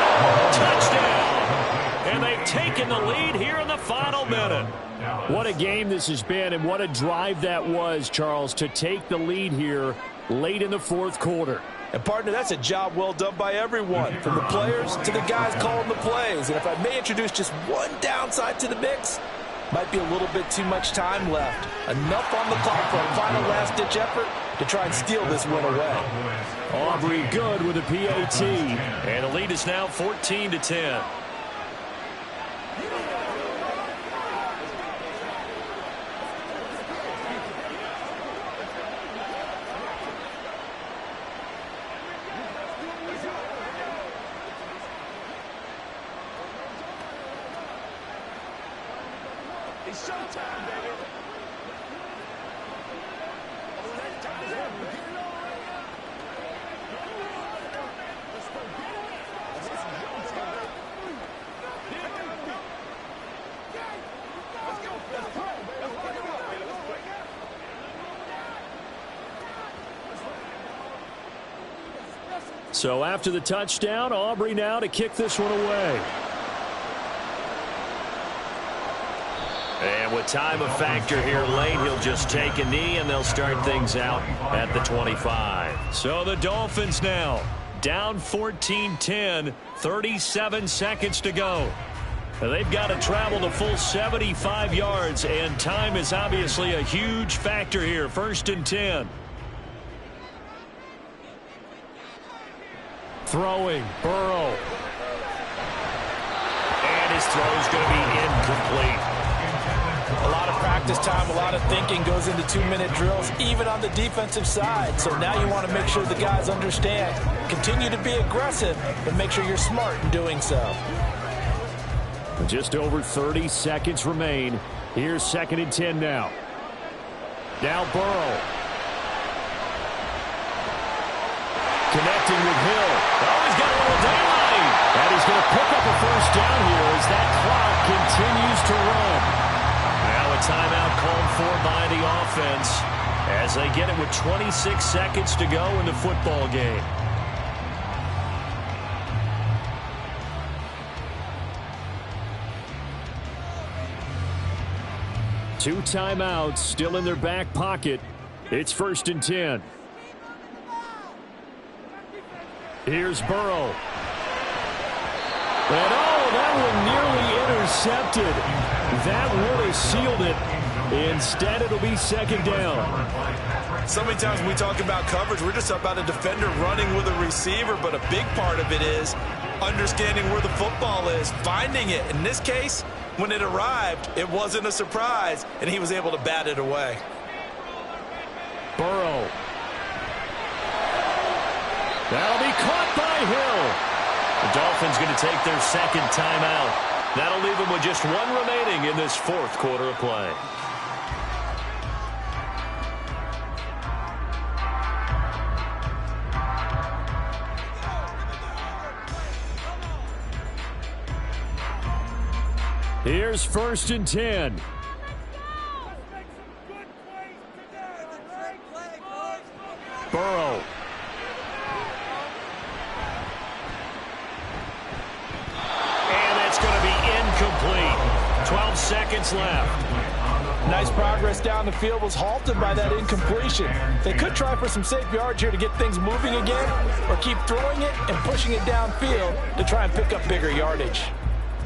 Touchdown. And they've taken the lead here in the final minute. What a game this has been, and what a drive that was, Charles, to take the lead here late in the 4th quarter. And, partner, that's a job well done by everyone, from the players to the guys calling the plays. And if I may introduce just one downside to the mix, might be a little bit too much time left. Enough on the clock for a final last-ditch effort to try and steal this win away. Aubrey good with a PAT. And the lead is now 14-10. It's showtime, baby. So after the touchdown, Aubrey now to kick this one away. And with time a factor here late, he'll just take a knee and they'll start things out at the 25. So the Dolphins now down 14-10, 37 seconds to go. They've got to travel the full 75 yards, and time is obviously a huge factor here. 1st and 10. Throwing, Burrow. And his throw's going to be incomplete. A lot of practice time, a lot of thinking goes into 2-minute drills, even on the defensive side. So now you want to make sure the guys understand. Continue to be aggressive, but make sure you're smart in doing so. Just over 30 seconds remain. Here's 2nd and 10 now. Now Burrow. Connecting with Hill. Oh, he's got a little daylight. And he's going to pick up a first down here as that clock continues to run. Now a timeout called for by the offense as they get it with 26 seconds to go in the football game. Two timeouts still in their back pocket. It's 1st and 10. Here's Burrow. And oh, that one nearly intercepted. That would have sealed it. Instead, it'll be second down. So many times when we talk about coverage, we're just about a defender running with a receiver, but a big part of it is understanding where the football is, finding it. In this case, when it arrived, it wasn't a surprise, and he was able to bat it away. Burrow. That'll be caught by Hill. The Dolphins going to take their second timeout. That'll leave them with just one remaining in this fourth quarter of play. Here's 1st and 10. Burrow. And that's going to be incomplete. 12 seconds left. Nice progress down the field, was halted by that incompletion. They could try for some safe yards here to get things moving again, or keep throwing it and pushing it downfield to try and pick up bigger yardage.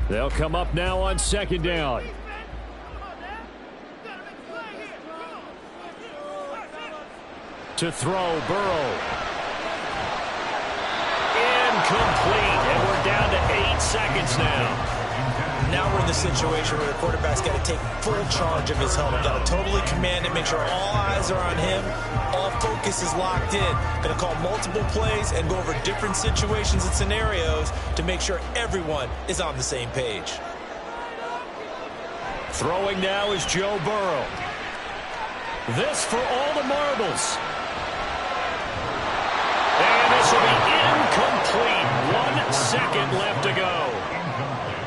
They'll come up now on 2nd down. To throw, Burrow. Incomplete. And we're down to 8 seconds now. Now we're in the situation where the quarterback's got to take full charge of his helmet. Got to totally command it, make sure all eyes are on him. All focus is locked in. Going to call multiple plays and go over different situations and scenarios to make sure everyone is on the same page. Throwing now is Joe Burrow. This for all the marbles. And this will be incomplete. 1 second left to go.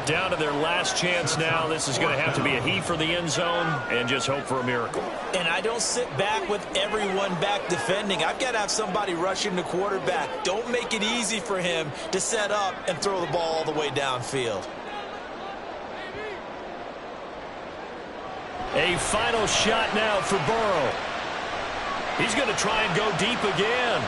Down to their last chance now. This is going to have to be a heave for the end zone and just hope for a miracle. And I don't sit back with everyone back defending. I've got to have somebody rushing the quarterback. Don't make it easy for him to set up and throw the ball all the way downfield. A final shot now for Burrow. He's going to try and go deep again.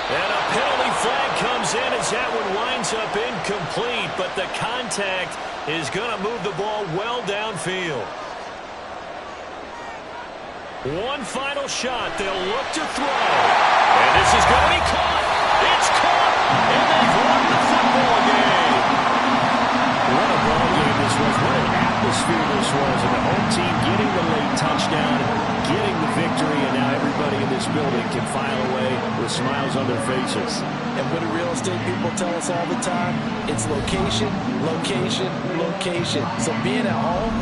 And a penalty flag comes in as that one winds up incomplete, but the contact is going to move the ball well downfield. One final shot. They'll look to throw. And this is going to be caught. It's caught. And they've won the football game. What a ball game this was. What an atmosphere this was. And the home team getting the late touchdown, getting the victory, and now everybody in this building can file away with smiles on their faces. And what do real estate people tell us all the time? It's location, location, location. So being at home,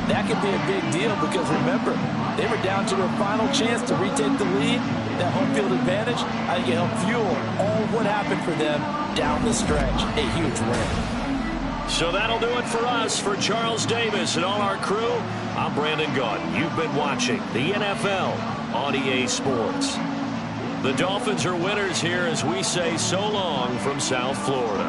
that could be a big deal because remember, they were down to their final chance to retake the lead. That home field advantage, I think it helped fuel all of what happened for them down the stretch. A huge win. So that'll do it for us. For Charles Davis and all our crew, I'm Brandon Gaudin. You've been watching the NFL on EA Sports. The Dolphins are winners here as we say so long from South Florida.